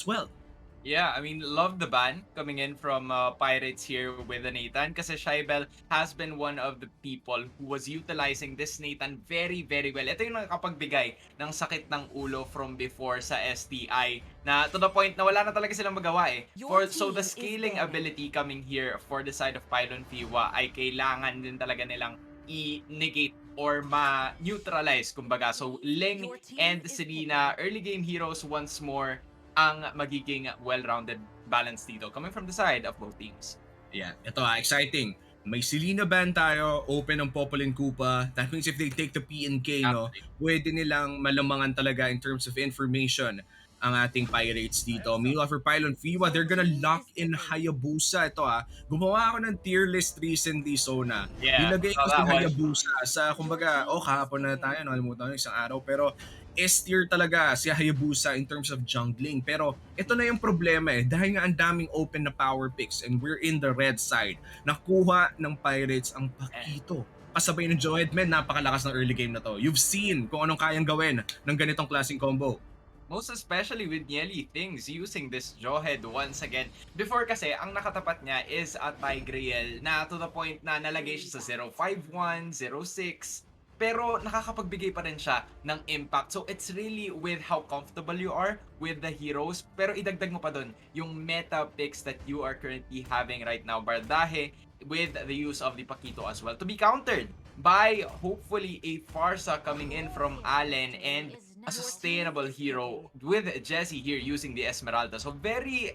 as well. Yeah, I mean, love the ban coming in from Pirates here with the Nathan kasi Shaibel has been one of the people who was utilizing this Nathan very, very well. Ito yung nakapagbigay ng sakit ng ulo from before sa STI na to the point na wala na talaga silang magawa eh. So the Your team scaling is ability banning. coming here for the side of Pylon Fewa ay kailangan din talaga nilang i-negate or ma-neutralize kumbaga. So Ling and Your team Selena, is early game picking. heroes once more ang magiging well-rounded balance dito coming from the side of both teams. Yeah, ito exciting. May Selena ban tayo, open ang Popolin Kupa. That means if they take the PNK, no, Actually. pwede nilang malamangan talaga in terms of information ang ating Pirates dito. Meanwhile, for Pylon Fewa, they're Your gonna team lock is in picking. Hayabusa. Ito gumawa ako ng tier list recently, Sona. Yeah, Nilagay saw ko si that one. Hayabusa sa, Your kumbaga, team is kahapon na tayo, picking. nakalimutan ko isang araw, pero S tier talaga si Hayabusa in terms of jungling. Pero ito na yung problema dahil nga ang daming open na power picks and we're in the red side. Nakuha ng Pirates ang Eh, Pakito. Kasabay ng Joed, men, napakalakas ng early game na to. You've seen kung anong kayang gawin ng ganitong klaseng combo. most especially with Nieli Things using this Jawhead once again. Before kasi, ang nakatapat niya is a Tigreal na to the point na nalagay siya sa 051, 06, pero nakakapagbigay pa rin siya ng impact. So it's really with how comfortable you are with the heroes. Pero idagdag mo pa dun yung meta picks that you are currently having right now. Bardahe with the use of the Pakito as well to be countered by hopefully a Farsa coming in from Allen and a sustainable hero with Jesse here using the Esmeralda. So very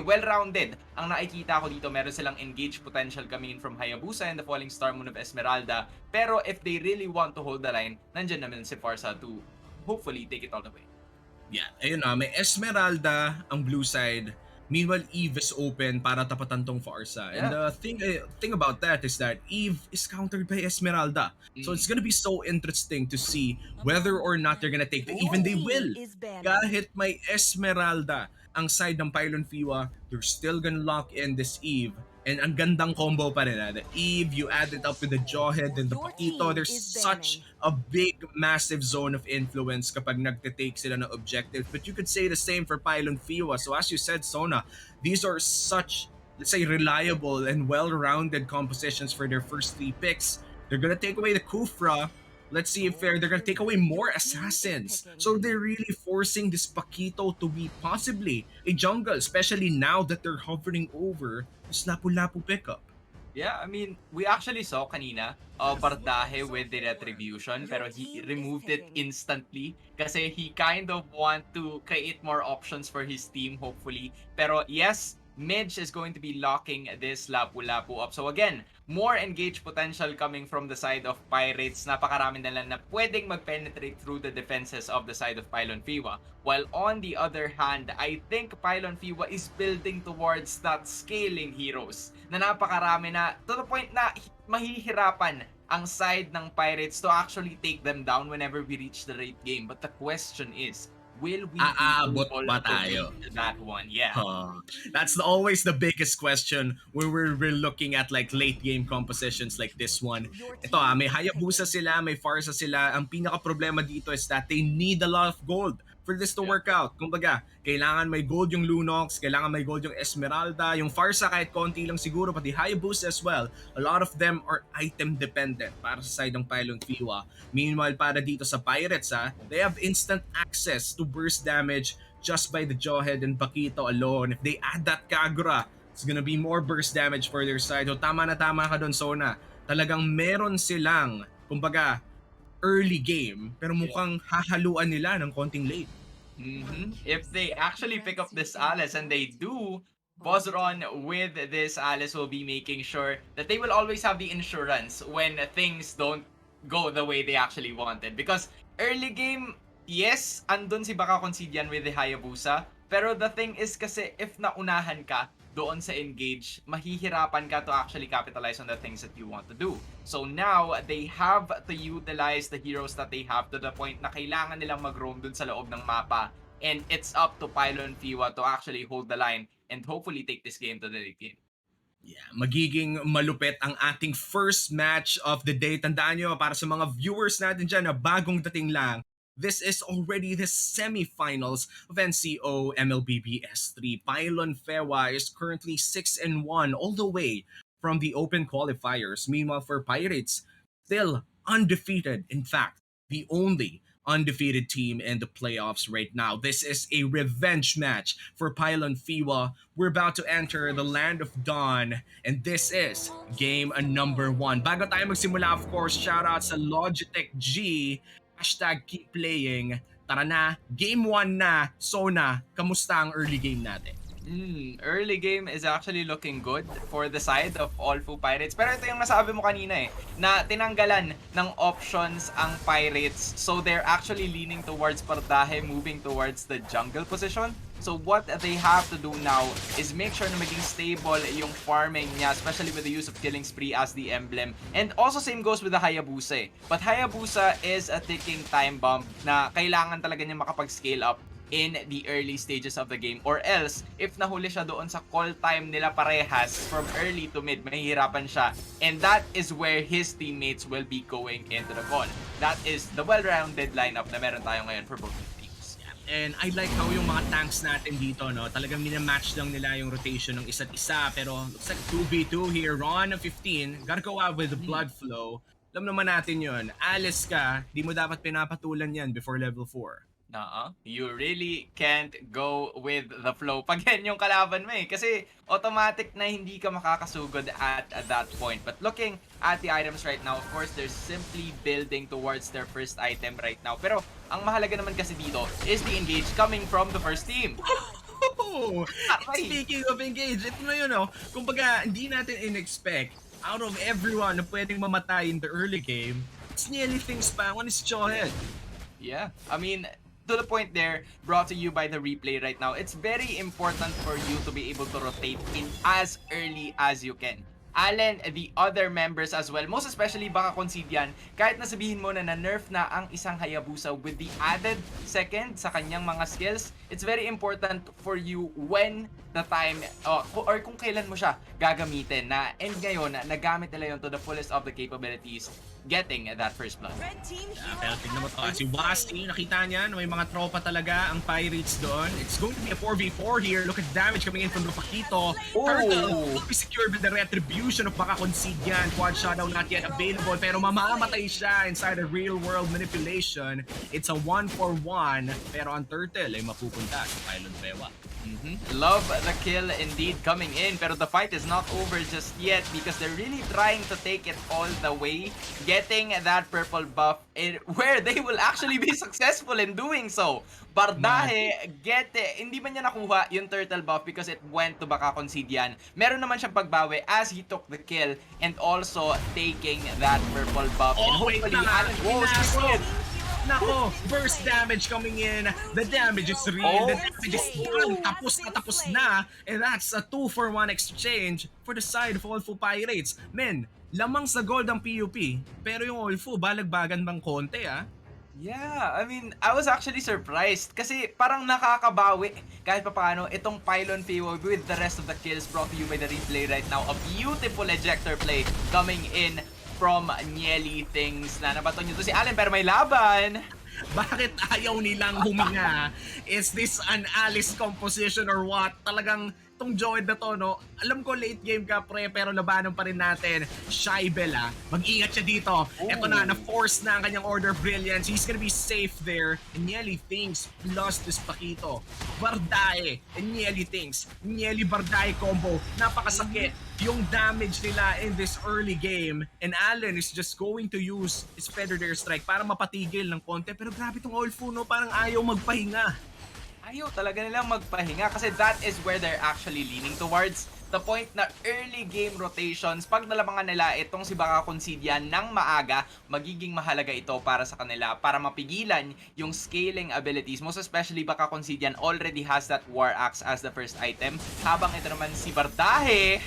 well-rounded ang nakikita ko dito. Meron silang engage potential coming in from Hayabusa and the Falling Star Moon of Esmeralda. Pero if they really want to hold the line, nandyan naman si Farsa to hopefully take it all the way. Yeah, ayun may Esmeralda ang blue side. Meanwhile, Eve is open para tapatan tong Farsa. And Yeah. the thing about that is that Eve is countered by Esmeralda. So it's Mm. gonna be so interesting to see whether or not they're gonna take the even Your they team will. is banning. Kahit may Esmeralda ang side ng Pylon Fiwa, they're still gonna lock in this Eve. And ang gandang combo pa rin. The Eve, you add it up with the Jawhead and the Your Pakito. team There's is such banning. a big, massive zone of influence kapag nagtitake sila ng objectives. But you could say the same for Pylon Fiwa. So as you said, Sona, these are such, let's say, reliable and well-rounded compositions for their first three picks. They're gonna take away the Kufra. Let's see if they're gonna take away more Your team is assassins. So picking. they're really forcing this Pakito to be possibly a jungle, especially now that they're hovering over this Lapu-Lapu pickup. Yeah, I mean, we actually saw kanina Bardahe with the retribution Your pero he team is removed it picking. instantly kasi he kind of want to create more options for his team hopefully. Pero yes, Midge is going to be locking this Lapu-Lapu up. So again, more engaged potential coming from the side of Pirates. Napakarami na lang na pwedeng mag-penetrate through the defenses of the side of Pylon Fiwa. While on the other hand, I think Pylon Fiwa is building towards that scaling heroes na napakarami na to the point na mahihirapan ang side ng Pirates to actually take them down whenever we reach the late game. But the question is, will we be Aabot able ba to tayo? reach that one? Yeah. That's always the biggest question when we're looking at like late game compositions like this one. Your Ito team may is Hayabusa picking. sila, may Farsa sila. Ang pinaka problema dito is that they need a lot of gold for this to Yeah. work out. Kumbaga, kailangan may gold yung Lunox, kailangan may gold yung Esmeralda, yung Farsa kahit konti lang siguro, pati Hayabusa as well. A lot of them are item dependent para sa side ng Pylon Fiwa. Meanwhile, para dito sa Pirates they have instant access to burst damage just by the Jawhead and Pakito alone. If they add that Kagura, it's gonna be more burst damage for their side. So tama na tama ka doon, Sona. Talagang meron silang, kumbaga, early game, pero Yeah. mukhang hahaluan nila ng konting late. If they actually pick up this Alice and they do, Bozron with this Alice will be making sure that they will always have the insurance when things don't go the way they actually wanted. Because early game, yes, andun si Baka Considian with the Hayabusa. Pero the thing is kasi if naunahan ka doon sa engage, mahihirapan ka to actually capitalize on the things that you want to do. So now, they have to utilize the heroes that they have to the point na kailangan nilang mag-roam dun sa loob ng mapa. And it's up to Pylon Fiwa to actually hold the line and hopefully take this game to the late game. Yeah, magiging malupit ang ating first match of the day. Tandaan nyo, para sa mga viewers natin dyan na bagong dating lang, This is already the semifinals of NCO MLBBS3. Pylon Fewa is currently 6-1 all the way from the open qualifiers. Meanwhile, for Pirates, still undefeated. In fact, the only undefeated team in the playoffs right now. This is a revenge match for Pylon Fewa. We're about to enter the Land of Dawn, and this is game number 1. Bago tayo magsimula, of course, shoutout sa Logitech G. Keep playing. Tara na, game 1 na. Sona, kamusta ang early game natin? Early game is actually looking good for the side of OLFU Pirates. Pero ito yung nasabi mo kanina na tinanggalan ng options ang Pirates. So they're actually leaning towards Pardahe, moving towards the jungle position. So what they have to do now is make sure na maging stable yung farming niya, especially with the use of Killing Spree as the emblem. And also same goes with the Hayabusa. But Hayabusa is a ticking time bomb na kailangan talaga niya makapag-scale up in the early stages of the game, or else if nahuli siya doon sa call time nila parehas from early to mid, mahihirapan siya, and that is where his teammates will be going into the call. That is the well-rounded lineup na meron tayo ngayon for both teams. And I like how yung mga tanks natin dito, no, talagang minamatch lang nila yung rotation ng isa't isa, pero looks like 2v2 here. Ron of 15, gotta go out with the blood flow. Alam naman natin yun, Alice ka, di mo dapat pinapatulan yan before level 4. You really can't go with the flow pag yan yung kalaban mo kasi automatic na hindi ka makakasugod at that point. But looking at the items right now, of course, they're simply building towards their first item right now. Pero ang mahalaga naman kasi dito is the engage coming from the first team. Speaking of engage, ito na yun, no? Kumbaga, hindi natin in-expect out of everyone na pwedeng mamatay in the early game, it's nearly things pa on his jawhead. Yeah, I mean, to the point there, brought to you by the replay right now, it's very important for you to be able to rotate in as early as you can. Allen, the other members as well, most especially baka concede yan, kahit nasabihin mo na na-nerf na ang isang Hayabusa with the added second sa kanyang mga skills, it's very important for you when the time, or kung kailan mo siya gagamitin na, and ngayon, nagamit nila yun to the fullest of the capabilities, getting that first blood. Pero tignan mo to, si Wasti, nakita niya na may mga tropa talaga ang Pirates doon. It's going to be a 4v4 here. Look at damage coming in from Rupakito. Turtle will be secured with the retribution of baka concede yan. Quad shutdown not yet available, pero mamamatay siya inside a real world manipulation. It's a 1-for-1, pero ang Turtle ay mapupunta sa Pylon Fewa. Love the kill indeed coming in, pero the fight is not over just yet because they're really trying to take it all the way, getting that purple buff where they will actually be successful in doing so. Bardahe, hindi man niya nakuha yung turtle buff because it went to baka concede yan. Meron naman siyang pagbawi as he took the kill and also taking that purple buff. And hopefully, Nako, burst damage coming in. The damage is real. The damage is done. Tapos na. And that's a 2-for-1 exchange for the side of OLFU Pirates. Men, lamang sa gold ang PUP. Pero yung OLFU, balagbagan bang konti, ah? Yeah, I mean, I was actually surprised kasi parang nakakabawi kahit papaano itong Pylon Fewa with the rest of the kills brought to you by the replay right now. A beautiful ejector play coming in from Nieli Things na nabato nyo to si Allen pero may laban. Bakit ayaw nilang huminga? Is this an Alice composition or what? Talagang tong Joed na to, no? Alam ko late game ka, pre, pero labanan pa rin natin. Shaibel, mag-ingat siya dito. Eto na, na-force na ang kanyang Order of Brilliance. He's gonna be safe there. And Nieli Things plus this Pakito. Bardae and Nieli Things. Nieli Bardae combo. Napakasakit yung damage nila in this early game. And Allen is just going to use his Feather Dare Strike para mapatigil ng konti. Pero grabe tong OLFU, no? Parang ayaw magpahinga. Ayaw talaga nilang magpahinga kasi that is where they're actually leaning towards. The point na early game rotations, pag nalamangan nila itong si baka concede yan ng maaga, magiging mahalaga ito para sa kanila para mapigilan yung scaling abilities. Most especially baka concede yan already has that War Axe as the first item. Habang ito naman si Bardahe,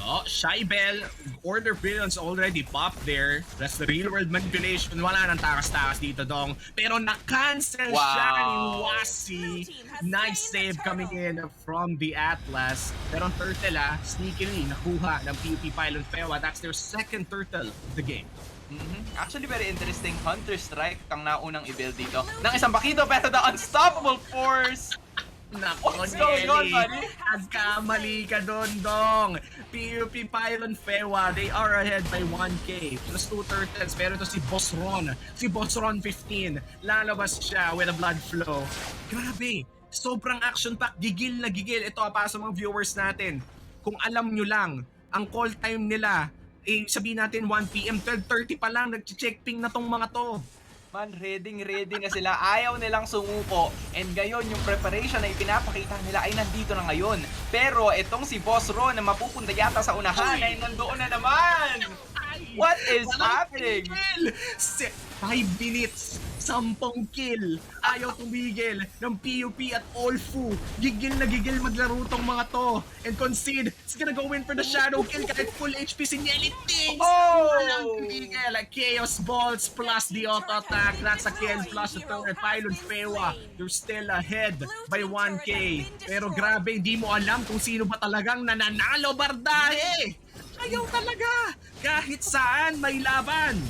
Oh, Shaibel, order billions already popped there. That's the real world manipulation. Wala nang takas-takas dito, Dong. Pero na-cancel siya ni Wow. Wasi. Nice save coming in from the Atlas. Pero ang turtle sneakily nakuha ng PUP Pylon Fewa. That's their second turtle of the game. Actually, very interesting. Hunter Strike ang naunang i-build dito. Ng isang bakito, pero the Unstoppable Force! Nako, What's going on, Nelly. buddy? Nagkamali ka doon, Dong. PUP Pylon Fewa, they are ahead by 1k. Plus 2 turtles, pero ito si Boss Ron. Si Boss Ron 15. Lalabas siya with a blood flow. Grabe. Sobrang action-packed. Gigil na gigil. Ito para sa mga viewers natin. Kung alam nyo lang, ang call time nila, sabihin natin 1 PM, 12:30 pa lang, nag-check ping na tong mga to. Man, ready na sila. Ayaw nilang sumuko. And ngayon, yung preparation na ipinapakita nila ay nandito na ngayon. Pero itong si Boss Ron na mapupunta yata sa unahan ay nandoon na naman. What is happening? 5 minutes, 10 kill. Ayaw tumigil ng PUP at OLFU. Gigil na gigil maglaro tong mga to. And Concede is gonna go in for the shadow kill kahit full HP si Nelly Tings. Oh! Walang tumigil. Chaos Balls plus the auto attack. That's a kill plus the turret. Pylon Fewa, you're still ahead by 1k. Pero grabe, hindi mo alam kung sino ba talagang nananalo, Bardahe. Ayaw talaga. Kahit saan may laban.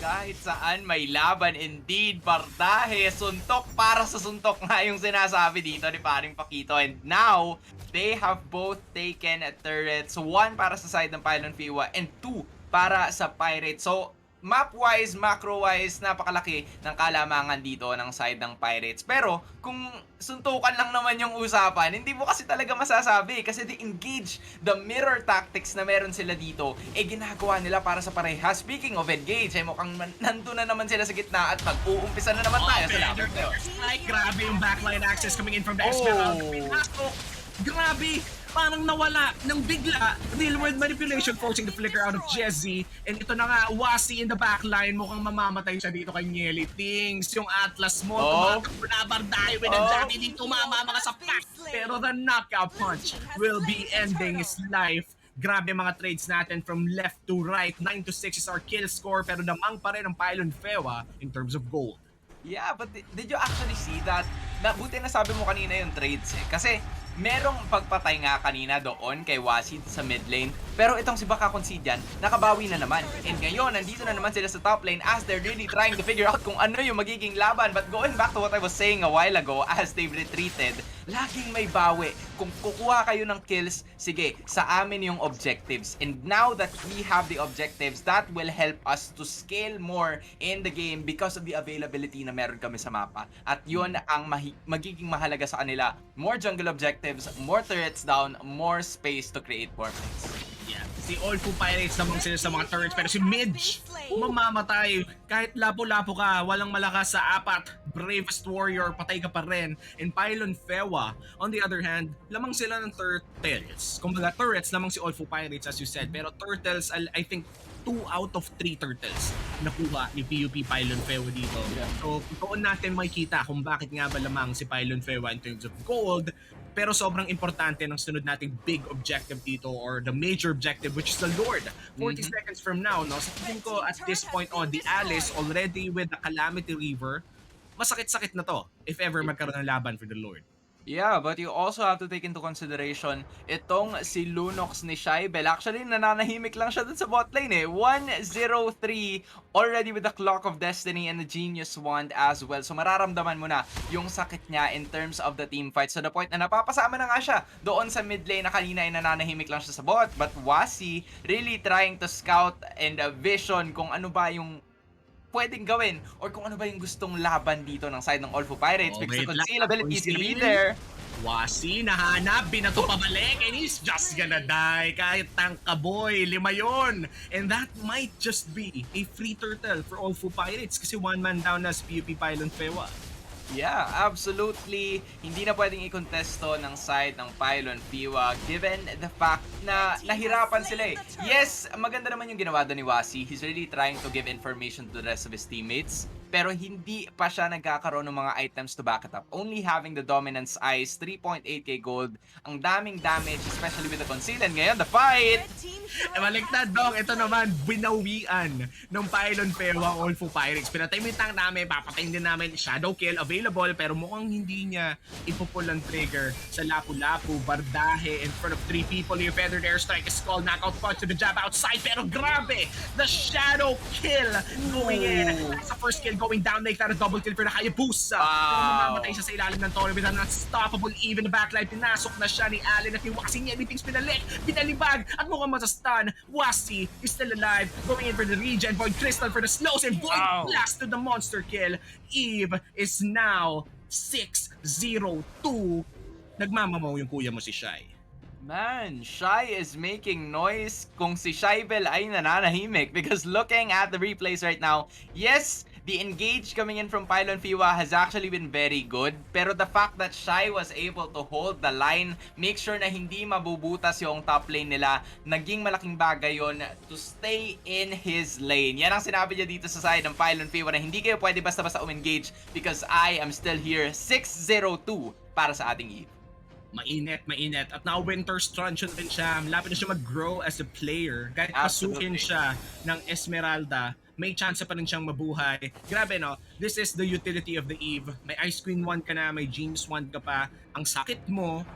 Kahit saan may laban, indeed, Bardahe, suntok para sa suntok nga yung sinasabi dito ni paring Pakito. And now, they have both taken turrets. 1 para sa side ng Pylon Fewa and 2 para sa Pirates. So, map-wise, macro-wise, napakalaki ng kalamangan dito ng side ng Pirates. Pero, kung suntukan lang naman yung usapan, hindi mo kasi talaga masasabi kasi they engage the mirror tactics na meron sila dito, ginagawa nila para sa pareha. Speaking of engage, mukhang nandun na naman sila sa gitna at mag-uumpisa na naman tayo sa laban. Like, grabe yung backline access coming in from the Esmeralda. Pinasok. Grabe. Parang nawala ng bigla. Real world manipulation forcing the flicker out of Jezzy. And ito na nga, Wasi in the backline. Mukhang mamamatay siya dito kay Nelly Tings. Yung Atlas mo, tumatakbo na Bardahe with ang dami din tumama mga sapak. Pero the knockout punch will be ending his life. Grabe mga trades natin from left to right. 9 to 6 is our kill score. Pero damang pa rin ang Pylon Fewa in terms of gold. Yeah, but did you actually see that? Buti na sabi mo kanina yung trades Kasi merong pagpatay nga kanina doon kay Wasi sa mid lane. Pero itong si Baka Concede nakabawi na naman. And ngayon, nandito na naman sila sa top lane as they're really trying to figure out kung ano yung magiging laban. But going back to what I was saying a while ago, as they've retreated, laging may bawi. Kung kukuha kayo ng kills, sige, sa amin yung objectives. And now that we have the objectives, that will help us to scale more in the game because of the availability na meron kami sa mapa. At yun ang magiging mahalaga sa kanila. More jungle objectives, more turrets down, more space to create more plays. Yeah. Si OLFU Pirates naman sila sa mga turrets, pero si Midge mamamatay. Kahit lapo-lapo ka, walang malakas sa apat. Bravest warrior, patay ka pa rin. And Pylon Fewa, on the other hand, lamang sila ng turtles. Kumbaga turrets, lamang si OLFU Pirates as you said. Pero turtles, I think 2 out of 3 turtles nakuha ni PUP Pylon Fewa dito. So, doon natin makikita kung bakit nga ba lamang si Pylon Fewa in terms of gold. Pero sobrang importante ng sunod nating big objective dito or the major objective which is the Lord. 40 seconds from now, no? Sa tingin ko at this point on, the Alice already with the Calamity River, masakit-sakit na to if ever magkaroon ng laban for the Lord. Yeah, but you also have to take into consideration itong si Lunox ni Shaibel. Actually, nananahimik lang siya dun sa bot lane 1-0-3 already with the Clock of Destiny and the Genius Wand as well. So mararamdaman mo na yung sakit niya in terms of the team fight. So the point na napapasama na nga siya doon sa mid lane na kanina ay nananahimik lang siya sa bot. But Wasi really trying to scout and vision kung ano ba yung pwedeng gawin or kung ano ba yung gustong laban dito ng side ng OLFU Pirates because the conceal ability is gonna be there. Wasi, nahanap, binato pabalik, and he's just gonna die. Kahit tangka boy, 5 yun. And that might just be a free turtle for OLFU Pirates kasi one man down na si PUP Pylon Fewa. Yeah, absolutely. Hindi na pwedeng i-contesto ng side ng Pylon Fewa given the fact na nahirapan sila Yes, maganda naman yung ginawa doon ni Wasi. He's really trying to give information to the rest of his teammates. pero hindi pa siya nagkakaroon ng mga items to back it up. Only having the Dominance Eyes, 3.8k gold, ang daming damage, especially with the Conceal. And ngayon, the fight! Baliktad, Dong. Ito naman, binawian ng Pylon Fewa OLFU Pirates. Pinatay mo yung tank namin, papatayin din namin. Shadow kill available, pero mukhang hindi niya ipupul ang trigger sa Lapu-Lapu, Bardahe, in front of 3 people. Yung Feathered Airstrike is called, knockout punch to the jab outside, pero grabe! The Shadow kill going in. That's the first kill going down, like that a double kill for the Hayabusa. Pero mamamatay siya sa ilalim ng Toro with an unstoppable even the backline. Pinasok na siya ni Allen at ni Wasi niya. Everything's pinalik, pinalibag, at mukhang masastun. Wasi is still alive, going in for the regen. Void Crystal for the slows and Void Blast to the monster kill. Eve is now 6-0-2. Nagmamamaw yung kuya mo si Shai. Man, Shai is making noise kung si Shaibel ay nananahimik because looking at the replays right now, yes, the engage coming in from Pylon Fewa has actually been very good, pero the fact that Shai was able to hold the line, make sure na hindi mabubutas yung top lane nila, naging malaking bagay yon to stay in his lane. Yan ang sinabi niya dito sa side ng Pylon Fewa na hindi kayo pwede basta-basta umengage because I am still here. 6-0-2 para sa ating Eve. Mainit, mainit. At now Winter's Truncheon din siya. Malapit na siya mag-grow as a player. Kahit pasukin siya ng Esmeralda, may chance pa rin siyang mabuhay. Grabe, no? This is the utility of the Eve. May Ice Queen 1 ka na, may James 1 ka pa. Ang sakit mo,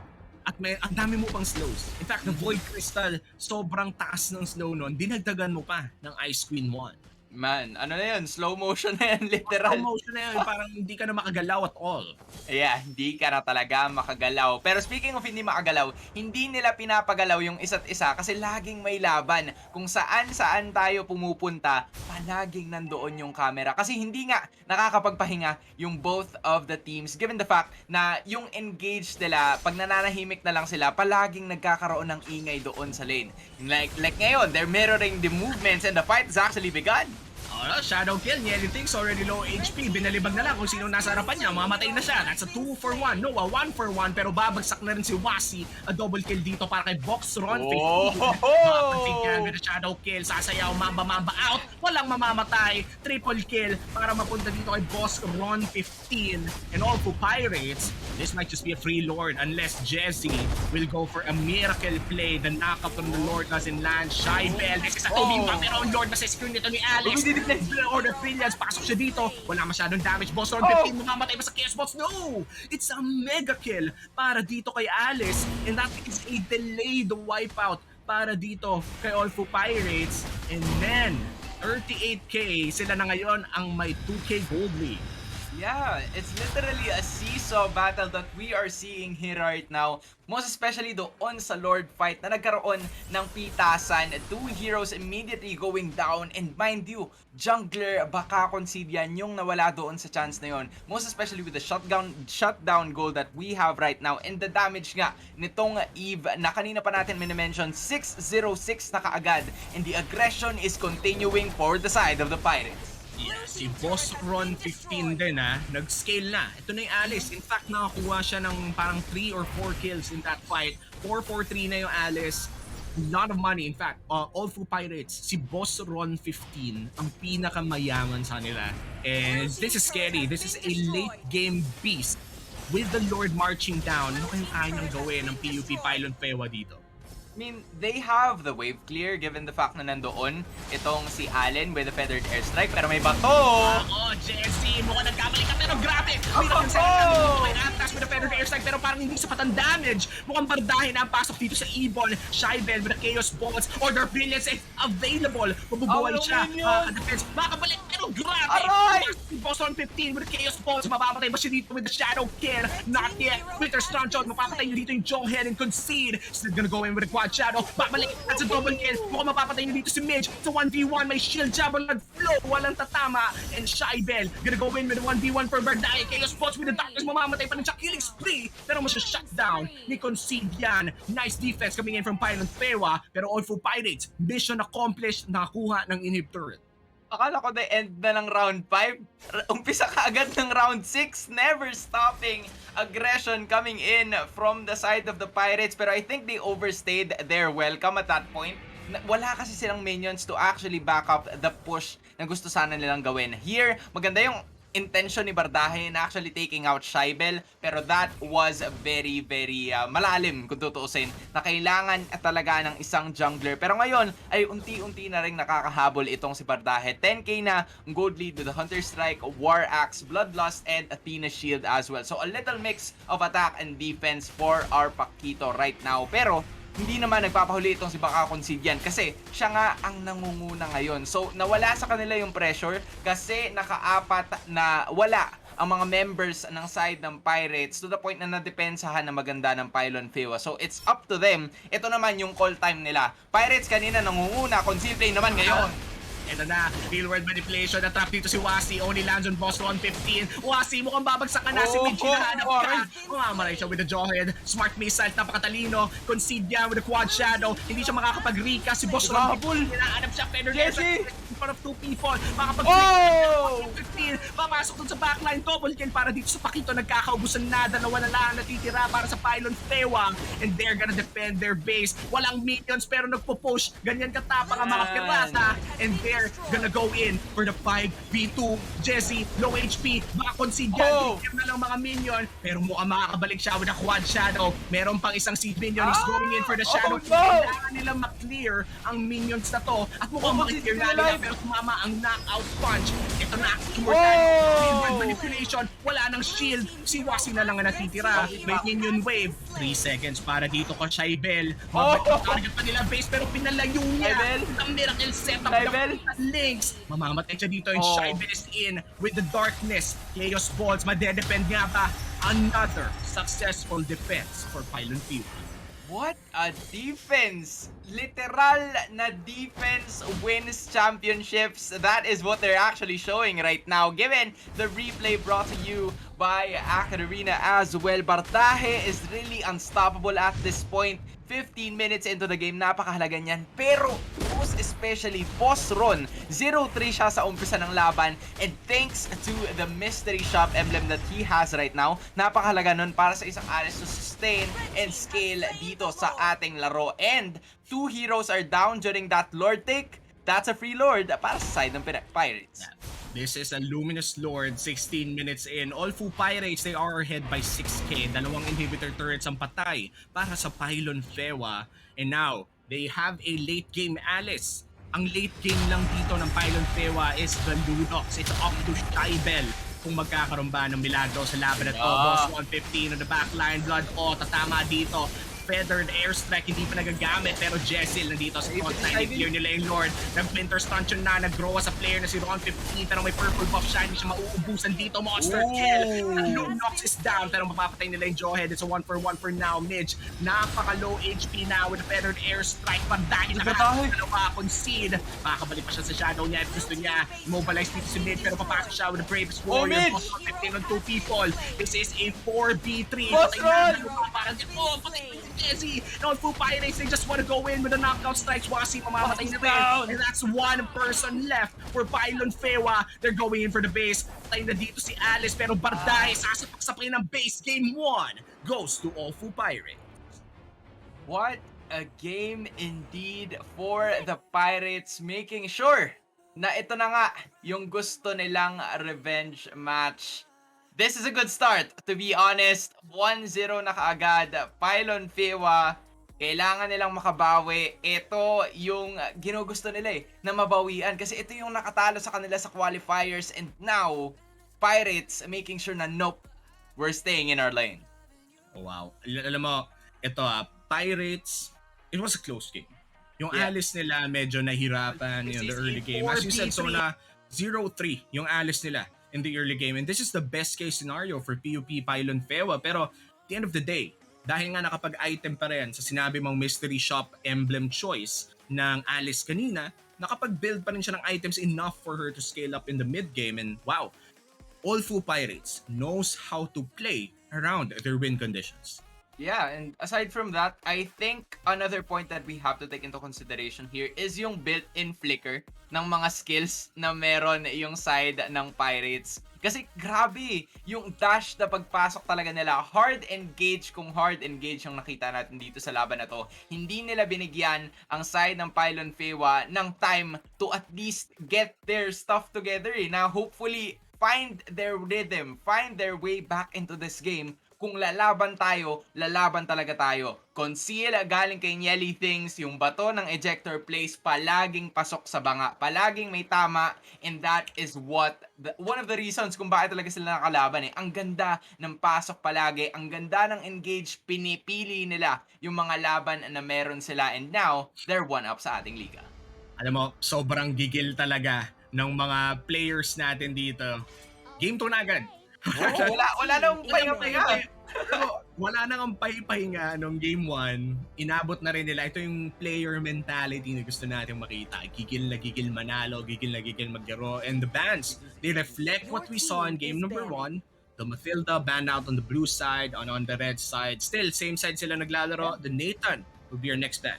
at may ang dami mo pang slows. In fact, the Void Crystal, sobrang taas ng slow nun. Dinagdagan mo pa ng Ice Queen 1. Man, ano na yun? Slow motion na yan, literal. Slow motion na yun, parang hindi ka na makagalaw at all. Yeah, hindi ka na talaga makagalaw. Pero speaking of hindi makagalaw, hindi nila pinapagalaw yung isa't isa kasi laging may laban. Kung saan-saan tayo pumupunta, palaging nandoon yung camera. Kasi hindi nga nakakapagpahinga yung both of the teams given the fact na yung engage nila, pag nananahimik na lang sila, palaging nagkakaroon ng ingay doon sa lane. Like ngayon, they're mirroring the movements and the fight has actually begun. Shadow kill niya, everything's already low HP. Binalibag na lang kung sino nasa harapan niya. Mamatay na siya. That's a 2 for 1. No, a 1 for 1. Pero babagsak na rin si Wasi. A double kill dito para kay Boxron. Mapapansin yan with a shadow kill. Sasayaw, mamba out. Walang mamamatay. Triple kill para mapunta dito kay Boxron 15. And all for Pirates, this might just be a free Lord unless Jesse will go for a miracle play. The knockup from the Lord doesn't land. Shaibel, this is a 2v1. Pero ang Lord masiscreen nito ni Alex. Lord of Brilliance, pasok siya dito. Wala masyadong damage. Boss Ron 15, mamamatay ba sa Chaos Bots? No! It's a mega kill para dito kay Alice. And that is a delayed wipeout para dito kay OLFU Pirates. And then, 38k, sila na ngayon ang may 2k gold lead. Yeah, it's literally a seesaw battle that we are seeing here right now. Most especially doon sa Lord fight na nagkaroon ng pitasan. 2 heroes immediately going down. And mind you, jungler baka concede yan yung nawala doon sa chance na yon. Most especially with the shutdown goal that we have right now. And the damage nga nitong Eve na kanina pa natin minimension, 606 na kaagad. And the aggression is continuing for the side of the Pirates. Yeah, si Boss Ron 15 din nag-scale na. Ito na yung Alice. In fact, nakakuha siya ng parang 3 or 4 kills in that fight. 4-4-3 na yung Alice. Lot of money. In fact, OLFU Pirates, si Boss Ron 15, ang pinakamayaman sa nila. And this is scary. This is a late game beast. With the Lord marching down, ano kayong kaya niyang gawin ng PUP Pylon Fewa dito? I mean, they have the wave clear given the fact na nandoon itong si Allen with the feathered airstrike pero may bato! Jesse! Mukhang nagkamali ka pero grabe! May Atlas with the feathered airstrike pero parang hindi sapat ang damage. Mukhang bardahin ang pasok dito sa Ibon. Shaibel with the Chaos Bolts. Order of Brilliance is available. Mabubuhay siya. Defense. Makabalik pero grabe! Aray! Boss on 15 with the Chaos Bolts. Mapamatay ba siya dito with the Shadow Kill? Not yet. Winter's Truncheon. Mapapatay niyo dito yung Jonghead and concede. Still gonna go in with the Quad Shadow. Babalik. That's a double kill. Mukhang mapapatay niyo dito si Midge. Sa 1v1 may shield javelin flow. Walang tatama. And Shaibel gonna go in with the 1v1 for Bardahe. Chaos Bolts with the Darkness. Mamamatay pa rin siya. Killing spree. Pero masya-shut down ni Concede yan. Nice defense coming in from Pylon Fewa. Pero OLFU Pirates, mission accomplished. Nakakuha ng inhibitor. Akala ko the end na ng round 5. Umpisa ka agad ng round 6. Never stopping aggression coming in from the side of the Pirates. Pero I think they overstayed their welcome at that point. wala kasi silang minions to actually back up the push na gusto sana nilang gawin. Here, maganda yung intention ni Bardahe na actually taking out Shaibel, pero that was very very malalim kung tutuusin, na kailangan talaga ng isang jungler. Pero ngayon ay unti-unti na rin nakakahabol itong si Bardahe. 10k na gold lead with the Hunter Strike, War Axe, Bloodlust, and Athena Shield as well. So a little mix of attack and defense for our Pakito right now. Pero hindi naman nagpapahuli itong si Baka Considian kasi siya nga ang nangunguna ngayon. So nawala sa kanila yung pressure kasi nakaapat na wala ang mga members ng side ng Pirates to the point na nadepensahan na maganda ng Pylon Fewa. So it's up to them. Ito naman yung call time nila. Pirates kanina nangunguna, Considian naman ngayon. Ito na, real world manipulation. Na-trap dito si Wasi. Only lands on boss 115. Wasi, mukhang babagsak ka na. Si Midge, hinahanap ka. Umamaray siya with the jawhead. Smart missile, napakatalino. Considia with the quad shadow. Hindi siya makakapag-rika. Si boss 115, hinahanap siya. Pero Jesse! in front of 2 people. Makakapag- 115. Papasok dun sa backline. Double kill para dito sa Pakito. Nagkakaubusan na. Dalawa na lang natitira para sa Pylon Fewa. And they're gonna defend their base. Walang minions pero nagpo-push. Ganyan katapang ang mga pirata. And they're gonna go in for the 5v2. Jesse, low HP, baka Considian, na lang mga minion, pero mukhang makakabalik siya with a quad shadow. Meron pang isang seed minion is going in for the shadow. Kailangan nilang ma-clear ang minions na to at mukhang makiklear na nila pero tumama ang knockout punch. Ito na, immortality, manipulation, wala nang shield. Si Wasi na lang ang natitira. May minion wave. 3 seconds para dito ko Shaibel. Target pa nila base pero pinalayo niya. Ang miracle setup ng links. Mamamatay siya dito yung Shaibel is in with the darkness. Chaos Balls, madedepend nga ba? Another successful defense for Pylon Fewa. What a defense! Literal na defense wins championships. That is what they're actually showing right now. Given the replay brought to you by AcadArena as well, Bardahe is really unstoppable at this point. 15 minutes into the game, napakahalaga niyan. Pero most especially Boss Ron, 0-3 siya sa umpisa ng laban, and thanks to the mystery shop emblem that he has right now, napakahalaga nun para sa isang Alice to sustain and scale dito sa ating laro. And 2 heroes are down during that Lord take. That's a free Lord para sa side ng Pirates. This is a Luminous Lord, 16 minutes in. OLFU Pirates, they are ahead by 6k. Dalawang inhibitor turrets ang patay para sa Pylon Fewa. And now, they have a late game Alice. Ang late game lang dito ng Pylon Fewa is the Lunox. It's up to Shaibel kung magkakaroon ba ng milagro sa laban na to. Boss 115 on the backline. Blood tatama dito. Feathered airstrike, hindi pa nagagamit pero Jessil nandito sa frontline, clear nila yung Lord. Nag-winter stanchion na, nag-grow sa player na si Ron 15 pero may purple buff siya, hindi siya mauubusan dito. Monster kill, Lunox is down pero mapapatay nila yung Jawhead. It's a 1-for-1 for now. Midge, napaka-low HP na with a feathered airstrike, dahil nakaka-concede. Makakabalik pa siya sa shadow niya if gusto niya immobilize dito si Midge pero papasok siya with the bravest warrior. Boss 15 on 2 people. This is a 4v3. Boss Ron! Jesse, no, OLFU Pirates, they just want to go in with the knockout strikes. Wasi mamamatay na rin. And that's one person left for Pylon Fewa. They're going in for the base. Patay na dito si Alice pero Bardahe sasapak-sapay ng base. Game 1 goes to OLFU Pirates. What a game indeed for the Pirates, making sure na ito na nga yung gusto nilang revenge match. This is a good start, to be honest. 1-0 na kaagad. Pylon Fewa, kailangan nilang makabawi. Ito yung ginugusto nila na mabawian. Kasi ito yung nakatalo sa kanila sa qualifiers. And now, Pirates making sure na nope, we're staying in our lane. Oh, wow. Alam mo, ito Pirates, it was a close game. Yung Alice nila medyo nahirapan in the early game. As you said, so na 0-3 yung Alice nila in the early game. And this is the best case scenario for PUP Pylon Fewa. Pero at the end of the day, dahil nga nakapag-item pa rin sa sinabi mong mystery shop emblem choice ng Alice kanina, nakapag-build pa rin siya ng items enough for her to scale up in the mid game. And wow, OLFU Pirates knows how to play around their win conditions. Yeah, and aside from that, I think another point that we have to take into consideration here is yung built-in flicker ng mga skills na meron yung side ng Pirates. Kasi grabe, yung dash na pagpasok talaga nila, hard engage kung hard engage yung nakita natin dito sa laban na to. Hindi nila binigyan ang side ng Pylon Fewa ng time to at least get their stuff together na hopefully find their rhythm, find their way back into this game. Kung lalaban talaga tayo. Conceal galing kay Nyeli Things, yung bato ng ejector place palaging pasok sa banga, palaging may tama, and that is one of the reasons kung bakit talaga sila nakalaban Ang ganda ng pasok palagi, ang ganda ng engage, pinipili nila yung mga laban na meron sila, and now they're one up sa ating liga. Alam mo, sobrang gigil talaga ng mga players natin dito. Game 2 na agad. Oo, wala nang Alam mo, pahinga-pahinga. alam mo, wala nang ang pahinga nung game 1. Inabot na rin nila. Ito yung player mentality na gusto natin makita. Gigil na gigil manalo, gigil na gigil maglaro. And the bans, they reflect what we saw in game number 1. The Mathilda banned out on the blue side, on the red side. Still, same side sila naglalaro. The Nathan will be our next ban.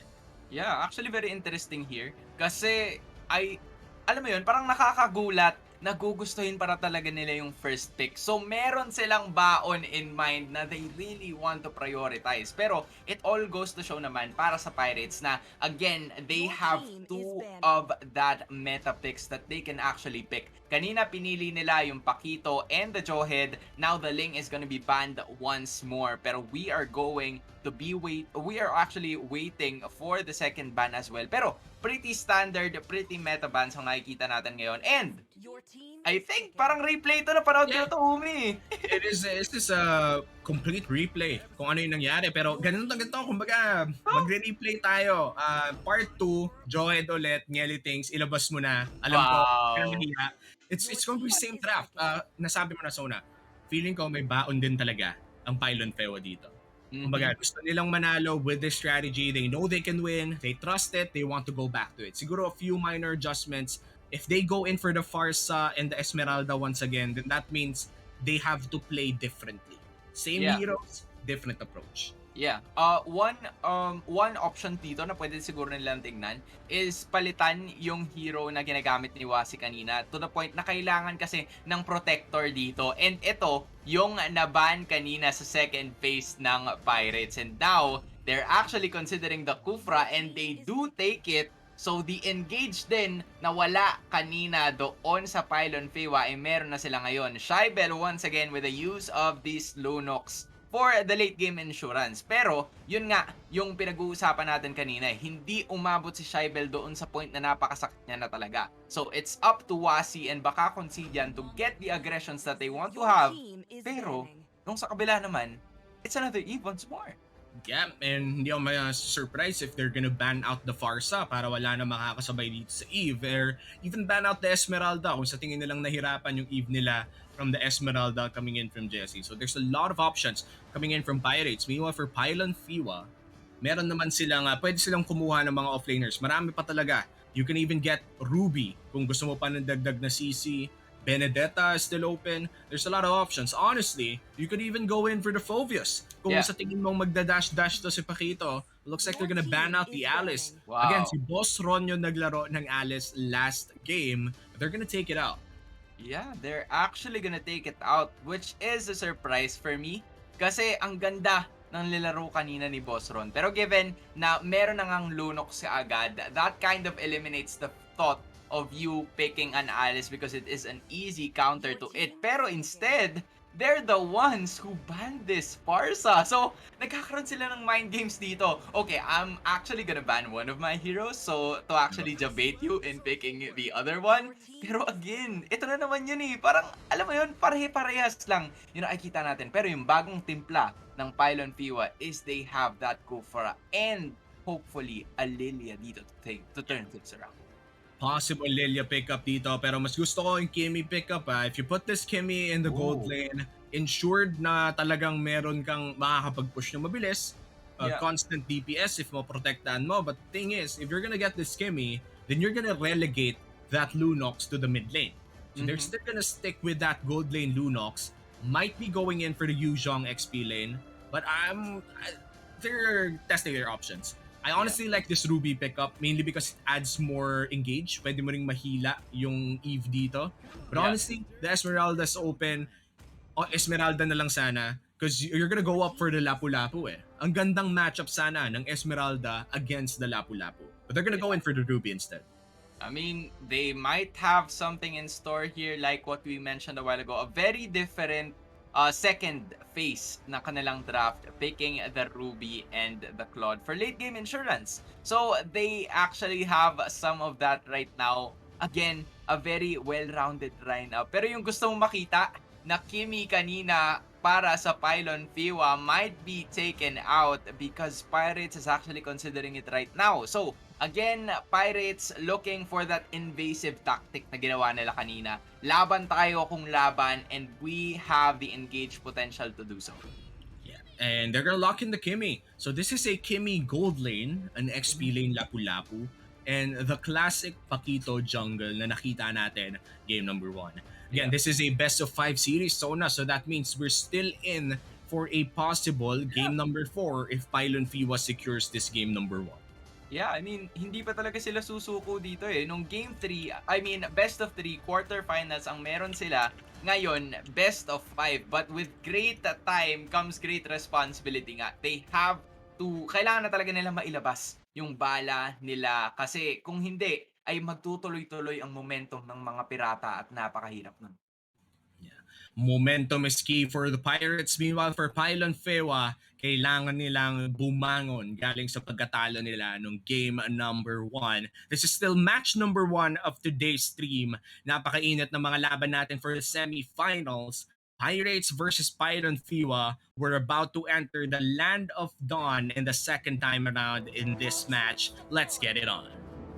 Yeah, actually very interesting here kasi alam mo yun, parang nakakagulat, nagugustuhin para talaga nila yung first pick. So meron silang baon in mind na they really want to prioritize. Pero it all goes to show naman para sa Pirates na again, they have two of that meta picks that they can actually pick. Kanina pinili nila yung Pakito and the Jawhead. Now the Ling is gonna be banned once more. Pero we are actually waiting for the second ban as well. Pero pretty standard, pretty meta bans ang nakikita natin ngayon. And I think parang replay to na panood ko to, Umi. It is a complete replay kung ano yung nangyari. Pero ganun lang ganito. Kumbaga, magre-replay tayo. Part 2, Jawhead ulit, Nyeli Things, ilabas mo na. Alam ko, kaya mahiya. It's going to be same draft. Nasabi mo na, Sona. Feeling ko may baon din talaga ang Pylon Fewa dito. Kumbaga, gusto nilang manalo with this strategy. They know they can win. They trust it. They want to go back to it. Siguro a few minor adjustments. If they go in for the Farsa and the Esmeralda once again, then that means they have to play differently. Same heroes, different approach. Yeah. One option dito na pwede siguro nilang tingnan is palitan yung hero na ginagamit ni Wasi kanina to the point na kailangan kasi ng protector dito. And ito, yung naban kanina sa second phase ng Pirates. And now, they're actually considering the Kufra and they do take it. So, the engage din na wala kanina doon sa Pylon Fewa ay meron na sila ngayon. Shybel once again with the use of these Lunox for the late game insurance. Pero, yun nga, yung pinag-uusapan natin kanina, hindi umabot si Shybel doon sa point na napakasakit niya na talaga. So, it's up to Wasi and baka Considian to get the aggressions that they want to have. Pero, nung sa kabila naman, it's another Eve once more. Yeah, and hindi ako surprised if they're gonna ban out the Farsa para wala na makakasabay dito sa Eve, or even ban out the Esmeralda kung sa tingin nilang nahirapan yung Eve nila from the Esmeralda coming in from Jesse. So there's a lot of options coming in from Pirates. Meanwhile, for Pylon Fewa, meron naman silang, pwede silang kumuha ng mga offlaners. Marami pa talaga. You can even get Ruby kung gusto mo pa ng dagdag na CC. Benedetta is still open. There's a lot of options. Honestly, you could even go in for the Phobius. Kung sa tingin mong magda-dash-dash to si Pakito, looks like they're gonna ban out the Alice. Wow. Again, si Boss Ron yung naglaro ng Alice last game, but they're gonna take it out. Yeah, they're actually gonna take it out, which is a surprise for me. Kasi ang ganda ng nilaro kanina ni Boss Ron. Pero given na meron na ngang Lunox agad, that kind of eliminates the thought of you picking an Alice because it is an easy counter to it. Pero instead, they're the ones who banned this Farsa. So, nagkakaroon sila ng mind games dito. Okay, I'm actually gonna ban one of my heroes so to actually debate you in picking the other one. Pero again, ito na naman yun eh. Parang, alam mo yun, parehe-parehas lang yung nakikita natin. Pero yung bagong timpla ng Pylon Fewa is they have that Kufra and hopefully a Lilia dito to turn things around. Possible Lilia pickup dito, pero mas gusto ko yung Kimmy pickup. If you put this Kimmy in the gold lane, ensured na talagang meron kang makakapag-push na mabilis, constant DPS if mo protektahan mo. But the thing is, if you're gonna get this Kimmy, then you're gonna relegate that Lunox to the mid lane. So they're still gonna stick with that gold lane Lunox. Might be going in for the Yuzhong XP lane, but they're testing their options. I Yeah. honestly like this Ruby pickup mainly because it adds more engage. Pwede mo ring mahila yung Eve dito. But Yeah. honestly, the Esmeralda's open. Esmeralda na lang sana because you're gonna go up for the Lapu-Lapu eh. Ang gandang matchup sana ng Esmeralda against the Lapu-Lapu. But they're gonna go Yeah. in for the Ruby instead. I mean, they might have something in store here like what we mentioned a while ago. A very different second phase na kanilang draft, picking the Ruby and the Claude for late game insurance. So they actually have some of that right now. Again, a very well-rounded lineup. Pero yung gusto mong makita na Kimi kanina para sa Pylon Fewa might be taken out because Pirates is actually considering it right now. So, again, Pirates looking for that invasive tactic na ginawa nila kanina. Laban tayo kung laban and we have the engaged potential to do so. Yeah. And they're gonna lock in the Kimi. So this is a Kimi gold lane, an XP lane Lapu-Lapu, and the classic Pakito jungle na nakita natin game number 1. Again, Yeah. this is a best of 5 series Sona, so that means we're still in for a possible game number 4 if Pylon Fewa secures this game number 1. Yeah, I mean, hindi pa talaga sila susuko dito eh. Nung game 3, I mean, best of 3, quarterfinals ang meron sila. Ngayon, best of 5. But with great time comes great responsibility nga. They have to, kailangan na talaga nila mailabas yung bala nila. Kasi kung hindi, ay magtutuloy-tuloy ang momentum ng mga pirata at napakahirap nun. Yeah. Momentum is key for the Pirates. Meanwhile, for Pylon Fewa, kailangan nilang bumangon galing sa pagkatalo nila nung game number 1. This is still match number 1 of today's stream. Napakainit ng mga laban natin for the semifinals. Pirates versus Pylon Fewa. We're about to enter the Land of Dawn in the second time around in this match. Let's get it on.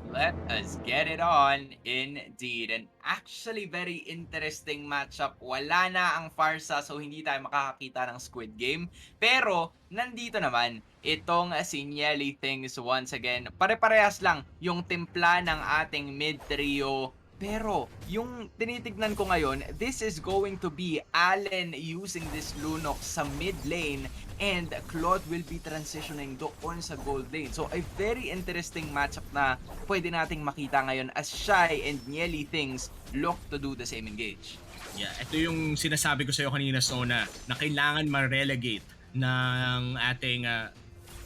Let us get it on indeed. And actually very interesting matchup. Wala na ang Farsa so hindi tayo makakakita ng Squid Game. Pero nandito naman itong si Nyeli Things once again. Pare-parehas lang yung timpla ng ating mid trio. Pero yung tinitignan ko ngayon, this is going to be Allen using this Lunox sa mid lane and Claude will be transitioning doon sa gold lane. So a very interesting matchup na pwede nating makita ngayon as Shy and Nyeli Things look to do the same engage. Yeah, ito yung sinasabi ko sa'yo kanina, Sona, na kailangan ma-relegate ng ating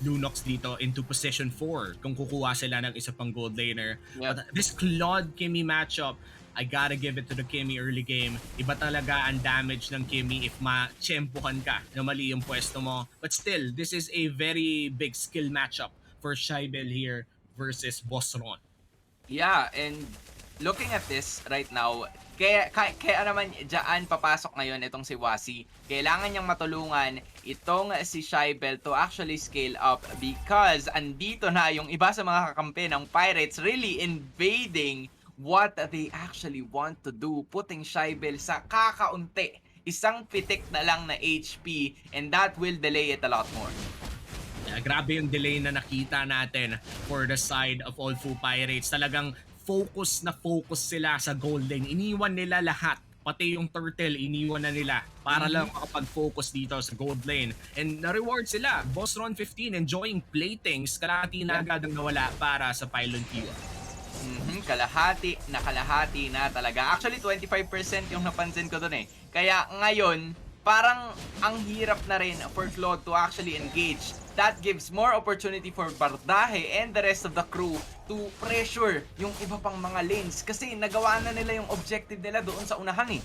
Lunox dito into position 4 kung kukuha sila ng isa pang gold laner. Yep. But this Claude Kimi matchup, I gotta give it to the Kimi early game. Iba talaga ang damage ng Kimi if ma-tsempuhan ka na mali yung pwesto mo. But still, this is a very big skill matchup for Shaibel here versus Bosron. Yeah, and looking at this right now, kaya naman dyan papasok ngayon itong si Wasi. Kailangan niyang matulungan itong si Shaibel to actually scale up because andito na yung iba sa mga kakampi ng Pirates really invading what they actually want to do. Putting Shaibel sa kakaunti. Isang pitik na lang na HP and that will delay it a lot more. Grabe yung delay na nakita natin for the side of OLFU Pirates. Talagang focus na focus sila sa gold lane. Iniwan nila lahat. Pati yung turtle, iniwan na nila para lang makapag-focus dito sa gold lane. And na-reward sila. Boss Ron 15 enjoying playthings. Kalahati na agad ang nawala para sa Pylon Fewa. Kalahati na talaga. Actually, 25% yung napansin ko dun eh. Kaya ngayon, parang ang hirap na rin for Claude to actually engage. That gives more opportunity for Bardahe and the rest of the crew to pressure yung iba pang mga lanes kasi nagawa na nila yung objective nila doon sa unahan eh.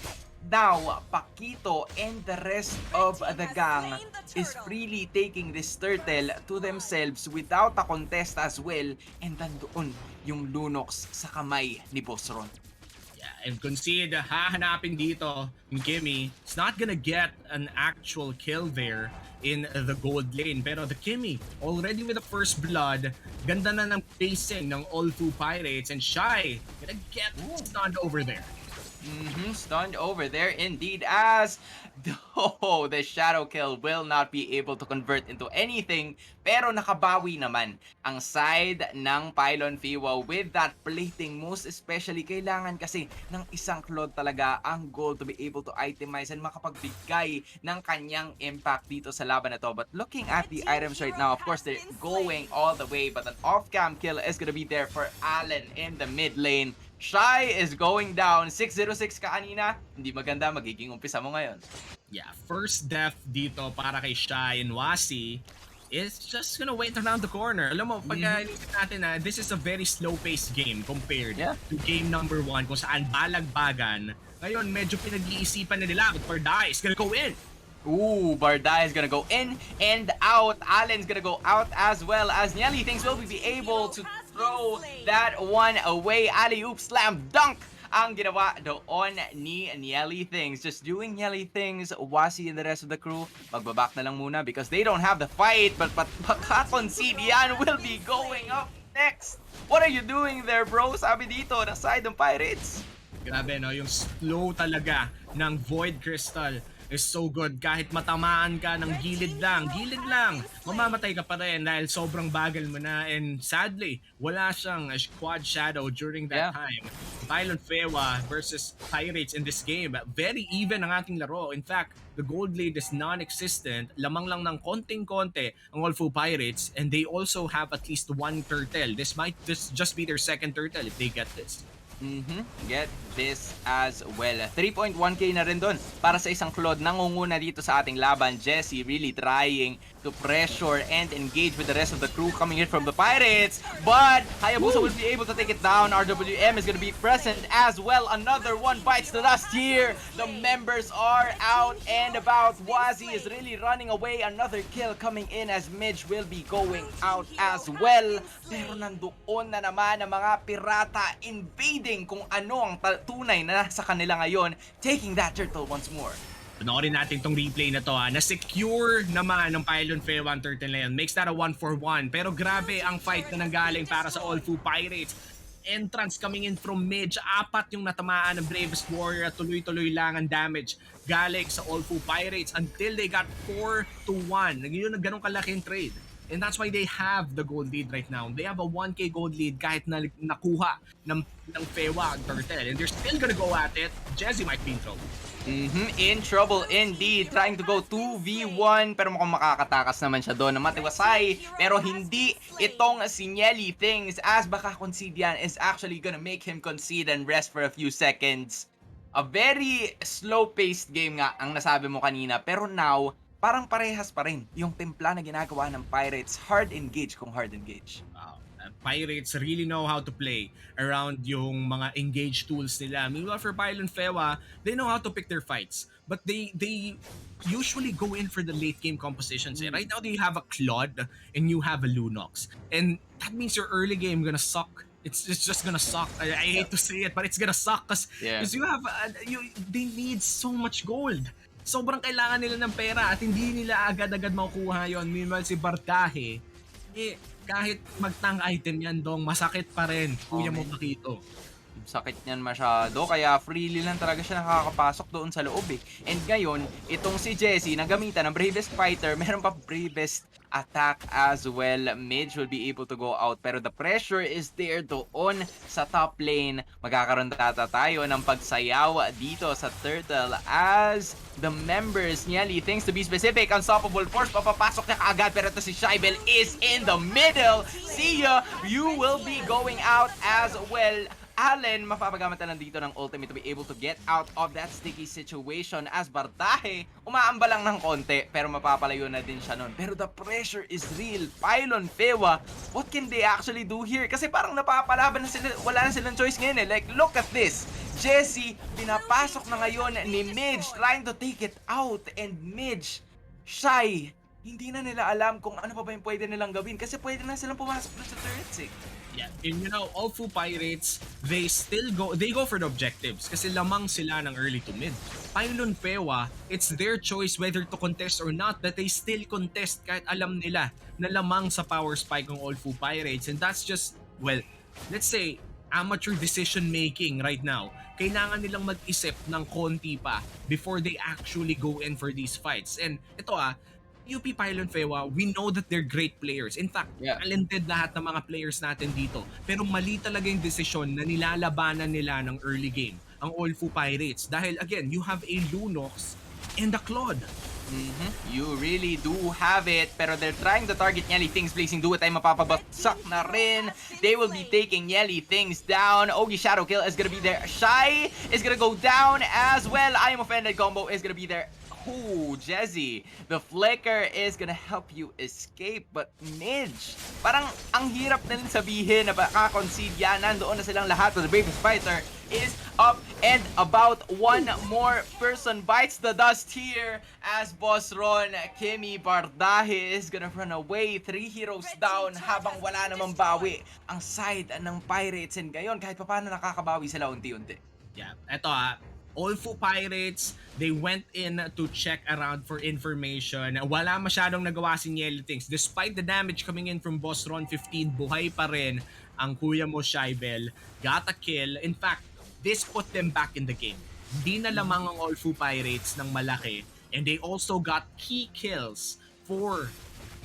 Now, Pakito and the rest of the gang is freely taking this turtle to themselves without a contest as well and nandoon yung Lunox sa kamay ni Boss Ron. And concede, hahanapin dito yung Kimi. It's not gonna get an actual kill there in the gold lane. Pero the Kimi, already with the first blood, ganda na ng pacing ng OLFU Pirates and Shy gonna get stunned over there. Stunned over there indeed as though the shadow kill will not be able to convert into anything, pero nakabawi naman ang side ng Pylon Fewa with that plating. Most especially kailangan kasi ng isang Claude talaga ang goal to be able to itemize and makapagbigay ng kanyang impact dito sa laban na to. But looking at the items right now, of course they're going all the way, but an off-cam kill is gonna be there for Allen in the mid lane. Shy is going down. 606 ka kanina. Hindi maganda. Magiging umpisa mo ngayon. Yeah, first death dito para kay Shai and Wasi is just gonna wait around the corner. Alam mo, pag inisip natin na this is a very slow-paced game compared to game number 1 kung saan balagbagan. Ngayon, medyo pinag-iisipan na nila, but Pardai is gonna go in. Ooh, Bardai is gonna go in and out. Allen's gonna go out as well as Nelly thinks will be able to throw that one away. Alley-oop slam dunk ang ginawa doon ni Nelly Things. Just doing Nelly Things. Wasi and the rest of the crew, magbaback na lang muna because they don't have the fight. But Concede yan will be going up next. What are you doing there, bro? Sabi dito, na side ng Pirates. Grabe, no? Yung slow talaga ng Void Crystal is so good. Kahit matamaan ka ng gilid lang, mamamatay ka pa rin dahil sobrang bagal mo na. And sadly, wala siyang quad shadow during that time. Pylon Fewa versus Pirates in this game. Very even ang ating laro. In fact, the gold lead is non-existent. Lamang lang ng konting-konti ang OLFU Pirates, and they also have at least one turtle. This just be their second turtle if they get this. Get this as well. 3.1k na rin doon para sa isang Claude. Nangunguna dito sa ating laban. Jesse really trying to pressure and engage with the rest of the crew coming in from the Pirates. But Hayabusa will be able to take it down. RWM is going to be present as well. Another one bites the dust here. The members are out and about. Wazi is really running away. Another kill coming in as Midge will be going out as well. Pero nandoon na naman ang mga pirata invading kung ano ang tunay na nasa kanila ngayon, taking that turtle once more. Panoorin natin tong replay na to Na-secure naman ng Pylon Fewa ang turtle na yun. Makes that a 1-for-1. Pero grabe ang fight na nanggaling para sa OLFU Pirates. Entrance coming in from mid. 4 yung natamaan ng Bravest Warrior at tuloy-tuloy lang ang damage galing sa OLFU Pirates until they got 4-1. Yun, ganun kalaking trade. And that's why they have the gold lead right now. They have a 1k gold lead kahit na nakuha ng Fewa ang turtle. And they're still gonna go at it. Jesse might be in trouble. In trouble indeed. Trying to go 2v1 pero mukhang makakatakas naman siya doon na matiwasay. Pero hindi itong si Nelly Things as baka concede yan is actually gonna make him concede and rest for a few seconds. A very slow-paced game nga ang nasabi mo kanina. Pero now, parang parehas pa rin yung timpla na ginagawa ng Pirates. Hard engage kung hard engage. Wow. Pirates really know how to play around yung mga engage tools nila. Meanwhile for Pylon Fewa, they know how to pick their fights. But they usually go in for the late game compositions. Right now they have a Claude and you have a Lunox. And that means your early game gonna suck. It's just gonna suck. I hate to say it, but it's gonna suck because you have they need so much gold. Sobrang kailangan nila ng pera at hindi nila agad-agad makukuha yon. Meanwhile si Bardahe, kahit mag-tank item yan dong, masakit pa rin. Kuya mo makito. Sakit niyan masyado, kaya freely lang talaga siya nakakapasok doon sa loob eh. And ngayon, itong si Jesse, nagamitan ng Bravest Fighter, meron pa Bravest Attack as well. Midge will be able to go out, pero the pressure is there doon sa top lane. Magkakaroon data tayo ng pagsayaw dito sa Turtle as the members Nelly thinks to be specific. Unstoppable Force, papapasok niya kaagad, pero ito si Shaibel is in the middle. See ya! You will be going out as well. Allen, mapapagamit na lang dito ng ultimate to be able to get out of that sticky situation as Bardahe, umaamba lang ng konti pero mapapalayo na din siya nun. Pero the pressure is real. Pylon Fewa, what can they actually do here? Kasi parang napapalaban na sila, wala na silang choice ngayon eh. Like, look at this. Jesse, pinapasok na ngayon ni Midge trying to take it out, and Midge, Shy, hindi na nila alam kung ano pa ba yung pwede nilang gawin kasi pwede na silang pumasok na sa turrets eh. Yeah, and you know, OLFU Pirates, they go for the objectives kasi lamang sila ng early to mid. Pylon Fewa, it's their choice whether to contest or not, but they still contest kahit alam nila na lamang sa power spike ng OLFU Pirates, and that's just, well, let's say, amateur decision making right now. Kailangan nilang mag-isip ng konti pa before they actually go in for these fights. And ito UP Pylon Fewa, we know that they're great players. In fact, Yeah. talented lahat ng mga players natin dito. Pero mali talaga yung desisyon na nilalabanan nila ng early game, ang OLFU Pirates. Dahil again, you have a Lunox and a Claude. You really do have it, pero they're trying to target Yelly Things. Blazing Duet ay mapapabagsak na rin. They will be taking Yelly Things down. Ogi Shadow Kill is gonna be there. Shy is gonna go down as well. I Am Offended combo is gonna be there. Ooh, Jezzy, the flicker is gonna help you escape, but Midge, parang ang hirap na rin sabihin na baka-concede yan. Nandoon na silang lahat. The Bravest Fighter is up and about. One more person bites the dust here as Boss Ron Kimi Bardahe is gonna run away. 3 heroes down habang wala namang bawi ang side ng Pirates, and ngayon kahit paano nakakabawi sila unti-unti. Yeah, eto OLFU Pirates, they went in to check around for information. Wala masyadong nagawa si Yellow Things. Despite the damage coming in from Boss Ron 15, buhay pa rin ang kuya mo, Shaibel. Got a kill. In fact, this put them back in the game. Hindi na lamang ang OLFU Pirates ng malaki. And they also got key kills for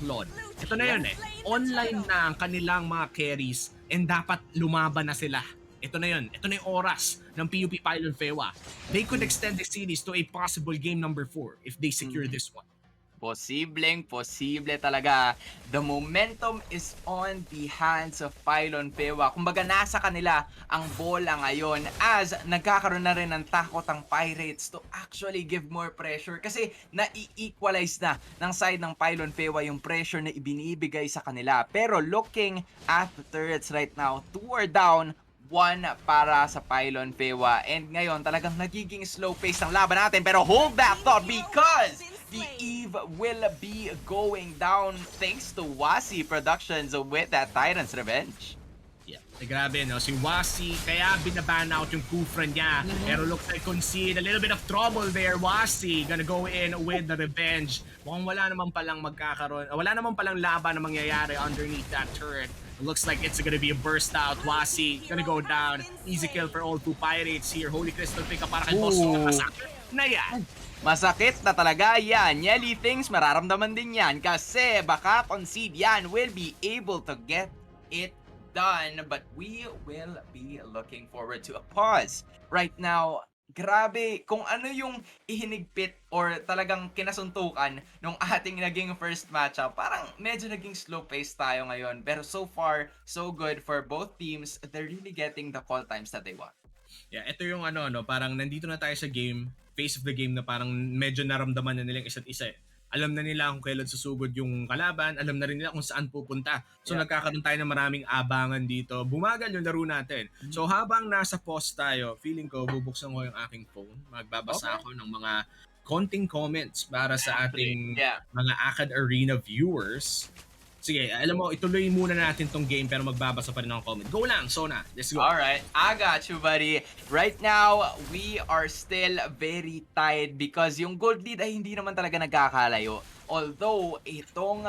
Claude. Ito na yun Online na ang kanilang mga carries and dapat lumaban na sila. Ito na yun. Ito na yung oras ng PUP Pylon Fewa. They could extend the series to a possible game number 4 if they secure this one. Posible talaga. The momentum is on the hands of Pylon Fewa. Kumbaga nasa kanila ang bola ngayon as nagkakaroon na rin ng takot ang Pirates to actually give more pressure kasi nai-equalize na ng side ng Pylon Fewa yung pressure na ibinibigay sa kanila. Pero looking at the turrets right now, 2 are down, 1 para sa Pylon Fewa. And ngayon talagang nagiging slow pace ng laban natin, pero hold that thought because the Eve will be going down thanks to Wasi Productions with that Tyrant's Revenge. Yeah. Grabe, no? Si Wasi, kaya binaban out yung Kufra niya. Pero looks like concede a little bit of trouble there. Wasi gonna go in with the revenge. Mukhang wala naman palang magkakaroon. Wala naman palang laban na mangyayari underneath that turret. It looks like it's gonna be a burst out. Wasi gonna go down. Easy kill for all 2 Pirates here. Holy Crystal pick up para kay Boss. Masakit na yan. Masakit na talaga yan. Yelly Things, mararamdaman din yan kasi baka concede yan will be able to get it done, but we will be looking forward to a pause. Right now, grabe kung ano yung ihinigpit or talagang kinasuntukan nung ating naging first matchup. Parang medyo naging slow pace tayo ngayon, pero so far, so good for both teams. They're really getting the call times that they want. Yeah, ito yung parang nandito na tayo sa game, face of the game na parang medyo naramdaman na nilang isa't isa. Alam na nila kung kailan susugod yung kalaban, alam na rin nila kung saan pupunta. So nagkakaroon tayo ng maraming abangan dito. Bumagal yung laro natin. So habang nasa pause tayo, feeling ko bubuksan ko yung aking phone. Magbabasa ako ng mga konting comments para sa ating mga AcadArena viewers. Sige, alam mo, ituloy muna natin tong game pero magbabasa pa rin ng comment. Go lang, Sona. Let's go. Alright, I got you, buddy. Right now, we are still very tied because yung gold lead ay hindi naman talaga nagkakalayo. Although, itong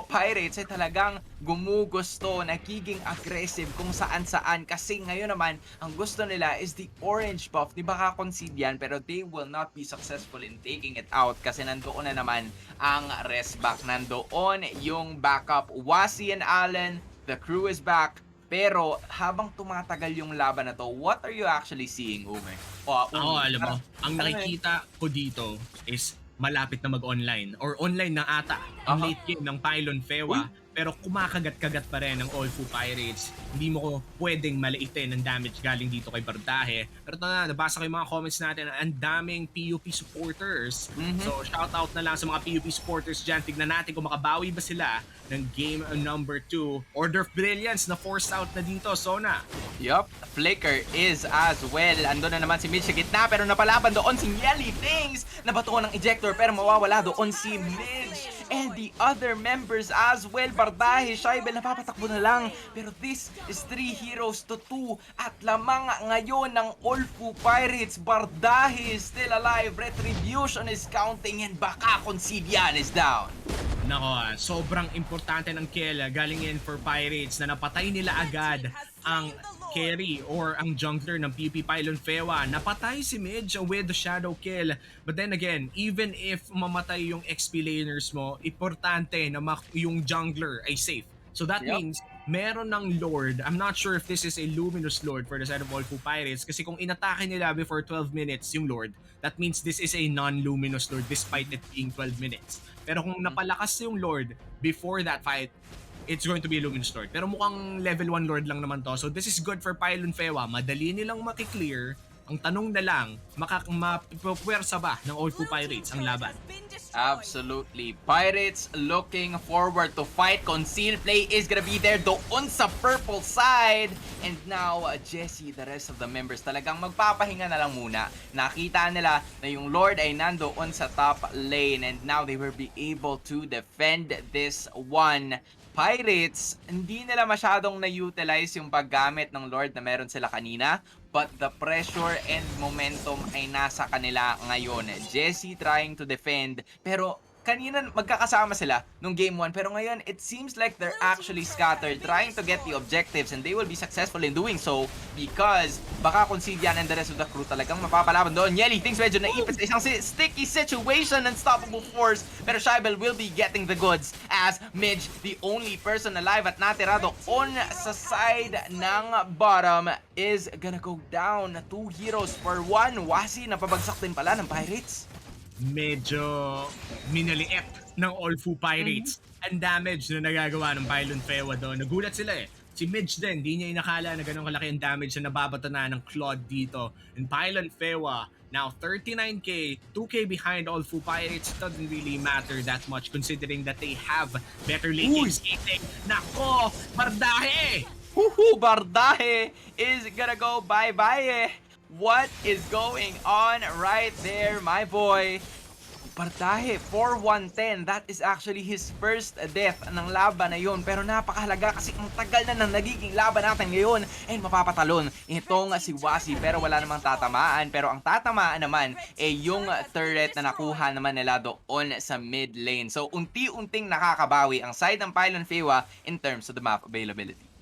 Pirates ay talagang gumugusto, nagiging aggressive kung saan-saan kasi ngayon naman, ang gusto nila is the orange buff. Di ba ka-concede yan, pero they will not be successful in taking it out kasi nandoon na naman ang rest back. Nandoon yung backup. Wasi and Allen, the crew is back. Pero habang tumatagal yung laban na to, what are you actually seeing, Ume? Alam mo, ang nakikita ko dito is malapit na mag-online or online na ata ang late game ng Pylon Fewa. Pero kumakagat-kagat pa rin ng OLFU Pirates. Hindi mo ko pwedeng malaitin ang damage galing dito kay Bardahe. Pero ito na, nabasa ko yung mga comments natin. Ang daming PUP supporters. So shout out na lang sa mga PUP supporters dyan. Tignan natin kung makabawi ba sila ng game number 2. Order of Brilliance na forced out na dito, Sona. Yup, Flicker is as well. Ando na naman si Mitch sa gitna pero napalaban doon si Yelly Things. Nabatuan ng ejector pero mawawala doon si Mitch. And the other members as well. Bardahe, Shaibel, napapatakbo na lang. Pero this is 3 heroes to 2. At lamang ngayon ng OLFU Pirates. Bardahe is still alive. Retribution is counting and baka concede yan is down. Nako, sobrang importante ng kill galing in for Pirates na napatay nila agad ang carry or ang jungler ng PP Pylon Fewa. Napatay si Midge with the shadow kill. But then again, even if mamatay yung XP laners mo, importante na yung jungler ay safe. So that Yep. means meron ng Lord. I'm not sure if this is a Luminous Lord for the side of OLFU Pirates kasi kung inatake nila before 12 minutes yung Lord, that means this is a non-Luminous Lord despite it being 12 minutes. Pero kung napalakas yung Lord before that fight, it's going to be a Luminous Lord. Pero mukhang level 1 Lord lang naman to. So this is good for Pylon Fewa. Madali nilang makiklear. Ang tanong na lang, mapupwersa ba ng OLFU Pirates ang laban? Absolutely. Pirates looking forward to fight. Concealed play is gonna be there doon sa purple side. And now, Jesse, the rest of the members talagang magpapahinga na lang muna. Nakita nila na yung Lord ay nandoon sa top lane. And now they will be able to defend this one. Pirates, hindi nila masyadong na-utilize yung paggamit ng Lord na meron sila kanina. But the pressure and momentum ay nasa kanila ngayon. Jesse trying to defend, pero kanina magkakasama sila nung game 1, pero ngayon it seems like they're actually scattered trying to get the objectives, and they will be successful in doing so because baka Considian and the rest of the crew talagang mapapalaban doon. Yeli thinks medyo naipit sa isang sticky situation, unstoppable force, pero Shaibel will be getting the goods as Midge, the only person alive at natira doon sa side ng bottom, is gonna go down. 2 heroes for 1. Wasi napabagsak din pala ng Pirates. Medyo minaliit ng OLFU Pirates. Ang damage na nagagawa ng Pylon Fewa doon. Nagulat sila eh. Si Midge din, di niya inakala na ganun kalaki ang damage na nababata na ng Claude dito. And Pylon Fewa, now 39k, 2k behind OLFU Pirates. Doesn't really matter that much considering that they have better late game skating. Nako, Bardahe! Woohoo! Bardahe is gonna go bye-bye. What is going on right there, my boy? Bardahe, 4-1-10. That is actually his first death ng laban na yun. Pero napakahalaga kasi ang tagal na ng nagiging laban natin ngayon. And mapapatalon itong si Wasi. Pero wala namang tatamaan. Pero ang tatamaan naman ay yung turret na nakuha naman nila doon sa mid lane. So unti-unting nakakabawi ang side ng Pylon Fewa in terms of the map availability.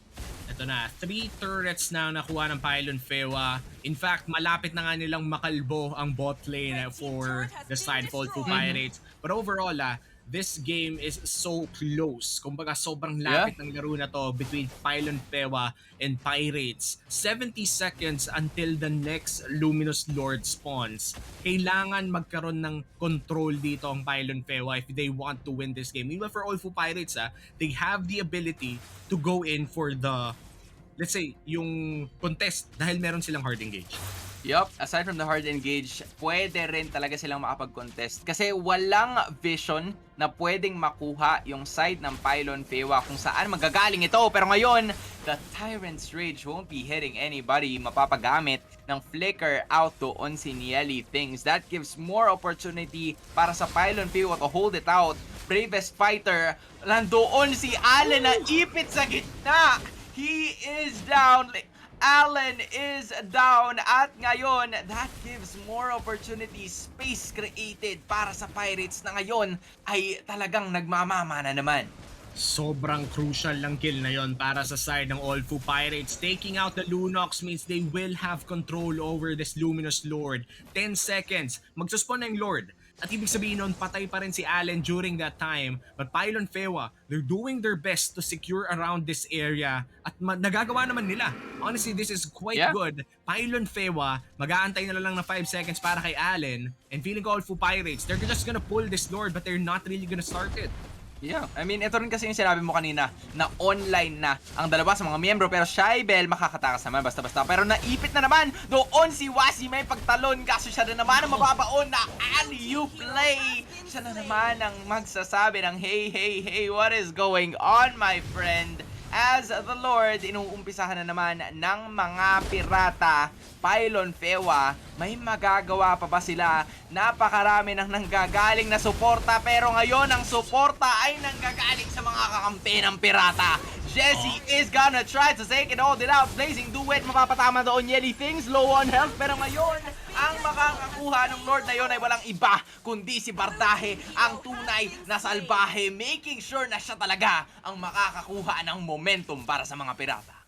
Ito na, 3 turrets na nakuha ng Pylon Fewa. In fact, malapit na nga nilang makalbo ang bot lane for the side of OLFU Pirates. But overall, this game is so close. Kumbaga, sobrang lapit ng laro na to between Pylon Fewa and Pirates. 70 seconds until the next Luminous Lord spawns. Kailangan magkaroon ng control dito ang Pylon Fewa if they want to win this game. Even for OLFU Pirates, they have the ability to go in for the, let's say, yung contest dahil meron silang hard engage. Yup, aside from the hard engage, pwede rin talaga silang makapag-contest kasi walang vision na pwedeng makuha yung side ng Pylon Fewa kung saan magagaling ito. Pero ngayon, the Tyrant's Rage won't be hitting anybody. Mapapagamit ng Flicker out doon si Nieli Things. That gives more opportunity para sa Pylon Fewa to hold it out. Bravest fighter, nandoon si Allen na ipit sa gitna. He is down. Allen is down at ngayon that gives more opportunity, space created para sa Pirates na ngayon ay talagang nagmamama na naman. Sobrang crucial lang kill na yon para sa side ng OLFU Pirates. Taking out the Lunox means they will have control over this Luminous Lord. 10 seconds, magsuspawn na yung Lord. At ibig sabihin nun, patay pa rin si Allen during that time. But Pylon Fewa, they're doing their best to secure around this area. At nagagawa naman nila. Honestly, this is quite good. Pylon Fewa, mag-aantay na lang ng 5 seconds para kay Allen. And feeling ko OLFU Pirates, they're just gonna pull this Lord but they're not really gonna start it. Yeah, I mean, ito rin kasi yung sinabi mo kanina na online na ang dalawa sa mga miyembro, pero Shaibel makakatakas naman basta-basta. Pero naipit na naman doon si Wasi, may pagtalon kaso siya na naman ang mababaon na alley-oop play. Siya na naman ang magsasabi ng hey, what is going on, my friend? As the Lord, inuumpisahan na naman ng mga pirata. Pylon Fewa, may magagawa pa ba sila? Napakarami ng nanggagaling na suporta, pero ngayon ang suporta ay nanggagaling sa mga kakampi ng pirata. Jesse is gonna try to take it all out. Blazing Duet, mapapatama doon Yeli Things, low on health, pero ngayon ang makakakuha ng Lord na yon ay walang iba kundi si Bardahe, ang tunay na salbahe, making sure na siya talaga ang makakakuha ng momentum para sa mga pirata.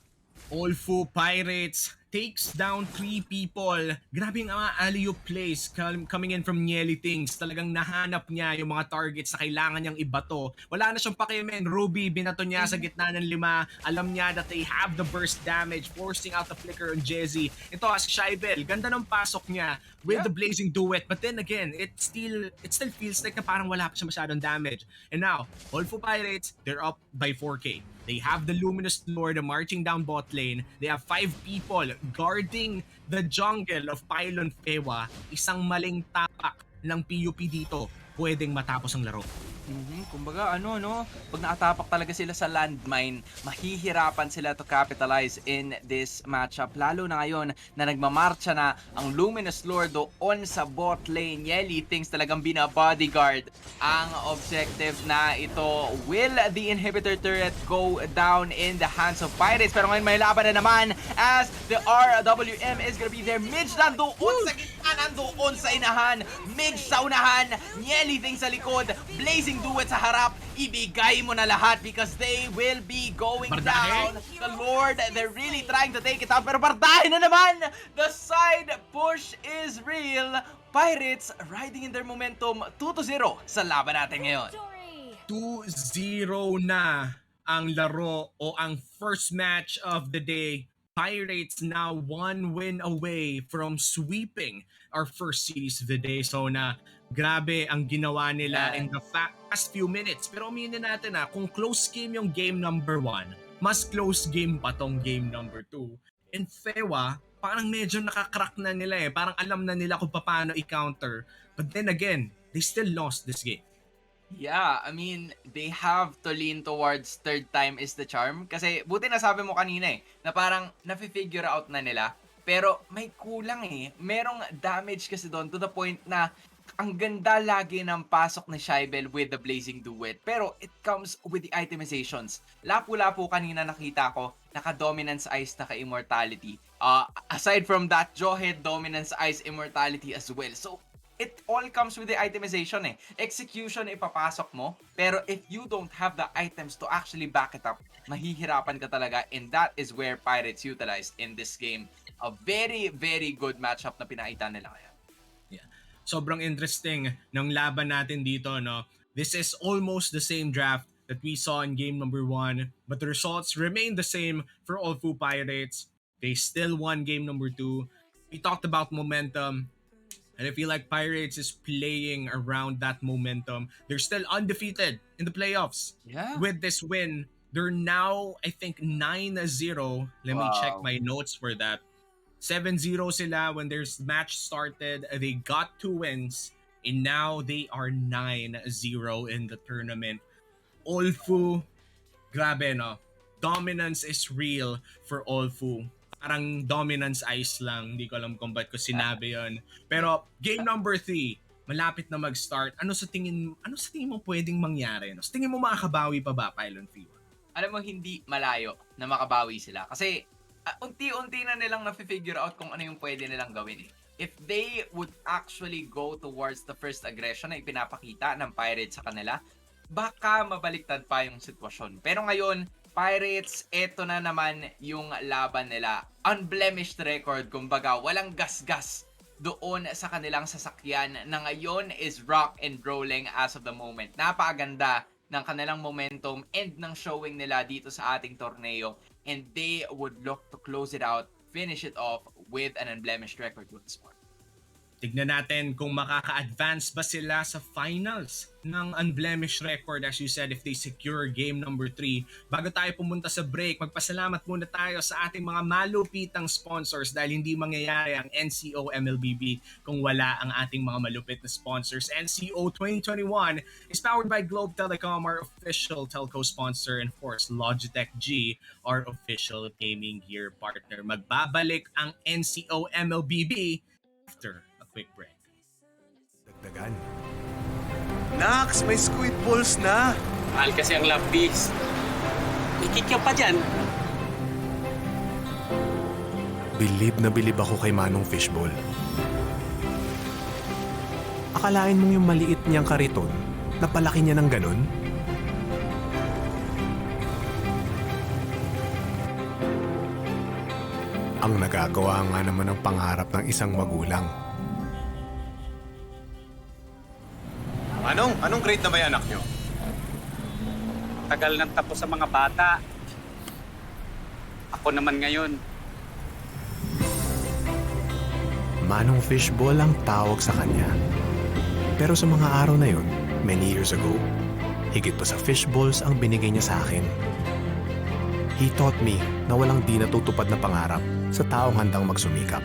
OLFU Pirates takes down 3 people. Grabe yung mga alley-oop plays coming in from Nieli Things. Talagang nahanap niya yung mga targets na kailangan niyang ibato. Wala na siyang pakiamen. Ruby, binato niya sa gitna ng 5. Alam niya that they have the burst damage, forcing out the flicker on Jezzy. Ito si Shaibel, ganda ng pasok niya with the blazing duet. But then again, it still feels like na parang wala pa siya masyadong damage. And now, OLFU Pirates, they're up by 4K. They have the Luminous Lord marching down bot lane. They have 5 people guarding the jungle of Pylon Fewa. Isang maling tapak ng PUP dito, pwedeng matapos ang laro. Kumbaga pag naatapak talaga sila sa landmine, mahihirapan sila to capitalize in this matchup. Lalo na ngayon na nagmamarcha na ang Luminous Lord doon sa bot lane. Nieli thinks talagang bina-bodyguard ang objective na ito. Will the inhibitor turret go down in the hands of Pirates? Pero ngayon may laban na naman as the RWM is gonna be there. Midge nandoon sa gitna, nandoon sa inahan. Midge sa unahan, Nieli thinks sa likod. Blazing duet sa harap, ibigay mo na lahat because they will be going down. The Lord, they're really trying to take it out, pero bardahe na naman! The side push is real. Pirates riding in their momentum 2-0 sa laban natin ngayon. 2-0 na ang laro o ang first match of the day. Pirates now 1 win away from sweeping our first series of the day. So grabe ang ginawa nila in the past few minutes. Pero aminin natin kung close game yung game number 1, mas close game pa tong game number 2. And Fewa, parang medyo nakakrack na nila Parang alam na nila kung paano i-counter. But then again, they still lost this game. Yeah, I mean, they have to lean towards third time is the charm. Kasi buti na sabi mo kanina na parang nafi-figure out na nila. Pero may kulang Merong damage kasi doon to the point na ang ganda lagi ng pasok ni Shaibel with the blazing duet. Pero it comes with the itemizations. Lapu-lapu kanina nakita ko, naka-dominance ice, naka-immortality. Aside from that, Jawhead, dominance ice, immortality as well. So, it all comes with the itemization Execution ipapasok mo, pero if you don't have the items to actually back it up, mahihirapan ka talaga, and that is where Pirates utilized in this game. A very, very good matchup na pinakita nila ngayon. Yeah. Sobrang interesting ng laban natin dito, no? This is almost the same draft that we saw in game number 1, but the results remain the same for OLFU Pirates. They still won game number 2. We talked about momentum. And I feel like Pirates is playing around that momentum. They're still undefeated in the playoffs. Yeah. With this win, they're now, I think, 9-0. Let me check my notes for that. 7-0 sila when their match started. They got 2 wins. And now they are 9-0 in the tournament. OLFU, grabe no. Dominance is real for OLFU. Parang dominance ice lang. Hindi ko alam kung ba't ko sinabi yon. Pero game number 3, malapit na mag-start. Ano sa tingin mo pwedeng mangyari? No? Sa tingin mo makakabawi pa ba Pylon Fewa? Alam mo, hindi malayo na makabawi sila. Kasi unti-unti na nilang na-figure out kung ano yung pwede nilang gawin If they would actually go towards the first aggression na ipinapakita ng Pirates sa kanila, baka mabaliktad pa yung sitwasyon. Pero ngayon, Pirates, eto na naman yung laban nila. Unblemished record, kumbaga, walang gas-gas doon sa kanilang sasakyan na ngayon is rock and rolling as of the moment. Napakaganda ng kanilang momentum and ng showing nila dito sa ating torneo, and they would look to close it out, finish it off with an unblemished record once more. Tignan natin kung makaka-advance ba sila sa finals ng unblemished record, as you said, if they secure game number 3. Bago tayo pumunta sa break, magpasalamat muna tayo sa ating mga malupitang sponsors dahil hindi mangyayari ang NCO MLBB kung wala ang ating mga malupit na sponsors. NCO 2021 is powered by Globe Telecom, our official telco sponsor, and of course Logitech G, our official gaming gear partner. Magbabalik ang NCO MLBB after quick break. Dagdagan. Nax, may squid balls na! Mahal kasi ang lapis. Ikik ka pa dyan. Bilib na bilib ako kay Manong Fishball. Akalain mong yung maliit niyang kariton, napalaki niya ng ganon? Ang nagagawa nga naman ng pangarap ng isang magulang. Anong grade na ba yung anak nyo? Tagal nang tapos sa mga bata. Ako naman ngayon. Manong Fishball ang tawag sa kanya. Pero sa mga araw na yun, many years ago, higit pa sa fishballs ang binigay niya sa akin. He taught me na walang di natutupad na pangarap sa taong handang magsumikap.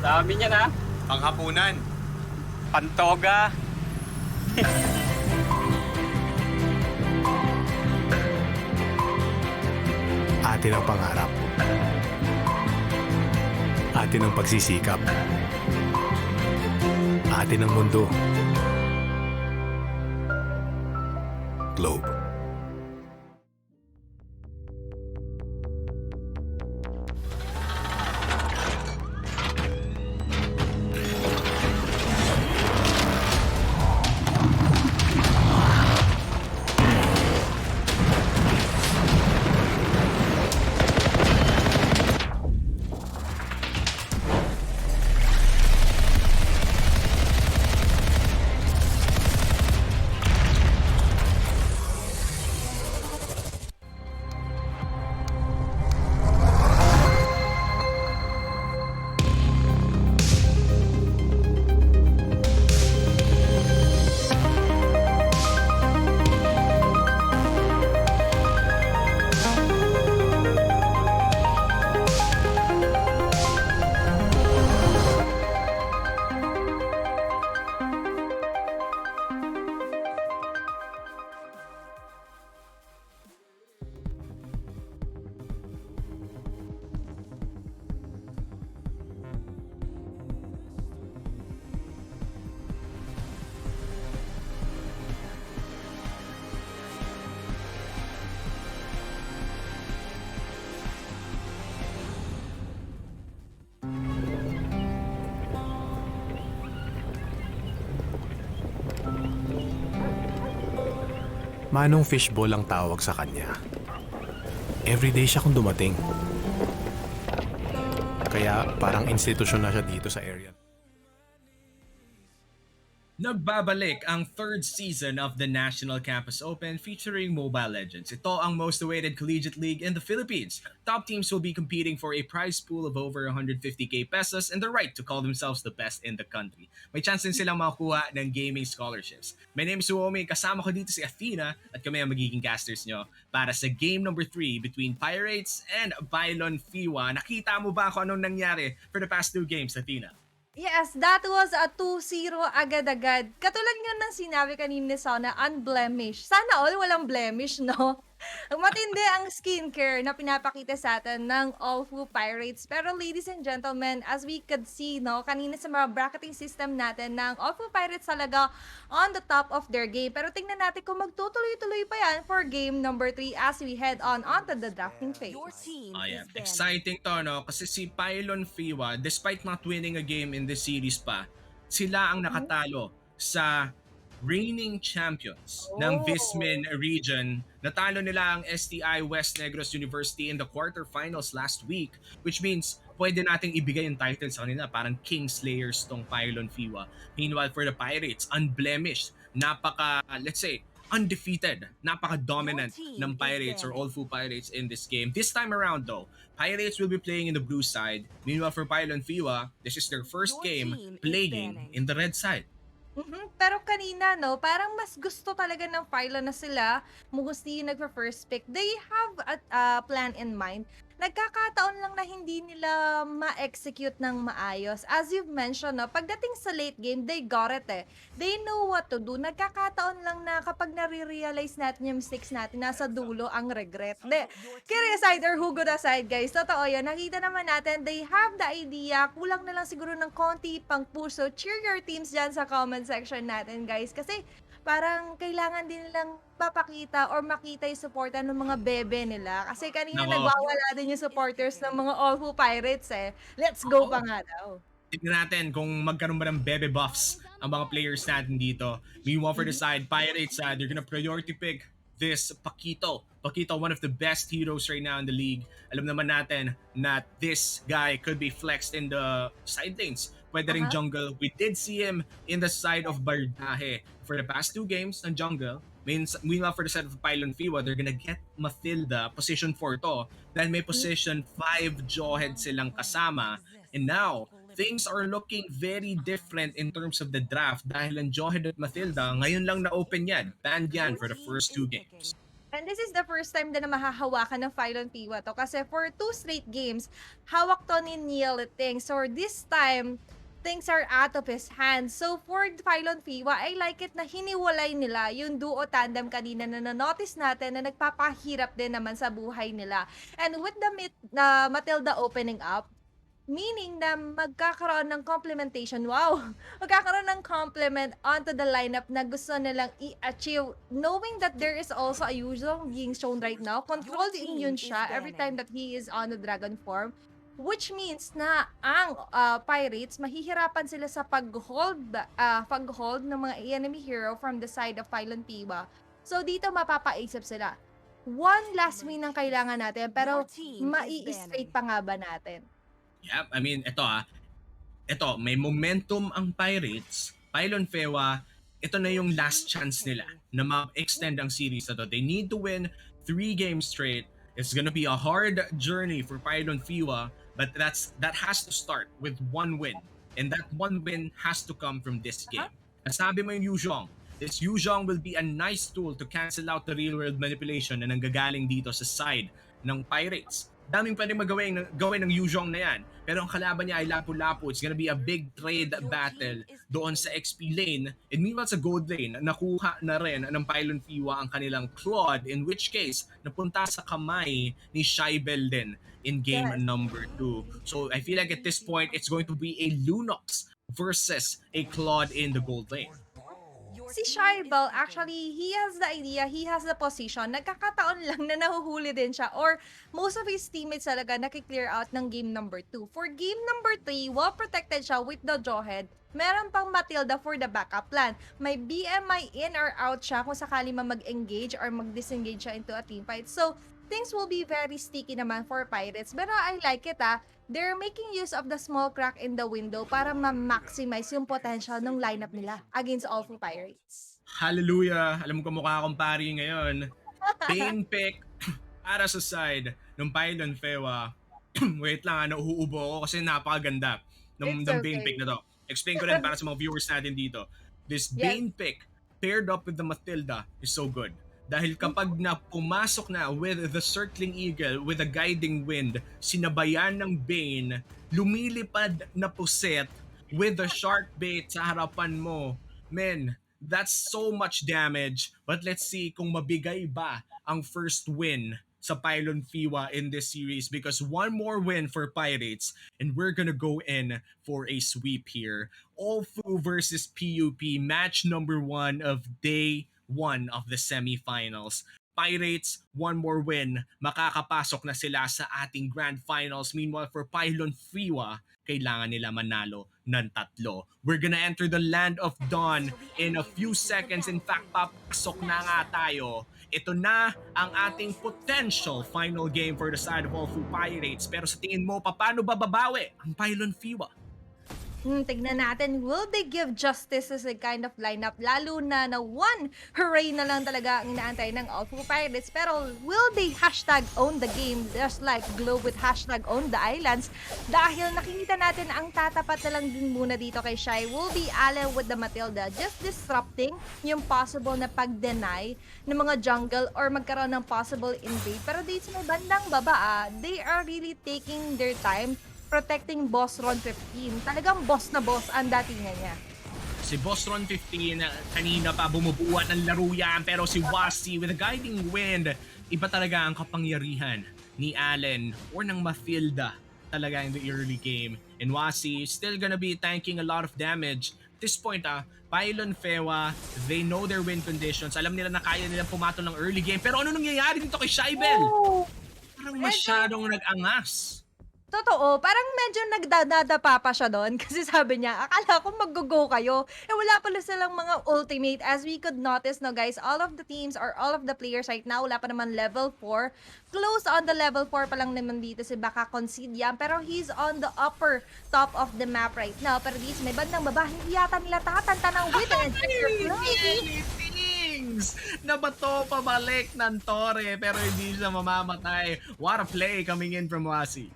Dami niya na. Panghapunan. Pantoga. Atin ang pangarap. Atin ang pagsisikap. Atin ang mundo. Globe. Manong Fishball ang tawag sa kanya. Everyday siya kung dumating. Kaya parang institusyon na siya dito sa area. Nagbabalik ang third season of the National Campus Open featuring Mobile Legends. Ito ang most awaited collegiate league in the Philippines. Top teams will be competing for a prize pool of over 150k pesos and the right to call themselves the best in the country. May chance din silang makakuha ng gaming scholarships. My name is Suomi, kasama ko dito si Athena at kami ang magiging casters nyo para sa game number 3 between Pirates and Pylon Fewa. Nakita mo ba kung anong nangyari for the past 2 games, Athena? Yes, that was a 2-0 agad-agad. Katulad nga ng sinabi kanina sana, unblemished. Sana all walang blemish, no? Matindi ang skincare na pinapakita sa atin ng OLFU Pirates. Pero ladies and gentlemen, as we could see, no, kanina sa mga bracketing system natin ng OLFU Pirates talaga on the top of their game. Pero tingnan natin kung magtutuloy-tuloy pa yan for game number 3 as we head on onto the drafting phase. Ayan, exciting to, no? Kasi si Pylon Fewa, despite not winning a game in this series pa, sila ang nakatalo sa reigning champions ng Vismin region. Natalo nila ang STI West Negros University in the quarterfinals last week, which means pwede nating ibigay yung title sa kanila. Parang Kingslayers tong Pylon Fewa. Meanwhile, for the Pirates, unblemished, let's say, undefeated, napaka-dominant ng Pirates or OLFU Pirates in this game. This time around though, Pirates will be playing in the blue side. Meanwhile, for Pylon Fewa, this is their first game playing in the red side. Pero kanina, no, parang mas gusto talaga ng Pylon na sila, Mugusti yung nagpa-first pick. They have a plan in mind. Nagkakataon lang na hindi nila ma-execute ng maayos. As you've mentioned, no, pagdating sa late game, they got it eh. They know what to do. Nagkakataon lang na kapag nare-realize natin yung mistakes natin, nasa dulo ang regret. Kidding aside or hugot aside, guys, totoo yun. Nakita naman natin, they have the idea. Kulang na lang siguro ng konti pang push. So, cheer your teams dyan sa comment section natin, guys. Kasi parang kailangan din nilang papakita or makita yung supportan ng mga bebe nila. Kasi kanina Nako. nagwawala din yung supporters ng mga OLFU Pirates eh. Let's go pa nga daw. Tignan natin kung magkaroon ba ng bebe buffs ang mga players natin dito. Meanwhile, for the side, Pirates, they're gonna priority pick this Paquito. Paquito, one of the best heroes right now in the league. Alam naman natin na this guy could be flexed in the side lanes. Pwede ring jungle. We did see him in the side of Bardahe for the past 2 games ng jungle. Meanwhile, for the side of Pylon Fewa, they're gonna get Mathilda, position 4 to. Then may position 5 Jawhead silang kasama. And now, things are looking very different in terms of the draft dahil ang Jawhead at Mathilda, ngayon lang na-open yan. Banned yan for the first 2 games. And this is the first time na mahahawakan ng Pylon Fewa to kasi for 2 straight games, hawak to ni Neil Ting. So this time, things are out of his hands. So for Pylon Fewa, I like it na hiniwalay nila yung duo tandem kanina na na-notice natin na nagpapahirap din naman sa buhay nila. And with the Matilda opening up, meaning na magkakaroon ng complementation. Wow! Magkakaroon ng complement onto the lineup na gusto nilang i-achieve. Knowing that there is also a usual being shown right now, controlled immune siya every time that he is on the dragon form. Which means na ang Pirates, mahihirapan sila sa pag-hold ng mga enemy hero from the side of Pylon Fewa. So dito mapapaisip sila. One last win ang kailangan natin, pero mai-straight pa nga ba natin? Yeah, I mean, ito, may momentum ang Pirates. Pylon Fewa, ito na yung last chance nila na ma-extend ang series na to. They need to win 3 games straight. It's gonna be a hard journey for Pylon Fewa, but that has to start with 1 win. And that 1 win has to come from this game. Nasabi mo yung Yuzhong. This Yuzhong will be a nice tool to cancel out the real-world manipulation na nanggagaling dito sa side ng Pirates. Daming pwedeng gawin ng Yuzhong na yan. Pero ang kalaban niya ay Lapu-Lapu. It's gonna be a big trade battle doon sa XP lane. And meanwhile sa gold lane, nakuha na rin ng Pylon Fewa ang kanilang Claude, in which case, napunta sa kamay ni Shaibel din in game number 2. So I feel like at this point, it's going to be a Lunox versus a Claude in the gold lane. Si Shaibel, actually, he has the idea, he has the position. Nagkakataon lang na nahuhuli din siya or most of his teammates talaga nakiklear out ng game number 2. For game number 3, well protected siya with the Jawhead. Meron pang Matilda for the backup plan. May BMI in or out siya kung sakali mag-engage or mag-disengage siya into a team fight. So, things will be very sticky naman for Pirates. Pero I like it they're making use of the small crack in the window para ma-maximize yung potential ng lineup nila against OLFU Pirates. Hallelujah! Alam ko mukha akong pari ngayon. Pain pick para sa side ng Pylon Fewa. Wait lang, nauubo ako kasi napakaganda ng Bane pick na to. Explain ko rin para sa mga viewers natin dito. This Bane pick paired up with the Matilda is so good. Dahil kapag pumasok na with the Circling Eagle, with the Guiding Wind, sinabayan ng Bane, lumilipad na puset with the Shark Bait sa harapan mo. Men, that's so much damage. But let's see kung mabigay ba ang first win sa Pylon Fewa in this series, because 1 more win for Pirates and we're gonna go in for a sweep here. OLFU versus PUP, match number 1 of day 1 of the semifinals. Pirates, 1 more win, makakapasok na sila sa ating grand finals. Meanwhile, for Pylon Fewa, kailangan nila manalo ng 3. We're gonna enter the land of dawn in a few seconds. In fact, papasok na nga tayo. Ito na ang ating potential final game for the side of OLFU Pirates. Pero sa tingin mo, paano bababawi ang Pylon Fewa? Tignan natin, will they give justice as a kind of lineup? Lalo na 1 hooray na lang talaga ang inaantay ng OLFU Pirates. Pero will they #own the game just like Globe with #own the islands? Dahil nakikita natin ang tatapat na lang din muna dito kay Shai will be Allen with the Matilda, just disrupting yung possible na pag-deny ng mga jungle or magkaroon ng possible invade. Pero dito sa may bandang baba, they are really taking their time protecting Boss Ron 15. Talagang boss na boss ang datingan niya. Si Boss Ron 15, kanina pa bumubuhat ng laro yan, pero si Wasi with a Guiding Wind, iba talaga ang kapangyarihan ni Allen or ng Mathilda talaga in the early game. And Wasi still gonna be tanking a lot of damage. At this point, Pylon Fewa, they know their win conditions. Alam nila na kaya nilang pumatol ng early game. Pero ano nangyayari dito kay Shaibel? Parang masyadong nag-angas. Totoo, parang medyo nagdadadapa pa siya do'n kasi sabi niya, "Akala ko maggo-go kayo." Eh, wala pala silang mga ultimate as we could notice 'no guys, all of the teams or all of the players right now wala pa naman level 4. Close on the level 4 pa lang naman dito si Baka Considian pero he's on the upper top of the map right now. Pero dito sa may bandang baba, hindi yata nila tatantanang with an ejector play. Things! Nabato pabalik ng Torre pero hindi siya mamamatay. What a play coming in from Wasi.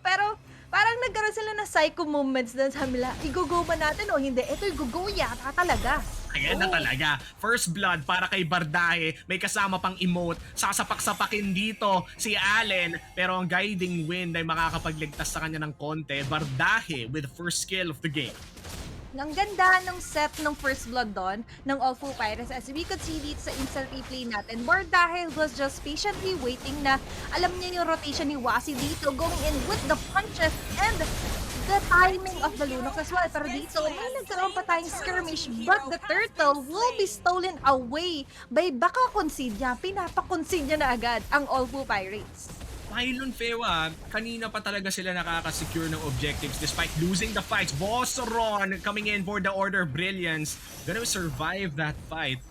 Pero parang nagkaroon sila ng psycho moments do'n, sabi nila, "I-go-go ba natin o hindi?" Eto i-go-go yata talaga. Ayan na talaga. First blood para kay Bardahe. May kasama pang emote. Sasapak-sapakin dito si Allen. Pero ang guiding wind ay makakapagligtas sa kanya ng konti. Bardahe with the first kill of the game. Ang ganda ng set ng first blood doon ng OLFU Pirates as we could see dito sa instant replay natin. Bardahe was just patiently waiting na alam niya yung rotation ni Wasi dito going in with the punches and the timing of the Lunox as well. Pero dito, may nagkaroon pa tayong skirmish but the turtle will be stolen away by Baka Considia. Pinapa-considia na agad ang OLFU Pirates. Pylon Fewa, kanina pa talaga sila nakaka-secure ng objectives despite losing the fights. Bosseron coming in for the Order of Brilliance. Gonna survive that fight.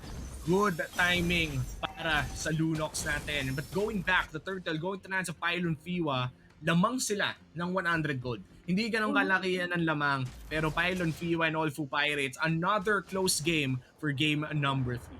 Good timing para sa Lunox natin. But going back, the Turtle going to sa Pylon Fewa, lamang sila ng 100 gold. Hindi ganun kalaki yan ang lamang. Pero Pylon Fewa and OLFU Pirates, another close game for game number 3.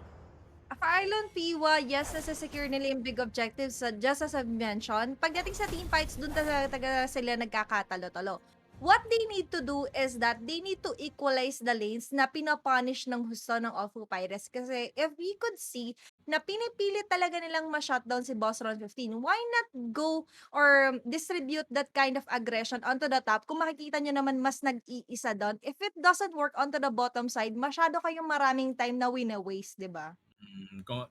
Pylon Fewa, yes, nasa-secure nila yung big objectives, just as I've mentioned. Pagdating sa team fights, dun talaga sila nagkakatalo-talo. What they need to do is that they need to equalize the lanes na pinapunish ng husto ng OLFU Pirates. Kasi if we could see na pinipilit talaga nilang ma-shutdown si Boss Ron 15, why not go or distribute that kind of aggression onto the top? Kung makikita nyo naman mas nag-iisa doon. If it doesn't work onto the bottom side, masyado kayong maraming time na wina-waste, di ba?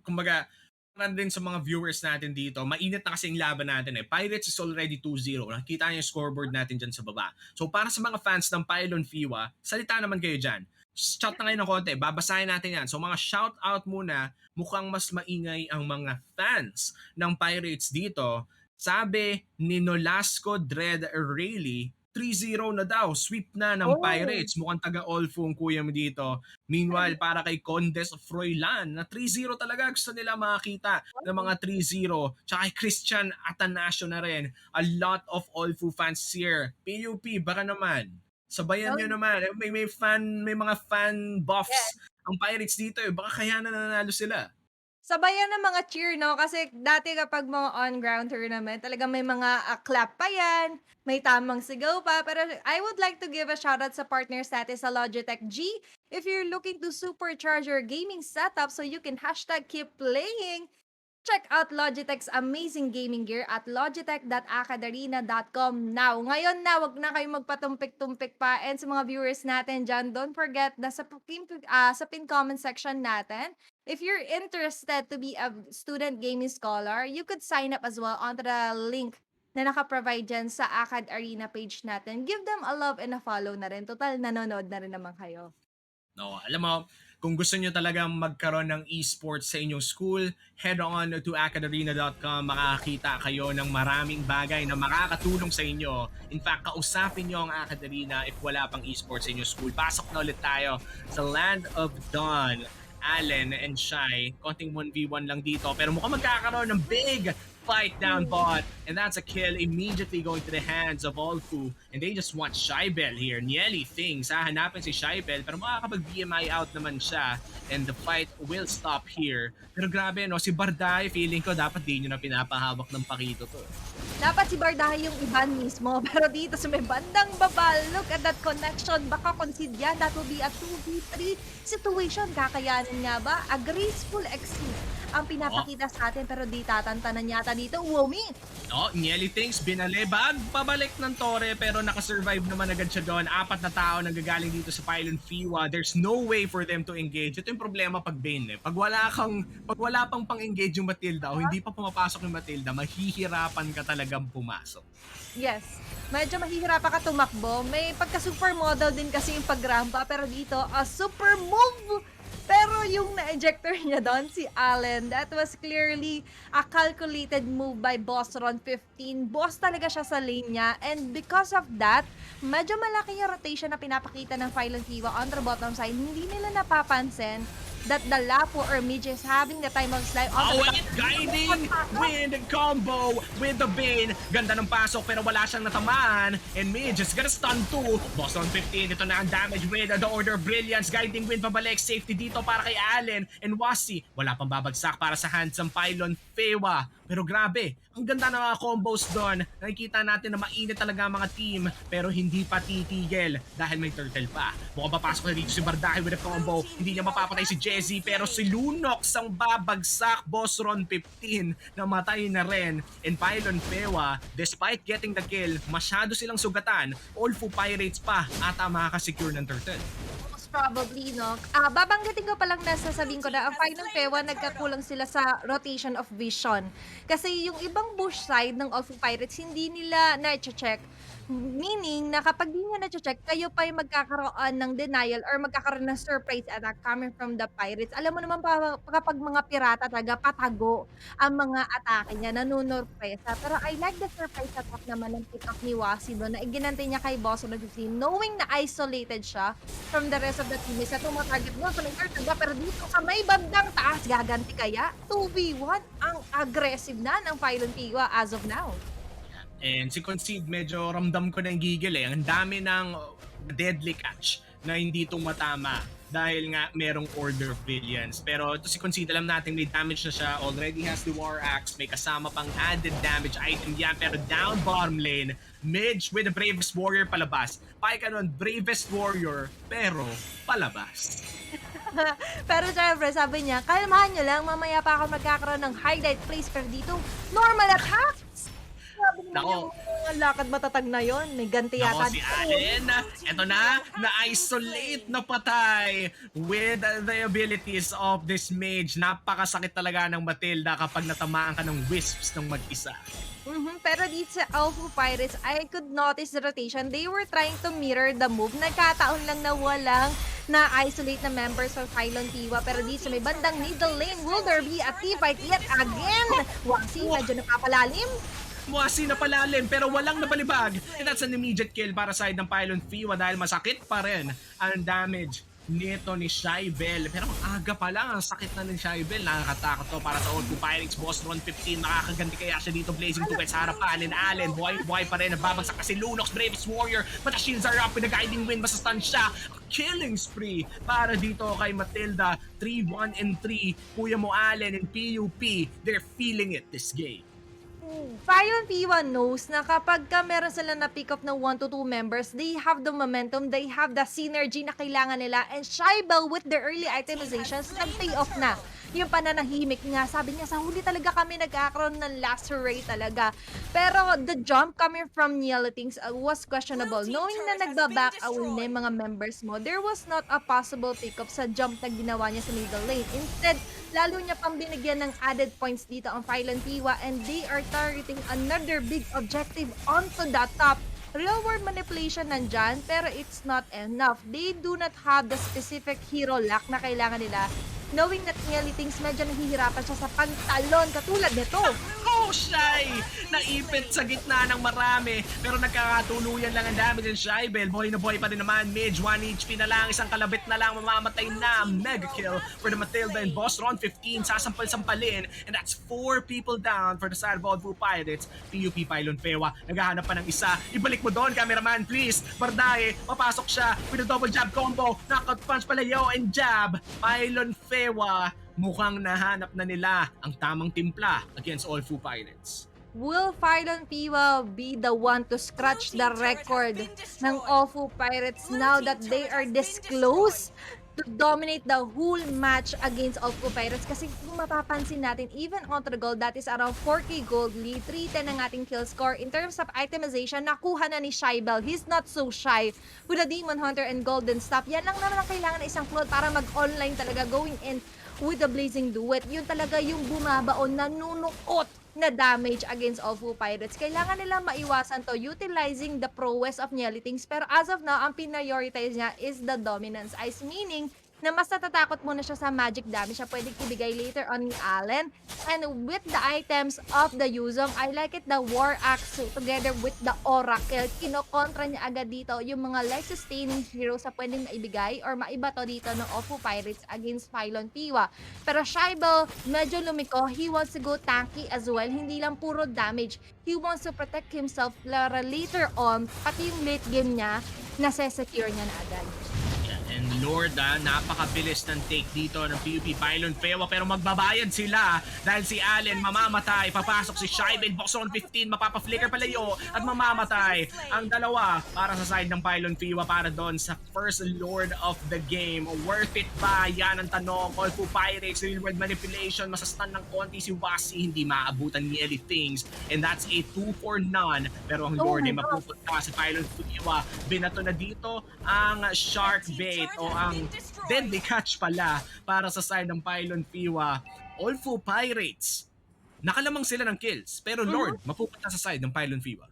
Kumbaga, para din sa mga viewers natin dito, mainit na kasi yung laban natin eh. Pirates is already 2-0. Nakikita niyo yung scoreboard natin dyan sa baba. So para sa mga fans ng Pylon Fewa, salita naman kayo dyan. Shout na kayo ng konti, babasahin natin yan. So mga shout out muna, mukhang mas maingay ang mga fans ng Pirates dito. Sabi ni Nolasco Dread Rayleigh, 3-0 na daw, sweep na ng Pirates. Mukhang taga-OLFU ang kuya mo dito. Meanwhile, para kay Condes Froilan, na 3-0 talaga gusto nila makakita ng mga 3-0. Tsaka kay Christian Atanasio na rin. A lot of OLFU fans here. PUP, baka naman. Sabayan nyo naman. May mga fan buffs ang Pirates dito. Baka kaya na nanalo sila. Sabayan ng mga cheer, no? Kasi dati kapag mga on-ground tournament, talagang may mga clap pa yan, may tamang sigaw pa. Pero I would like to give a shoutout sa partners natin sa Logitech G. If you're looking to supercharge your gaming setup so you can keep playing, check out Logitech's amazing gaming gear at logitech.acadarena.com now. Ngayon na, wag na kayo magpatumpik-tumpik pa. And sa mga viewers natin dyan, don't forget na sa pin comment section natin, if you're interested to be a student gaming scholar, you could sign up as well onto the link na naka-provide dyan sa AcadArena page natin. Give them a love and a follow na rin. Total, nanonood na rin naman kayo. No, alam mo, kung gusto nyo talagang magkaroon ng esports sa inyong school, head on to AcadArena.com. Makakita kayo ng maraming bagay na makakatulong sa inyo. In fact, kausapin nyo ang AcadArena if wala pang esports sa inyong school. Pasok na ulit tayo sa Land of Dawn. Allen and Shai, konting 1v1 lang dito. Pero mukhang magkakaroon ng big fight down bot. And that's a kill immediately going to the hands of OLFU. And they just want Shaibel here. Nieli thinks, hahanapin si Shaibel. Pero makakapag-BMI out naman siya. And the fight will stop here. Pero grabe, no? Si Barday, feeling ko dapat di nyo na pinapahawak ng pakito to. Dapat si Bardahe yung Ivan mismo. Pero dito sa may bandang baba, look at that connection. Baka consider that will be a 2v3 situation. Kakayanin nga ba? A graceful exit ang pinapakita sa atin pero di tatantanan yata dito. Womi! No, Nieli thinks, binalibag, pabalik ng Torre pero nakasurvive naman agad siya doon. 4 na tao nanggagaling dito sa Pylon Fewa. There's no way for them to engage. Ito yung problema pag Bane eh. Pag wala pang pang-engage yung Matilda o hindi pa pumapasok yung Matilda, mahihirapan ka talagang pumasok. Yes. Medyo mahihirapan ka tumakbo. May pagka-supermodel din kasi yung pag-rampa pero dito, a super move Pero yung na-ejector niya doon, si Allen, that was clearly a calculated move by Boss Ron 15. Boss talaga siya sa lane niya. And because of that, medyo malaki yung rotation na pinapakita ng Pylon Fewa on the bottom side. Hindi nila napapansin that the Lapo or Midge is having the time of his life on Oh, the and guiding wind combo with the Bane. Ganda ng pasok pero wala siyang natamaan. And Midge is gonna stun too. Boston 15, ito na ang damage with the Order of Brilliance. Guiding wind pabalik, safety dito para kay Allen. And Wasi, wala pang babagsak para sa handsome Pylon Fewa. Pero grabe, ang ganda ng mga combos doon. Nakikita natin na mainit talaga ang mga team pero hindi pa titigil dahil may turtle pa. Mukhang papasok na dito si Bardahe with a combo. Hindi niya mapapatay si Jesse pero si Lunox ang babagsak. Boss Ron 15 namatay na rin. And Pylon Fewa, despite getting the kill, masyado silang sugatan. OLFU Pirates pa ata makakasecure ng turtle. Most probably, no? Babanggitin ko palang na sasabihin ko na ang Pylon Fewa nagkakulang sila sa rotation of vision. Kasi yung ibang bush side ng OLFU Pirates, hindi nila na-check. Meaning na kapag di nyo na-check, kayo pa yung magkakaroon ng denial or magkakaroon ng surprise attack coming from the pirates. Alam mo naman kapag mga pirata talaga, patago ang mga atake niya, nanunurpresa. Pero I like the surprise attack naman ng pick-up ni Wasi doon na iginantay niya kay Boss on the team, knowing na isolated siya from the rest of the team. Isa tumatarget mo sa turtle ba? Pero dito sa may bandang taas, gaganti kaya? 2v1 ang aggressive na ng Pylon Fewa as of now. And si Concede, medyo ramdam ko na yung gigil eh. Ang dami ng deadly catch na hindi tumatama dahil nga merong Order of Brilliance. Pero ito si Concede, alam natin may damage na siya. Already has the War Axe. May kasama pang added damage item yan. Pero down bottom lane, Midge with the Bravest Warrior palabas. Pay ka nun, Bravest Warrior, pero palabas. Pero syempre, sabi niya, kalmahan nyo lang, mamaya pa ako magkakaroon ng highlight plays. Pero dito, normal attacks! Sabi naman Nako. yung mga lakad matatag na yon, may ganti Nako yata. si Allen, eto na-isolate na patay with the abilities of this mage. Napakasakit talaga ng Matilda kapag natamaan ka ng wisps ng mag-isa. Pero dito sa OLFU Pirates, I could notice the rotation. They were trying to mirror the move. Nagkataon lang na walang na-isolate na members of Pylon Fewa. Pero dito sa may bandang middle lane, will there be a teamfight yet again? Wasi, medyo napapalalim. Muasi na palalim pero walang nabalibag. And that's an immediate kill para side ng Pylon Fewa dahil masakit pa rin ang damage nito ni Shaibel. Pero aga pa lang, ang sakit na ni Shaibel. Nakakatakot to para sa OLFU Pirates. Boss Ron 15, makakaganti kaya siya dito. Blazing Duet sa harapan. And Allen, buhay pa rin. Nababagsak kasi Lunox, Bravest Warrior. But the shields are up with a guiding wind. Masastan siya. Killing spree para dito kay Matilda. 3-1 and 3. Kuya mo Allen and PUP, they're feeling it this game. Pylon Fewa knows na kapag meron sila na pick up ng 1 to 2 members, they have the momentum, they have the synergy na kailangan nila. And Shaibel with the early itemizations, nag-pay off na. Yung pananahimik nga, sabi niya, sa huli talaga kami nagkakaroon ng last hooray talaga. Pero the jump coming from Nielitings was questionable. Knowing na nagbaback away na yung mga members mo, there was not a possible pick up sa jump na ginawa niya sa middle lane. Instead, lalo niya pang binigyan ng added points dito ang Pylon Fewa, and they are targeting another big objective onto the top. Real world manipulation nandyan, pero it's not enough. They do not have the specific hero luck na kailangan nila. Knowing that Nielitings medyo nahihirapan siya sa pagtalon katulad nito. Oh, Shai! Naipit sa gitna ng marami. Pero nagkakatuluyan lang ang damage ng Shaibel. Boy na boy pa rin naman. Midge, 1 HP na lang. Isang kalabit na lang. Mamamatay na. Mega kill for the Matilda and Boss Ron 15. Sasampal-sampalin. And that's 4 people down for the side of OLFU Pirates. PUP Pylon Fewa. Naghahanap pa ng isa. Ibalik mo doon, cameraman, please. Bardahe, papasok siya with a double jab combo. Knockout punch palayo and jab. Pylon Fewa, mukhang nahanap na nila ang tamang timpla against OLFU Pirates. Will Pylon Fewa be the one to scratch the record ng OLFU Pirates now that they are this close to dominate the whole match against OLFU Pirates? Kasi kung mapapansin natin, even on the gold, that is around 4k gold lead, 310 ang ating kill score. In terms of itemization, nakuha na ni Shaibel. He's not so shy with the Demon Hunter and Golden Staff. Yan lang naman ang kailangan ng isang float para mag-online talaga, going in with the Blazing Duet. Yun talaga yung bumabaon, nanunuot na damage against OLFU Pirates. Kailangan nila maiwasan to utilizing the prowess of Nielitings. Pero as of now, ang prioritize niya is the dominance ice. Meaning, na mas natatakot muna siya sa magic damage siya pwedeng ibigay later on ni Allen. And with the items of the Yuzong, I like it the War Axe together with the Oracle. Kinokontra niya agad dito yung mga life-sustaining heroes sa pwedeng maibigay or maibato dito ng OLFU Pirates against Pylon Fewa. Pero Shaibel, medyo lumiko. He wants to go tanky as well. Hindi lang puro damage. He wants to protect himself para later on, pati yung late game niya, nase-secure niya na agad. And Lord, napakabilis ng take dito ng PUP Pylon Fewa pero magbabayad sila dahil si Allen mamamatay. Papasok si Shaibel, box on 15, mapapa-flicker palayo at mamamatay. Ang dalawa para sa side ng Pylon Fewa para doon sa first Lord of the game. Worth it ba? Yan ang tanong. OLFU Pirates, real world manipulation, masastan ng konti si Wasi, hindi maabutan ni Ellie Things. And that's a 2 for none. Pero ang Lord ay mapupunta sa Pylon Fewa. Binato na dito ang Shark Bait o ang deadly catch pala para sa side ng Pylon Fewa. OLFU Pirates, nakalamang sila ng kills. Pero Lord, mapupunta sa side ng Pylon Fewa.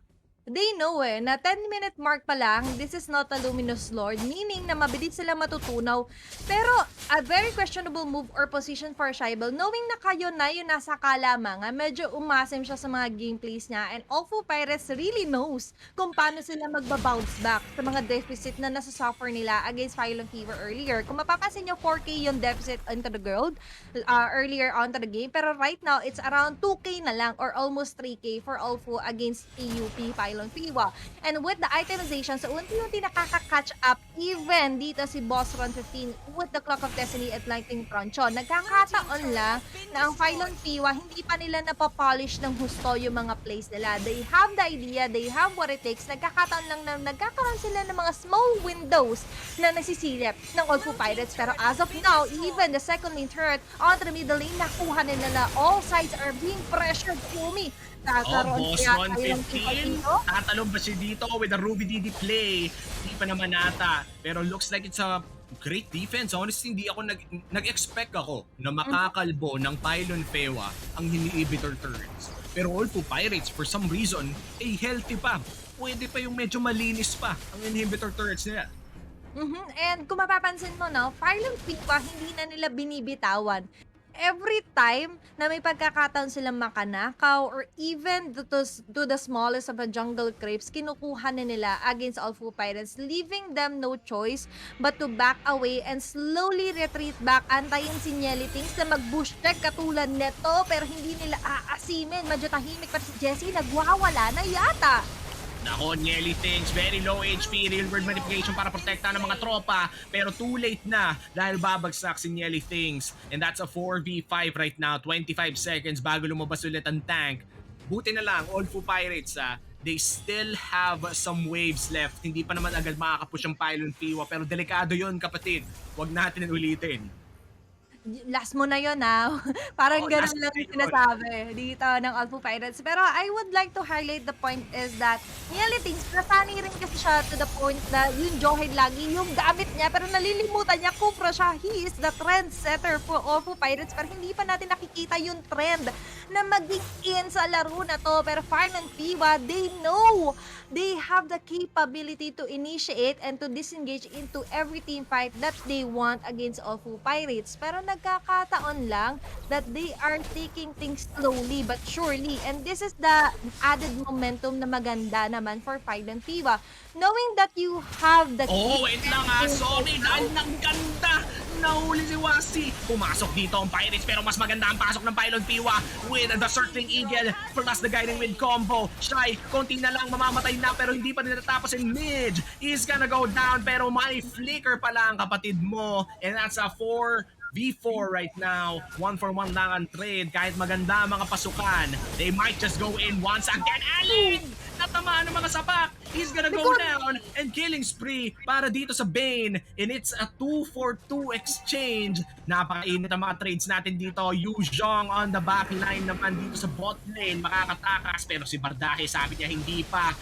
They know na 10-minute mark pa lang, this is not a Luminous Lord, meaning na mabilis sila matutunaw. Pero a very questionable move or position for Shaibel, knowing na kayo na yung nasa kalamangan, medyo umasim siya sa mga gameplays niya, and OLFU Pirates really knows kung paano sila magbabounce back sa mga deficit na nasasuffer nila against Pylon Fever earlier. Kung mapapansin nyo, 4K yung deficit into the world earlier onto the game, pero right now, it's around 2K na lang or almost 3K for OLFU against PUP Pylon Fewa. And with the itemization, so unti-unti nakaka-catch up even dito si Boss Ron 15 with the Clock of Destiny at Lightning Tronchon. Nagkakataon lang na ang Pylon Fewa, hindi pa nila napapolish ng husto yung mga plays nila. They have the idea, they have what it takes. Nagkakataon lang na nagkakaroon sila ng mga small windows na nasisilip ng OLFU Pirates. Pero as of now, even the second lane turret onto the middle lane, nakuha na nila. All sides are being pressured. Umi, Boss 115. Tatalong ba siya dito with a Ruby DD play? Hindi pa naman ata. Pero looks like it's a great defense. Honestly, hindi ako nag-expect ako na makakalbo ng Pylon Fewa ang inhibitor turrets. Pero OLFU Pirates, for some reason, healthy pa. Pwede pa yung medyo malinis pa ang inhibitor turrets nila. And kung mapapansin mo, no, Pylon Fewa, hindi na nila binibitawan. Every time na may pagkakataon silang makanakaw or even to the smallest of the jungle crepes, kinukuha na nila against OLFU Pirates, leaving them no choice but to back away and slowly retreat back. Antayin si Nelly Things na mag-bush check katulad neto pero hindi nila aasimin. Medyo tahimik pa si Jessie, nagwawala na yata. Nako, Nelly Things, very low HP, real world manipulation para protektahan ng mga tropa. Pero too late na dahil babagsak si Nelly Things. And that's a 4v5 right now, 25 seconds bago lumabas ulit ang tank. Buti na lang, OLFU Pirates, they still have some waves left. Hindi pa naman agad makakapush ang Pylon Fewa, pero delikado yon kapatid. Huwag natin ulitin. Last mo na yun, Parang ganun lang yung sinasabi dito ng OLFU Pirates. Pero I would like to highlight the point is that Nelly Things, nasanay rin kasi siya to the point na yung Johead lagi yung gamit niya pero nalilimutan niya Kufra siya. He is the trendsetter for OLFU Pirates pero hindi pa natin nakikita yung trend na mag-in sa laro na to. Pero Pylon Fewa, they know they have the capability to initiate and to disengage into every team fight that they want against OLFU Pirates. Pero nagkakataon lang that they are taking things slowly but surely. And this is the added momentum na maganda naman for Pylon Fewa. Knowing that you have the... wait lang sorry, dahil ng ganda. Nahuli si Wasi. Pumasok dito ang Pirates pero mas maganda ang pasok ng Pylon Fewa with the Circling Eagle plus the Guiding Wind combo. Shy, konti na lang mamamatay na pero hindi pa nilatapos in mid. He's gonna go down pero may flicker pa lang kapatid mo. And that's a 4v4 right now. 1-for-1 lang ang trade. Kahit maganda ang mga pasukan, they might just go in once again. Allen! Natamaan ng mga sapak. He's gonna go down and killing spree para dito sa Bane. And it's a 2-for-2 exchange. Napakainit ang mga trades natin dito. Yu Zhong on the back line naman dito sa bot lane. Makakatakas pero si Bardahe sabi niya hindi pa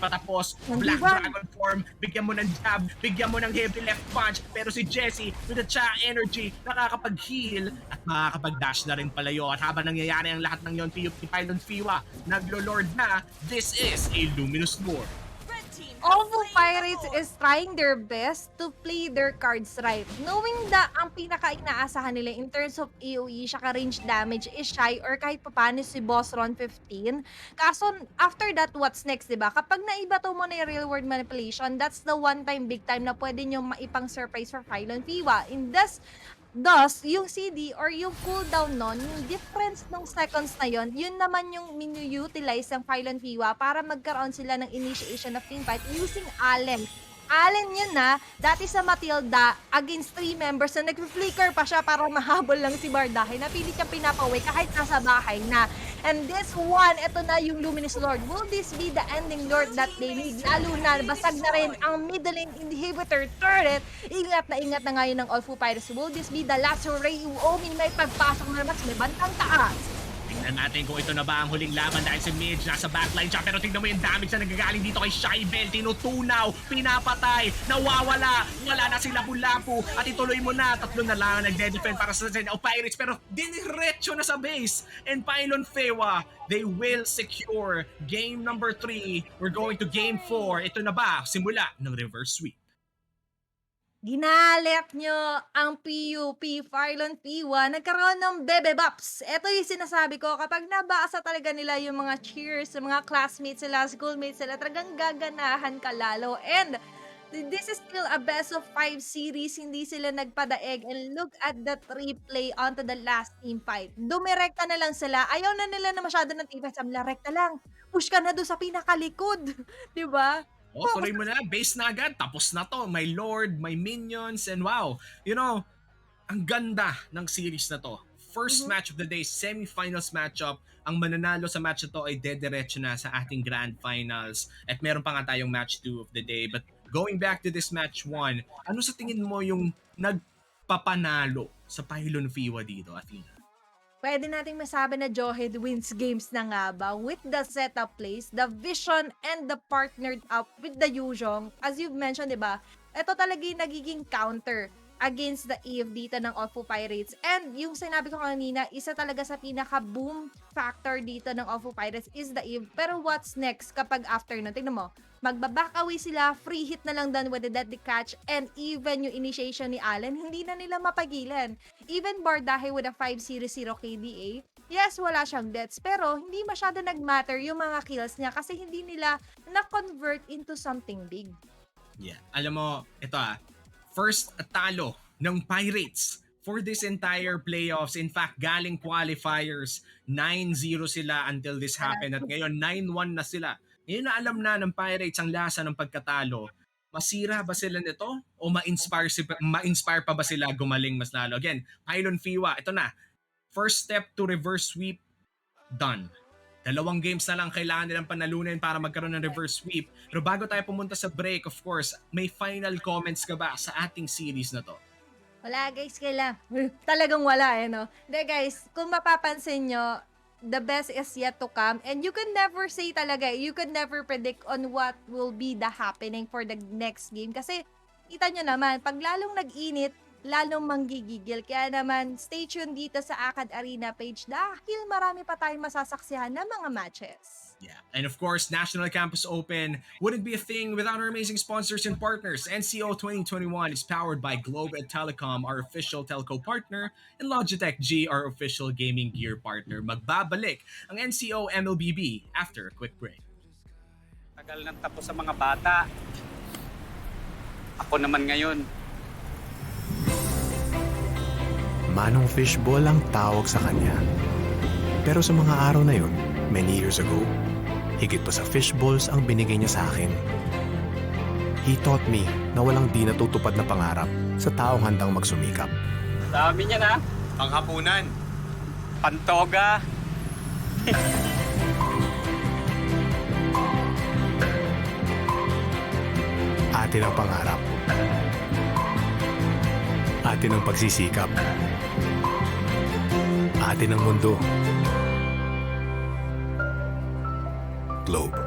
tapos. Black Dragon form. Bigyan mo ng jab. Bigyan mo ng heavy left punch. Pero si Jessie with the cha energy nakakapag-heal at makakapag-dash na rin palayo. At habang nangyayari ang lahat ng yon, PUP Pylon Fewa naglo-lord na. This is a Luminous Lord. OLFU Pirates is trying their best to play their cards right. Knowing na ang pinaka-inaasahan nila in terms of AoE tsaka range damage is Shy or kahit papano si Boss Ron 15. Kaso after that, what's next, 'di ba? Kapag naibato mo na yung real world manipulation, that's the one time, big time na pwede nyo maipang surprise for Pylon Fewa. In this Thus, yung CD or yung cooldown nun, yung difference ng seconds na yon, yun naman yung minu-utilize ng Pylon Fewa para magkaroon sila ng initiation of teamfight using Allen. Allen yun na, dati sa Matilda, against 3 members na nag-flicker pa siya para mahabol lang si Bardahe na pilit siyang pinapaway kahit nasa bahay na. And this one, eto na yung Luminous Lord. Will this be the ending Lord that they need? Lalo na, basag na rin ang middle lane inhibitor turret. Ingat na ngayon ng OLFU Pirates. Will this be the last Ray Uomi may pagpasok na naman may bantang taas? Tingnan natin kung ito na ba ang huling laban dahil si Midge nasa backline siya. Pero tingnan mo yung damage na nagagaling dito kay Shybel. Tinutunaw, pinapatay, nawawala. Wala na si Lapu-Lapu. At ituloy mo na. 3 na lang ang nagde-defend para sa NCO Pirates. Pero diniretso na sa base. And Pylon Fewa, they will secure game number 3. We're going to game 4. Ito na ba? Simula ng reverse sweep. Ginalit nyo ang PUP, Pylon Fewa, nagkaroon ng bebe bops. Ito yung sinasabi ko, kapag nabasa talaga nila yung mga cheers, yung mga classmates sila, schoolmates sila, talagang gaganahan ka lalo. And this is still a best of 5 series, hindi sila nagpadaeg. And look at the replay onto the last team fight. Dumirekta na lang sila. Ayaw na nila na masyado ng team fight. Samla, rekta lang. Push ka na doon sa pinakalikod. Diba? Oh, tuloy mo na. Base na agad. Tapos na to. May Lord, may Minions, and wow. You know, ang ganda ng series na to. First match of the day, semifinals matchup. Ang mananalo sa match na to ay dediretso na sa ating grand finals. At meron pa nga tayong match 2 of the day. But going back to this match 1, ano sa tingin mo yung nagpapanalo sa Pylon Fewa dito, Athena? Pwede nating masabi na Johed wins games na nga ba with the setup plays, the vision, and the partnered up with the Yuzhong. As you've mentioned, diba? Ito talaga yung nagiging counter against the EF dito ng OLFU Pirates. And yung sinabi ko kanina, isa talaga sa pinaka-boom factor dito ng OLFU Pirates is the EF. Pero what's next kapag after nun? Tingnan mo, magbaback away sila, free hit na lang done with the deadly catch, and even yung initiation ni Allen, hindi na nila mapagilan. Even Bardahe with a 5-0 KDA, yes, wala siyang deaths, pero hindi masyado nag-matter yung mga kills niya kasi hindi nila na-convert into something big. Yeah. Alam mo, ito first talo ng Pirates for this entire playoffs. In fact, galing qualifiers, 9-0 sila until this happened. At ngayon, 9-1 na sila. Ngayon na alam na ng Pirates ang lasa ng pagkatalo. Masira ba sila nito? O ma-inspire pa ba sila gumaling mas lalo? Again, Pylon Fewa, ito na. First step to reverse sweep, done. 2 games na lang kailangan nilang panalunin para magkaroon ng reverse sweep. Pero bago tayo pumunta sa break, of course, may final comments ka ba sa ating series na to? Wala guys, kailan. Talagang wala no? De guys, kung mapapansin nyo, the best is yet to come. And you can never say talaga, you can never predict on what will be the happening for the next game. Kasi, kita nyo naman, pag lalong nag-init, lalong manggigigil. Kaya naman, stay tuned dito sa AcadArena page dahil marami pa tayong masasaksihan na mga matches. Yeah. And of course, National Campus Open wouldn't be a thing without our amazing sponsors and partners. NCO 2021 is powered by Globe and Telecom, our official telco partner, and Logitech G, our official gaming gear partner. Magbabalik ang NCO MLBB after a quick break. Tagal nang tapos sa mga bata. Ako naman ngayon. Manong Fishball ang tawag sa kanya. Pero sa mga araw na yun, many years ago, higit pa sa fishballs ang binigay niya sa akin. He taught me na walang di natutupad na pangarap sa taong handang magsumikap. Dami niya na. Panghapunan. Pantoga. Atin ang pangarap. Atin ang pagsisikap. Atin ang mundo. Globe.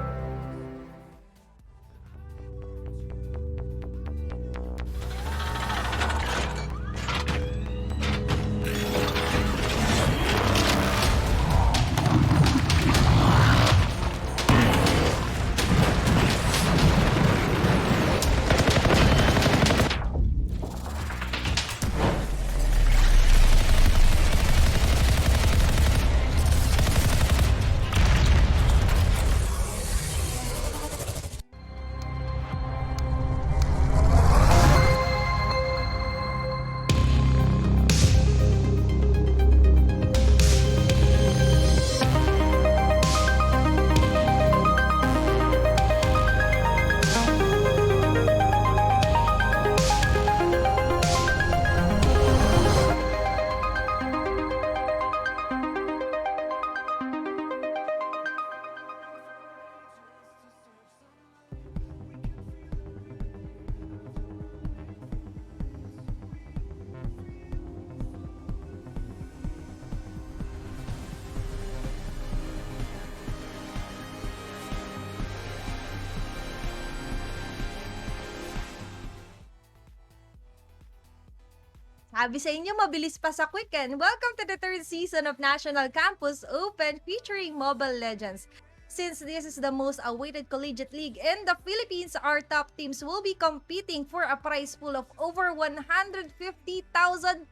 Sabi sa inyo, mabilis pa sa Quicken. Welcome to the third season of National Campus Open featuring Mobile Legends. Since this is the most awaited collegiate league in the Philippines, our top teams will be competing for a prize pool of over 150,000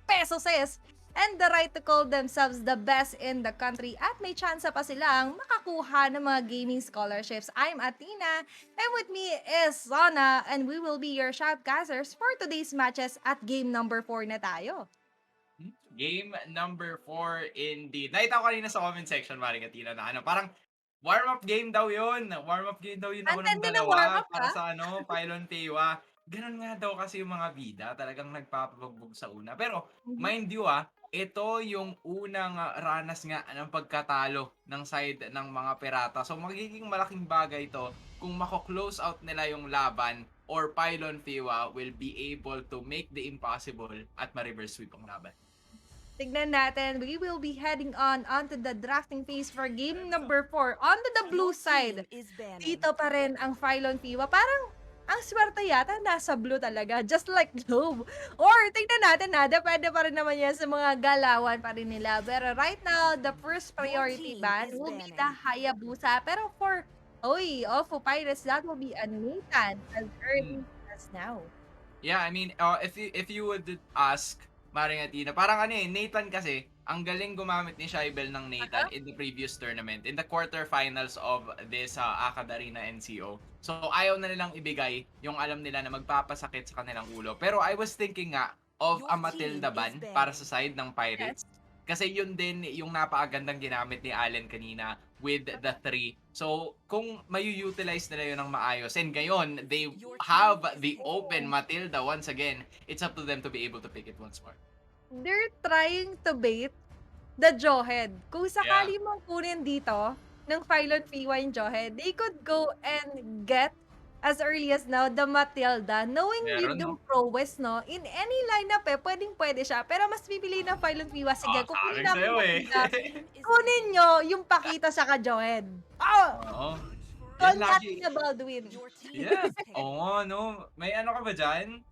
pesos and the right to call themselves the best in the country at may chance pa silang makakuha ng mga gaming scholarships. I'm Athena and with me is Sana and we will be your shoutcasters for today's matches at game number 4 na tayo. Game number 4 indeed. Nakita ko kanina sa comment section, Maring Athena, na parang warm-up game daw yun. Warm-up game daw yun ako ng Ang ganda ng dalawa warm-up, para ha? sa Pylon Fewa. Ganun nga daw kasi yung mga bida, talagang nagpapabugbog sa una. Pero, mind you ito yung unang ranas nga ng pagkatalo ng side ng mga pirata. So, magiging malaking bagay ito kung mako-close out nila yung laban or Pylon Fewa will be able to make the impossible at ma-reverse sweep ang laban. Tignan natin, we will be heading onto the drafting phase for game number 4. Onto the blue side, dito pa rin ang Pylon Fewa. Parang ang swerte yata nasa blue talaga, just like Globe. Or tignan natin depende pa rin naman yan sa mga galawan pa rin nila. Pero right now, the first priority ban will be the Hayabusa. Pero for OLFU Pirates, that will be a Nathan as early as now. Yeah, I mean, if you would ask Maring Athena, parang Nathan kasi, ang galing gumamit ni Shaibel ng Nathan in the previous tournament, in the quarterfinals of this AcadArena NCO. So, ayaw na nilang ibigay yung alam nila na magpapasakit sa kanilang ulo. Pero I was thinking nga of a Matilda ban para sa side ng Pirates. Kasi yun din yung napakagandang ginamit ni Allen kanina with the 3. So, kung mayu-utilize nila yun ng maayos, and ngayon, they have the open Matilda once again, it's up to them to be able to pick it once more. They're trying to bait the Jawhead. Kung sakali mong kunin dito ng Pylon Fewa yung Jawhead, they could go and get as early as now the Matilda, knowing Meron, yung prowess, no? In any lineup pwedeng-pwede siya. Pero mas pipili ng Pylon Fewa. Sige, kung kunin namin yung Matilda, kunin nyo yung Pakita sa ka-Jawhead. Oo. Call Yan natin lagi. na Baldwin. Yeah. Oo, no. May ka ba dyan?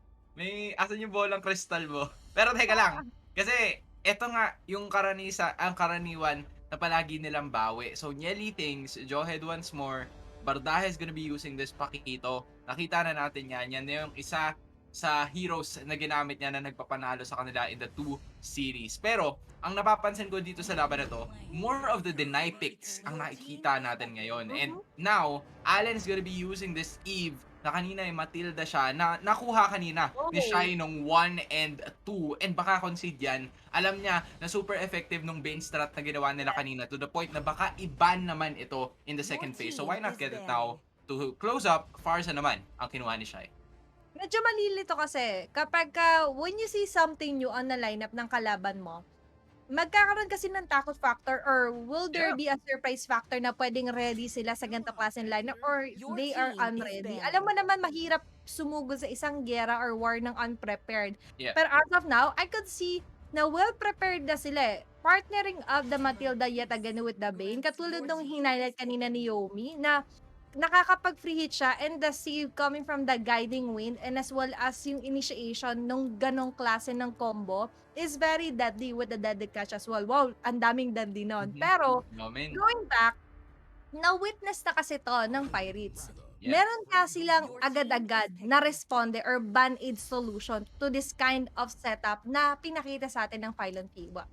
Asan yung bolang kristal mo? Pero teka lang. Kasi, eto nga, yung ang karaniwan na palagi nilang bawi. So, Nyeli thinks, Jawhead once more, Bardahe is gonna be using this Pakito. Nakita na natin yan. Yan na yung isa sa heroes na ginamit niya na nagpapanalo sa kanila in the 2 series. Pero, ang napapansin ko dito sa laban na to, more of the deny picks ang nakikita natin ngayon. And now, Allen's gonna be using this Eve na kanina ay Matilda siya, na nakuha kanina ni Shai nung 1 and 2, and baka concede yan. Alam niya na super effective nung Bane strat na ginawa nila kanina to the point na baka i-ban naman ito in the second phase. So why not get it now to close up? Farsa naman ang kinuha ni Shai. Medyo malilito kasi kapag when you see something new on the lineup ng kalaban mo, magkakaroon kasi ng takot factor or will there be a surprise factor na pwedeng ready sila sa ganito klaseng lineup or they are unready. Alam mo naman mahirap sumugod sa isang gera or war ng unprepared. Yeah. Pero as of now, I could see na well prepared na sila partnering up the Matilda yet again with the Bane. Katulad nung hinighlight kanina ni Yomi na nakakapag-free hit siya and the save coming from the guiding wind and as well as yung initiation nung ganong klase ng combo is very deadly with the deadly catch as well. Wow, ang daming deadly nun. Pero, going back, na-witness na kasi to ng Pirates. Yeah. Meron nga silang agad-agad na responde or band-aid solution to this kind of setup na pinakita sa atin ng Pylon Fewa.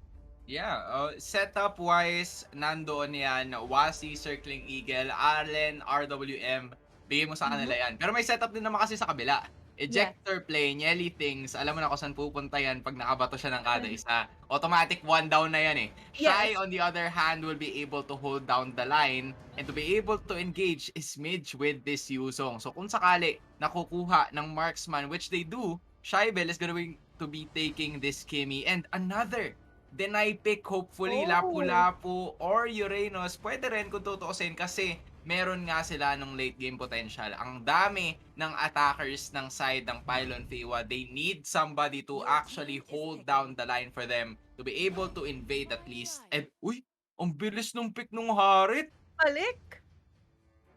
Yeah, setup-wise, nandoon yan, Wasi, Circling Eagle, Allen, RWM, bigay mo sa kanila yan. Pero may setup din naman kasi sa kabila. Ejector play, Nyeli things, alam mo na kung saan pupunta yan pag nakabato siya ng kada isa. Automatic 1 down na yan eh. Shai, on the other hand, will be able to hold down the line and to be able to engage Smidge with this Yuzong. So kung sakali nakukuha ng marksman, which they do, Shaibel is going to be taking this Kimi and another deny pick, hopefully, Lapu-Lapu or Uranus, pwede rin kung tutuusin kasi meron nga sila ng late game potential. Ang dami ng attackers ng side ng Pylon Fewa. They need somebody to actually hold down the line for them to be able to invade at least. And, uy, ang bilis nung pick nung Harit. Balik!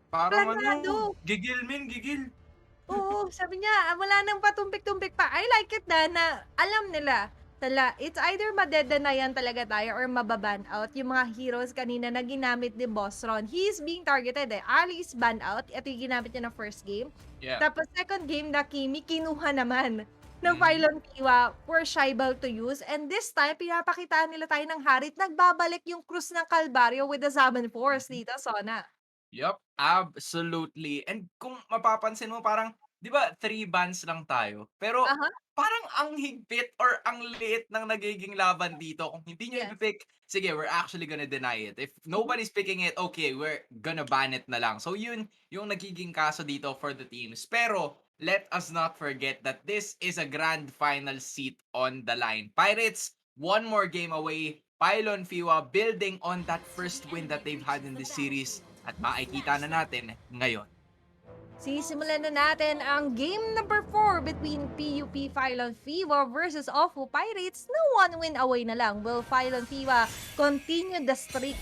Parang Planado. Gigil min, gigil. Oo, sabi niya, wala nang patumpik-tumpik pa. I like it na alam nila It's either madedenayan talaga tayo or mababan out yung mga heroes kanina na ginamit ni Boss Ron. He is being targeted eh. Ali is ban out. Ito yung ginamit niya na first game. Yeah. Tapos second game na Kimi, kinuha naman ng Mhm. Pylon Fewa for Shaibal to use. And this time, pinapakitaan nila tayo ng Harit. Nagbabalik yung Cruz ng Calvario with the Summon Force Mhm. dito, Sona. Yup, absolutely. And kung mapapansin mo parang 'di ba 3 bans lang tayo, pero Aha, parang ang higpit or ang liit ng nagiging laban dito kung hindi niyo yes. ipi-pick, sige we're actually gonna deny it. If Mhm. nobody's picking it, okay, we're gonna ban it na lang. So yun yung nagiging kaso dito for the teams. Pero let us not forget that this is a grand final seat on the line. Pirates, one more game away. Pylon Fewa building on that first win that they've had in this series at makikita na natin ngayon. Sisimulan na natin ang game number 4 between PUP Pylon Fewa versus OLFU Pirates na one win away na lang. Will Pylon Fewa continue the streak?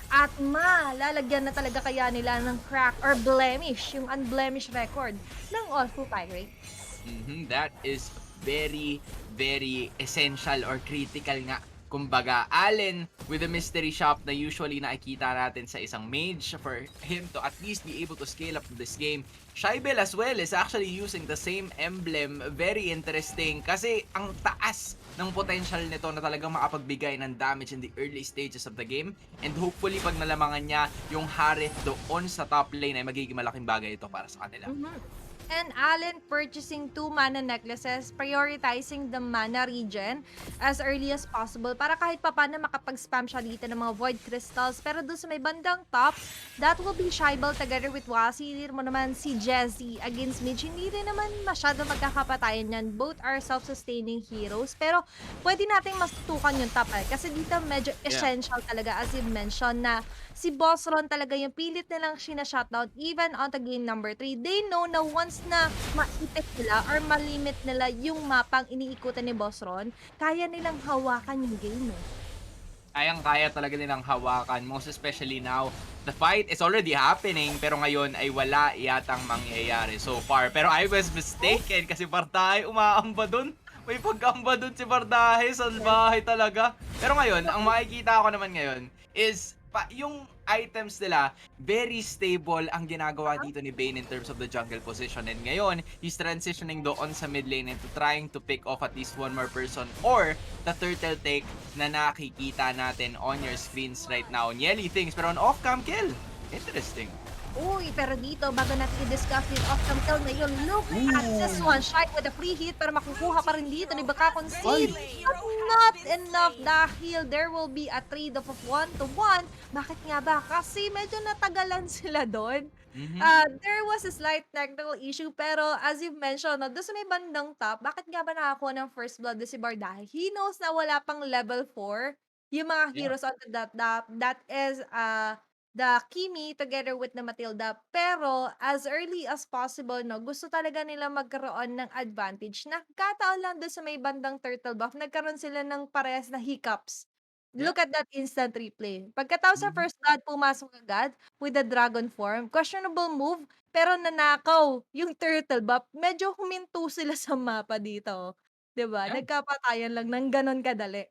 At malalagyan na talaga kaya nila ng crack or blemish, yung unblemished record ng OLFU Pirates. That is very, very essential or critical nga. Kumbaga, Allen with the mystery shop na usually nakikita natin sa isang mage for him to at least be able to scale up to this game. Shaibel as well is actually using the same emblem. Very interesting kasi ang taas ng potential nito na talagang makapagbigay ng damage in the early stages of the game. And hopefully pag nalamangan niya yung Harith doon sa top lane ay magiging malaking bagay ito para sa kanila. And Allen purchasing 2 mana necklaces, prioritizing the mana regen as early as possible para kahit papano makapag-spam siya dito ng mga void crystals. Pero doon sa may bandang top, that will be Shaibal together with Wasi. Hindi mo naman si Jesse against Midge. Hindi rin naman masyado magkakapatayan yan. Both are self-sustaining heroes. Pero pwede nating masutukan yung top kasi dito medyo essential talaga as you mentioned na si Boss Ron talaga yung pilit nilang shina-shutdown even on the game number 3. They know na once na maipit nila or malimit nila yung mapang iniikutan ni Boss Ron, kaya nilang hawakan yung game eh. Kayang-kaya talaga nilang hawakan, most especially now. The fight is already happening, pero ngayon ay wala yatang mangyayari so far. Pero I was mistaken kasi Bardahe umaamba dun. May pagkaamba dun si Bardahe, salbahe talaga. Pero ngayon, ang makikita ko naman ngayon is yung items nila, very stable ang ginagawa dito ni Bane in terms of the jungle position. And ngayon, he's transitioning doon sa mid lane and trying to pick off at least one more person or the turtle take na nakikita natin on your screens right now. Nyeli things, pero on off-cam kill. Interesting. Uy, pero dito, bago natin i-discuss yung off-cam kill na yun, look at this one. Shite with a free hit, pero makukuha pa rin dito ni Baka concede. But not enough dahil there will be a trade-off of 1-to-1. Bakit nga ba? Kasi medyo natagalan sila doon. There was a slight technical issue, pero as you've mentioned, no, doon sa may bandang top, bakit nga ba nakakuha ng first blood si Bardahe? He knows na wala pang level 4 yung mga Yeah. heroes on that is the Kimi together with the Matilda. Pero as early as possible, no, gusto talaga nila magkaroon ng advantage. Nagkataon lang doon sa may bandang turtle buff, nagkaroon sila ng parehas na hiccups. Yeah. Look at that instant replay. Pagkatapos sa first blood, pumasok agad with the dragon form. Questionable move, pero nanakaw yung turtle buff. Medyo huminto sila sa mapa dito. 'Di ba? Yeah. Nagkapatayan lang ng ganon kadali.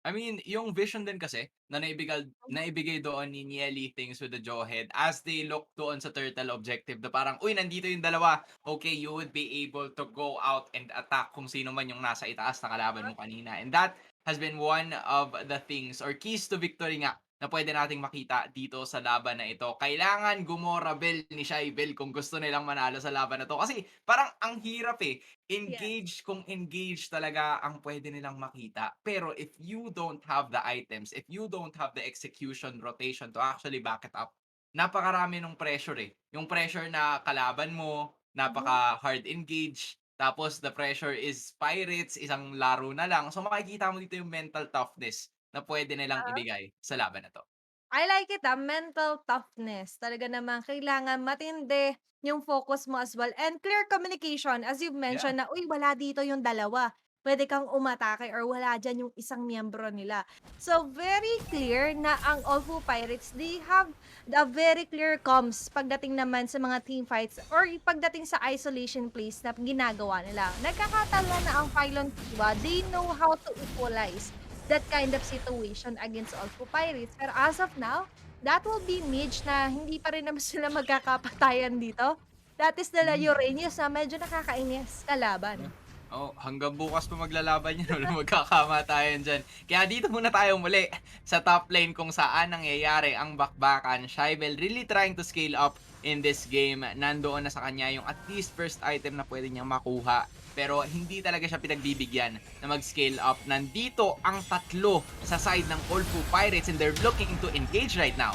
I mean, yung vision din kasi na naibigay doon ni Nieli things with the Jawhead as they look doon sa turtle objective na parang, uy, nandito yung dalawa. Okay, you would be able to go out and attack kung sino man yung nasa itaas na kalaban mo kanina. And that has been one of the things or keys to victory nga na pwede nating makita dito sa laban na ito. Kailangan gumorabel ni Shaibel kung gusto nilang manalo sa laban na to. Kasi parang ang hirap eh. Yes. Kung engage talaga ang pwede nilang makita. Pero if you don't have the items, if you don't have the execution rotation to actually back it up, napakarami ng pressure eh. Yung pressure na kalaban mo, napaka hard engage, tapos the pressure is pirates, isang laro na lang. So makikita mo dito yung mental toughness na pwede nilang ibigay sa laban na to. I like it, mental toughness. Talaga naman kailangan matindi yung focus mo as well and clear communication as you've Yeah. mentioned na, "Uy, wala dito yung dalawa." pwede kang umatake or wala diyan yung isang miyembro nila. So, very clear na ang OLFU Pirates, they have a very clear comms pagdating naman sa mga team fights or pagdating sa isolation plays na ginagawa nila. Nagkakatalo na ang Pylon Fewa, they know how to equalize that kind of situation against OLFU Pirates. Pero as of now, that will be Midge na hindi pa rin naman sila magkakapatayan dito. That is the Uranus na medyo nakakainis kalaban. Oh, hanggang bukas pa maglalaban yan, walang magkakamatayan dyan. Kaya dito muna tayo muli sa top lane kung saan nangyayari ang bakbakan. Shaibel really trying to scale up in this game. Nandoon na sa kanya yung at least first item na pwede niyang makuha. Pero hindi talaga siya pinagbibigyan na mag-scale up. Nandito ang tatlo sa side ng OLFU Pirates and they're looking to engage right now.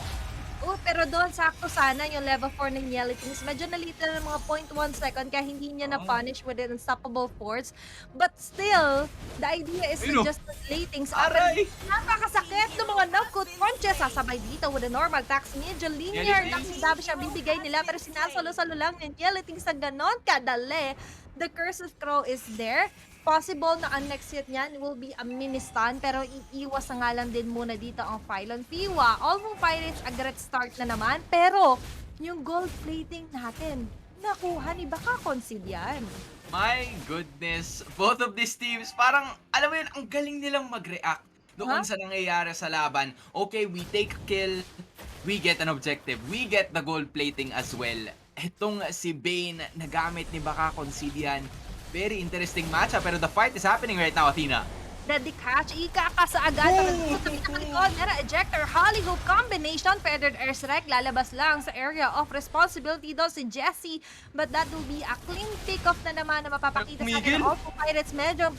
Oh, pero doon sakto sana yung level 4 ng Yellow Kings. Medyo nalita ng mga 0.1 second kaya hindi niya na-punish with an unstoppable force. But still, the idea is to just delay things up. Aray! Napakasakit ng mga knockout punches. Sasabay dito with a normal attacks. Medyo linear lang si Davi siya bibigay nila pero sinasalo-salo lang ng Yellow Kings na ganon kadali. The Curse of Crow is there. Possible na ang next hit niyan will be a mini stun pero iiwas na nga lang din muna dito ang Pylon Fewa. OLFU Pirates a great start na naman pero yung gold plating natin nakuha ni Baka Concede yan. My goodness, both of these teams, parang, alam mo yun, ang galing nilang mag-react doon sa nangyayari sa laban. Okay, we take a kill, we get an objective, we get the gold plating as well. Etong si Bane, nagamit ni Baka Concede yan. Very interesting matchup, pero the fight is happening right now, Athena. The Decatch, ikakasagad ang pinakalikod, Nera Ejector, Holly Hoop combination, Feathered Airstrike, lalabas lang sa area of responsibility doon si Jessie, but that will be a clean pick-off na naman na mapapakita sa akin ng OLFU Pirates. Medyo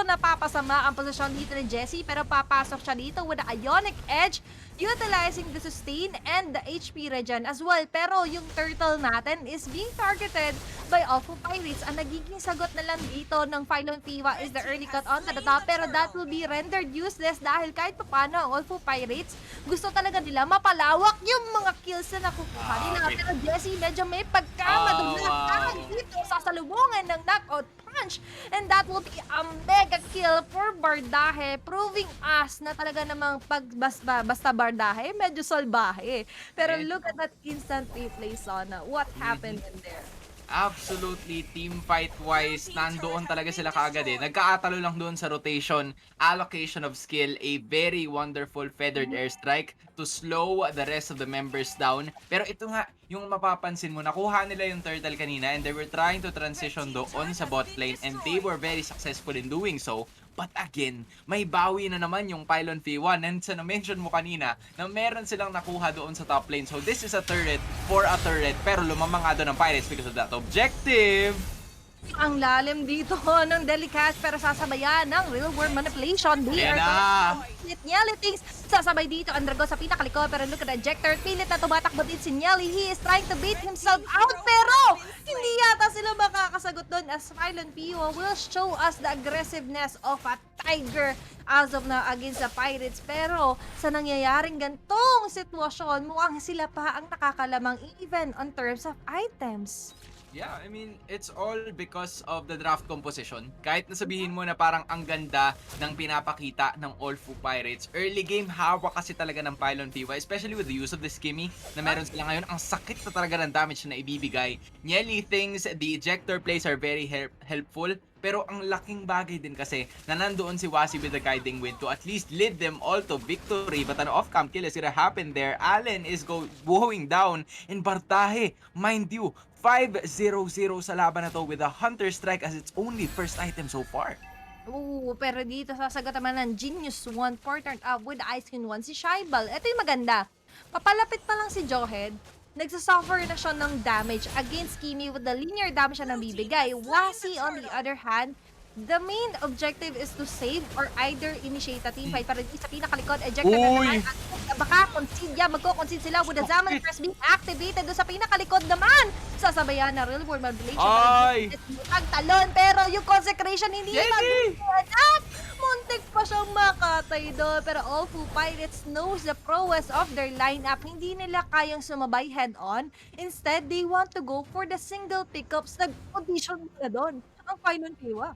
napapasama ang posisyon dito ni Jessie, pero papasok siya dito with the Ionic Edge, utilizing the sustain and the HP regen as well. Pero yung turtle natin is being targeted by OLFU Pirates. Ang nagiging sagot na lang dito ng Pylon Fewa is the early cut onto the top, pero that will be rendered useless dahil kahit paano ang OLFU Pirates gusto talaga nila mapalawak yung mga kills na nakukuha nila. Pero Jessie medyo may pagkamaduglagan dito sa salubungan ng knockout punch, and that will be a mega kill for Bardahe, proving us na talaga namang basta Bardahe medyo salbahe. Pero look at that instant replay, Sona. What happened in there? Absolutely, team fight wise, nandoon talaga sila kaagad eh. Nagkaatalo lang doon sa rotation, allocation of skill, a very wonderful feathered airstrike to slow the rest of the members down. Pero ito nga, yung mapapansin mo, nakuha nila yung turtle kanina and they were trying to transition doon sa bot lane and they were very successful in doing so. But again, may bawi na naman yung Pylon Fewa. And sa na-mention mo kanina na meron silang nakuha doon sa top lane. So this is a turret for a turret. Pero lumamang nga doon ng Pirates because of that objective. Ang lalim dito ng Delicash pero sasabayan ng real world manipulation. They are going to Nelly things. Sasabay dito ang Dragon sa pinakalikod pero look at the ejector. Pilit na tumatakbo din si Nelly. He is trying to beat himself out pero hindi yata sila makakasagot doon as Pylon Fewa will show us the aggressiveness of a tiger as of now against the Pirates. Pero sa nangyayaring gantong sitwasyon, mukhang sila pa ang nakakalamang even on terms of items. Yeah, I mean, it's all because of the draft composition. Kahit nasabihin mo na parang ang ganda ng pinapakita ng OLFU Pirates, early game hawak kasi talaga ng Pylon Fewa, especially with the use of the skimmy na meron sila ngayon. Ang sakit na talaga ng damage na ibibigay. Nyeli thinks the ejector plays are very helpful, pero ang laking bagay din kasi na nandoon si Wasi with the guiding wind to at least lead them all to victory. But an off-cam kill is gonna happen there. Allen is going down and Bardahe, mind you, 5-0-0 sa laban na to with a Hunter Strike as its only first item so far. Oo, pero dito sasagot naman ng Genius 1 partnered up with Ice Queen 1 si Shaibal. Ito yung maganda. Papalapit pa lang si Johed, nagsasuffer na siya ng damage against Kimi with the linear damage siya nabibigay. Wasi on the other hand, the main objective is to save or either initiate a team fight. Para sa pinakalikod, ejector na naman. At baka magko-concede sila with the Zaman Press being activated doon sa pinakalikod naman. Sasabayan na real world manipulation. Ang talon, pero yung consecration hindi mag-up. Muntik pa siyang makatay doon. Pero OLFU Pirates knows the prowess of their lineup. Hindi nila kayang sumabay head-on. Instead, they want to go for the single pickups. Nag-audition nila doon ang Pylon Fewa.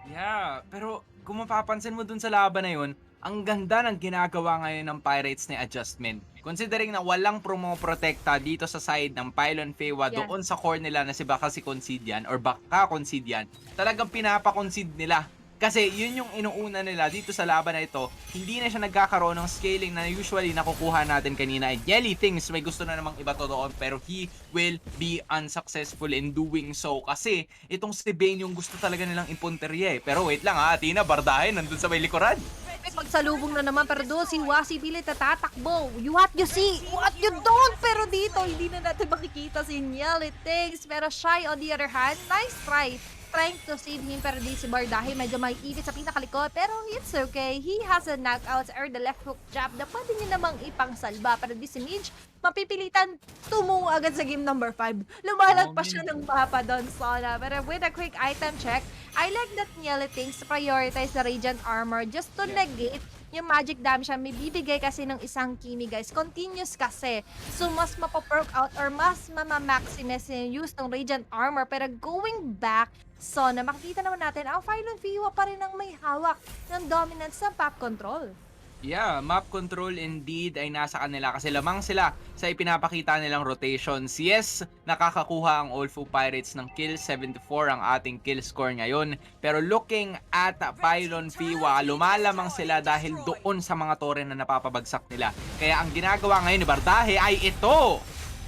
Yeah, pero kung mapapansin mo dun sa laban na yun, ang ganda ng ginagawa ngayon ng Pirates na adjustment. Considering na walang promoprotekta dito sa side ng Pylon Fewa Yes. doon sa core nila na si baka si Concedian or baka Concedian, talagang pinapa-concede nila. Kasi yun yung inuuna nila dito sa laban na ito, hindi na siya nagkakaroon ng scaling na usually nakukuha natin kanina. And Jelly thinks may gusto na namang iba to doon pero he will be unsuccessful in doing so kasi itong si Bane yung gusto talaga nilang impunterya eh. Pero wait lang ha, Tina, bardahin nandun sa may likuran. May pagsalubong na naman pero doon si Wasi pilit na tatakbo. What you see, what you don't. Pero dito, hindi na natin makikita si Nyeli Tings. Pero Shy on the other hand, nice try. Trying to save him pero di si Bardahe medyo may ipit sa pinakalikod pero it's okay. He has a knockouts or the left hook jab na pwede niya namang ipangsalba pero di si Midge mapipilitan tumungo agad sa game number 5. Lumalagpas siya ng mapa doon Sona pero with a quick item check, I like that Nyeli thinks to prioritize the Radiant Armor just to negate yung magic damage siya may bibigay kasi ng isang Kimi guys. Continuous kasi. So mas mapaperk out or mas mamamaximis yung use ng Radiant Armor. Pero going back, so na makikita naman natin ang Pylon Fewa pa rin ang may hawak ng dominance sa map control. Yeah, map control indeed ay nasa kanila kasi lamang sila sa ipinapakita nilang rotations. Yes, nakakakuha ang OLFU Pirates ng kill, 74 ang ating kill score ngayon. Pero looking at Pylon Fewa, lumalamang sila dahil doon sa mga torre na napapabagsak nila. Kaya ang ginagawa ngayon ni Bardahe ay ito!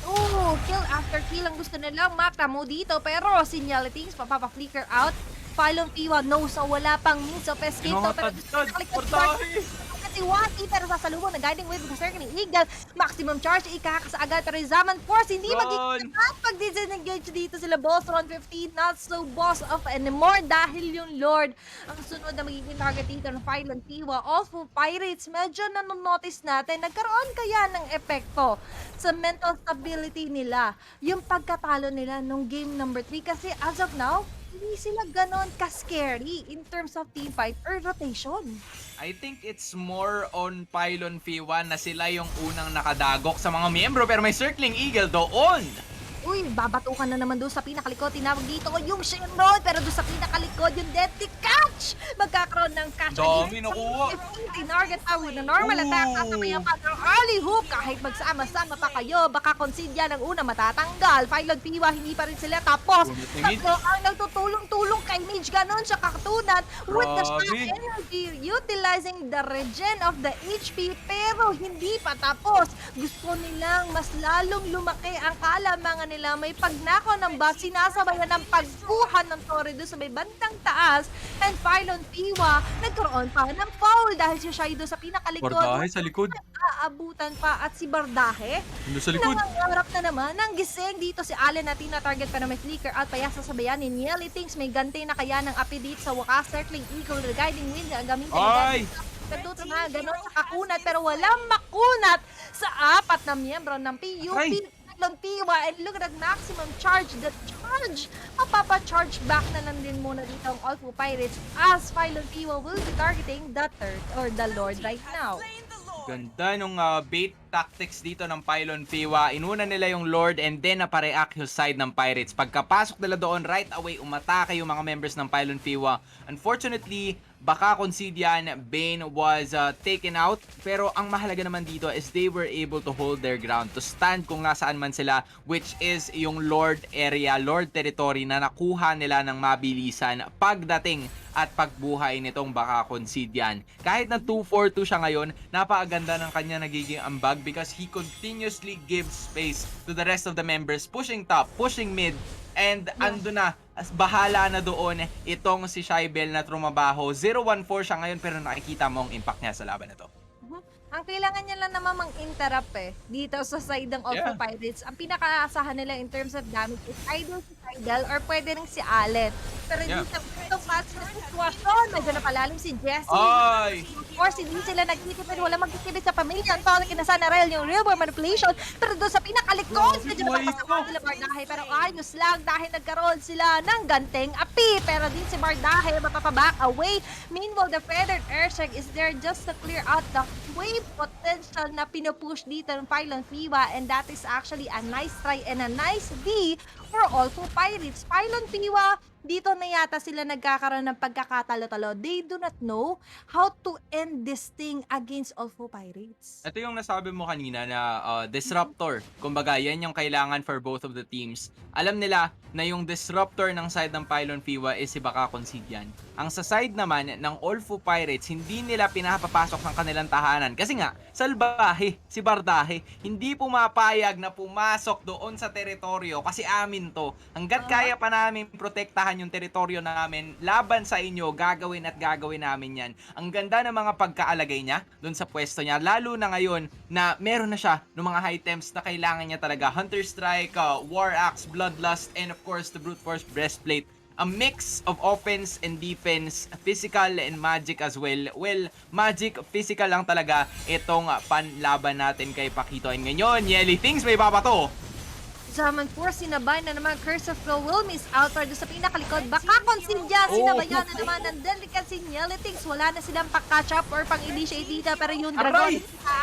Oh, kill after kill ang gusto nilang mata mo dito pero signalities papapa-flicker out. Pylon Fewa no so wala pang means of escape to pero si Wati pero sasalubong na guiding wave ng Circling Eagle. Maximum charge ikakas agad pero Zaman Force hindi magiging at pag disengage dito sila boss round 15 not so boss of anymore dahil yung Lord ang sunod na magiging target dito ng Pylon Fewa. Also Pirates medyo nanonotice natin nagkaroon kaya ng epekto sa mental stability nila yung pagkatalo nila nung game number 3 kasi as of now hindi sila ganon ka-scary in terms of team fight or rotation. I think it's more on Pylon Fewa na sila yung unang nakadagok sa mga miyembro pero may Circling Eagle doon! Uy, babatukan na naman doon sa pinakalikod. Tinawag dito ko yung Shenron, pero doon sa pinakalikod yung Deadly Catch! Magkakaroon ng catch. Dami nakuha. Tinarget pa with a normal attack. Kasabayan pa ng early hook. Kahit magsama-sama pa kayo, baka Considia ng una matatanggal. Pylon Fewa, hindi pa rin sila tapos. Tatlo ang nagtutulong-tulong kay Mage. Ganon siya kakatunan with the shot energy. Utilizing the regen of the HP, pero hindi pa tapos. Gusto nilang mas lalong lumaki ang kalamangan nila. May pagnakaw ng bus, sinasabayan ng pagkuhan ng torre doon sa may bandang taas. And Pylon Fewa, nagkaroon pa ng foul dahil siya doon sa pinakalikod. Bardahe sa likod. Aabutan pa at si Bardahe. Doon sa likod. Nangangarap na naman ng gising dito si Allen na tina-target pa na may flicker at paya sasabayan ni Nyeli thinks may gante na kaya ng api dito sa wakas. Circling Eagle, the guiding wind ang gamitin Ay! Kaduto na, gano'n sa kakunat pero walang makunat sa apat na miyembro ng PUP. Ay! Pylon Fewa and look at that maximum charge. The charge, mapapa-charge back na lang din muna dito ang OLFU Pirates as Pylon Fewa will be targeting the third or the Lord right now. Ganda nung bait tactics dito ng Pylon Fewa. Inuna nila yung Lord and then napareact yung side ng Pirates. Pagkapasok nila doon, right away umatake yung mga members ng Pylon Fewa. Unfortunately, baka Considian, Bane was taken out. Pero ang mahalaga naman dito is they were able to hold their ground, to stand kung nasaan man sila, which is yung Lord area, Lord territory na nakuha nila ng mabilisan pagdating at pagbuhay nitong baka Considian. Kahit na 2-4-2 siya ngayon, napakaganda ng kanya nagiging ambag because he continuously gives space to the rest of the members, pushing top, pushing mid, and ando na, bahala na doon itong si Shaibel na trumabaho. 0-1-4 siya ngayon pero nakikita mo ang impact niya sa laban na to. Ang kailangan niya lang naman mang-interrupt dito sa side ng OLFU Pirates. Ang pinakaasahan nila in terms of damage is either si Tidal or pwede rin si Allen. Pero hindi sa itong match na sitwasyon, medyo napalalim si Jessie. Ay! Of course, hindi sila nagtitipid, wala magtitipid sa pamilya. Ang tawag kinasa na yung real world manipulation. Pero doon sa pinakalikod, medyo napapasama sila Bardahe. Pero ayos lang dahil nagkaroon sila ng ganteng api. Pero din si Bardahe mapapaback away. Meanwhile, the feathered airstrike is there just to clear out the wave potential na pinupush dito ng Pylon Fewa, and that is actually a nice try and a nice D for OLFU Pirates. Pylon Fewa, dito na yata sila nagkakaroon ng pagkakatalo-talo. They do not know how to end this thing against OLFU Pirates. Ito yung nasabi mo kanina na disruptor. Kumbaga, yan yung kailangan for both of the teams. Alam nila na yung disruptor ng side ng Pylon Fewa is si Baka Considian. Ang sa side naman ng OLFU Pirates, hindi nila pinapapasok ng kanilang tahanan. Kasi nga, salbahe, si Bardahe, hindi pumapayag na pumasok doon sa teritoryo kasi amin to. Hanggat kaya pa namin protektahan yung teritoryo namin, laban sa inyo, gagawin at gagawin namin yan. Ang ganda ng mga pagkaalagay niya doon sa pwesto niya, lalo na ngayon na meron na siya ng mga items na kailangan niya talaga. Hunter Strike, War Axe, Bloodlust, and of course the Brute Force Breastplate. A mix of offense and defense, physical and magic as well. Well, magic, physical lang talaga itong panlaban natin kay Pakito. And ngayon, Yelly Things may babato. Zaman 4, sinabay na naman Curse of Wilm is out para doon sa pinakalikod. Baka Considia, sinabayan na naman ng Delicacy Nyelitings. Wala na silang pa-catch up or pang-initiate dito. Pero yung Dragon,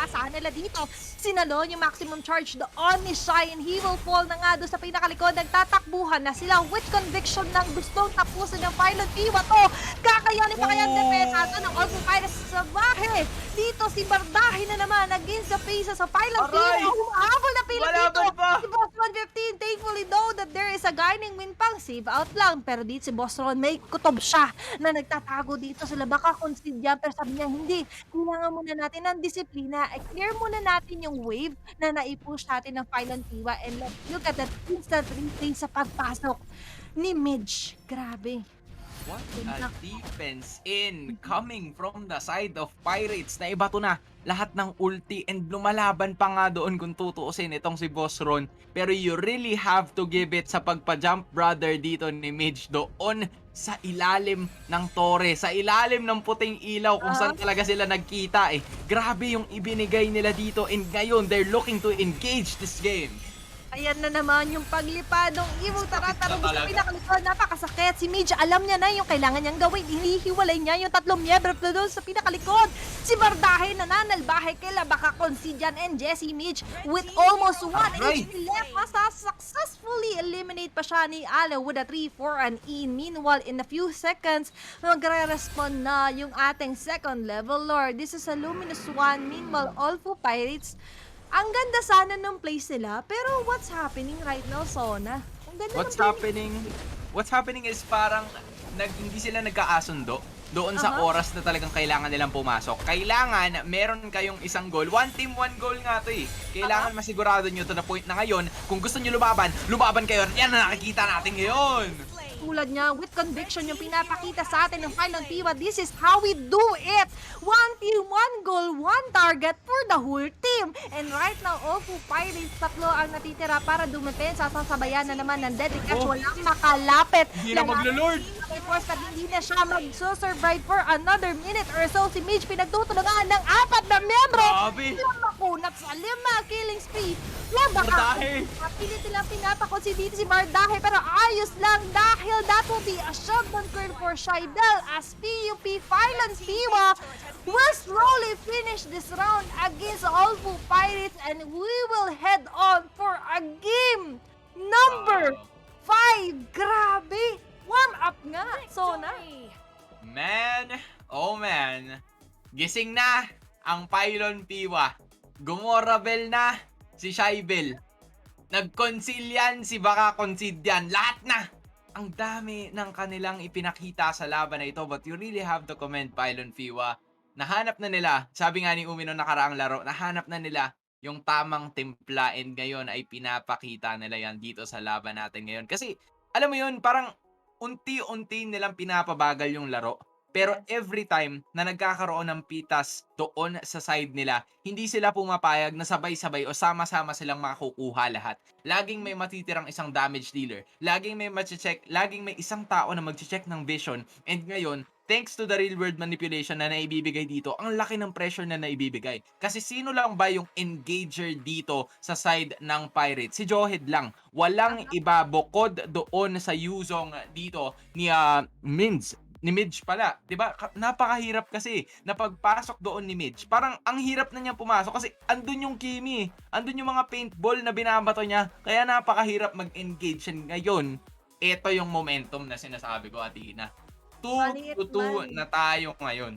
saan nila dito? Sinalon yung maximum charge doon ni Shy and he will fall na nga doon sa pinakalikod. Nagtatakbuhan na sila with conviction ng gustong tapusin ng Pylon Fewa to. Kakayanin pa kaya ang defensa ng OLFU Pirates sa bahay. Dito si Bardahe na naman against the faces of Pylon Fewa. Humahabol na pila dito. Si Boss 115, thankfully though that there is a guiding wind pang save out lang. Pero dito si Boss Ron, may kutob siya na nagtatago dito sila. Baka Considia, pero sabi niya, hindi. Kailangan muna natin ng disiplina. I-clear muna natin yung wave na naipush natin ng Pylon Fewa. And let's look at that instant replay sa pagpasok ni Midge. Grabe. What a defense coming from the side of Pirates na iba to na lahat ng ulti and lumalaban pa nga doon kung tutuusin itong si Boss Ron. Pero you really have to give it sa pagpa-jump brother dito ni Midge doon sa ilalim ng tore, sa ilalim ng puting ilaw kung saan talaga sila nagkita eh. Grabe yung ibinigay nila dito and ngayon they're looking to engage this game. Ayan na naman yung paglipad ng Evo Tarataro sa pinakalikod. Napakasakit. Si Midge, alam niya na yung kailangan niyang gawin. Hinihiwalay niya yung tatlong miyembro doon sa pinakalikod. Si Bardahe nananalbahe kila Baka Considian and Jesse Midge with almost 1 HP left. Successfully eliminate pa siya ni Ale with a 3-4 and in. Meanwhile, in a few seconds, magre-respond na yung ating second level lord. This is a Luminous 1. Meanwhile, OLFU Pirates, ang ganda sana ng place nila, pero what's happening right now, Sona? Ang ganda What's happening is parang hindi sila nagkaasundo doon sa oras na talagang kailangan nilang pumasok. Kailangan meron kayong isang goal. One team, one goal nga to eh. Kailangan masigurado nyo to the point na ngayon, kung gusto nyo lumaban kayo. Yan na nakikita natin ngayon. Tulad niya, with conviction yung pinapakita sa atin ng Pylon Fewa. This is how we do it. One team, one goal, one target for the whole team. And right now, OLFU Pirates, tatlo ang natitira para dumepensa. Sasabayan na naman ng Deadly Catch. Walang makalapit. Hindi na maglo-lord. Of course, hindi na siya mag-survive for another minute or so. Si Midge pinagtutulungan ng 4 na miyembro. Grabe. Ilang makunat sa 5 killing spree. Yan baka. Mapilit nilang pinapakonsidito si Bardahe pero ayos lang dahil that will be a shotgun curl for Shidel as PUP Pylon Fewa will slowly finish this round against OLFU Pirates and we will head on for a game number 5. Grabe! Warm up nga, Sona. Man, oh man. Gising na ang Pylon Fewa. Gumorabel na si Shaibel. Nagkonsilyan si Baka Considian. Lahat na! Ang dami ng kanilang ipinakita sa laban na ito, but you really have to commend Pylon Fewa. Nahanap na nila, sabi nga ni Umi noong nakaraang laro, nahanap na nila yung tamang timpla and ngayon ay pinapakita nila yan dito sa laban natin ngayon. Kasi, alam mo yun, parang unti-unti nilang pinapabagal yung laro. Pero every time na nagkakaroon ng pitas doon sa side nila, hindi sila pumapayag na sabay-sabay o sama-sama silang makukuha lahat. Laging may matitirang isang damage dealer. Laging may laging may isang tao na mag-check ng vision. And ngayon, thanks to the real world manipulation na naibibigay dito, ang laki ng pressure na naibibigay. Kasi sino lang ba yung engager dito sa side ng Pirates? Si Johed lang. Walang iba bukod doon sa Yuzong dito ni Minz. ni Midge pala, 'di ba? Napakahirap kasi na pagpasok doon ni Midge. Parang ang hirap na niyang pumasok kasi andun yung Kimi, andun yung mga paintball na binabato niya. Kaya napakahirap mag-engage. And ngayon, ito yung momentum na sinasabi ko, Athena. 2 Maliit to 2 man. na tayo ngayon.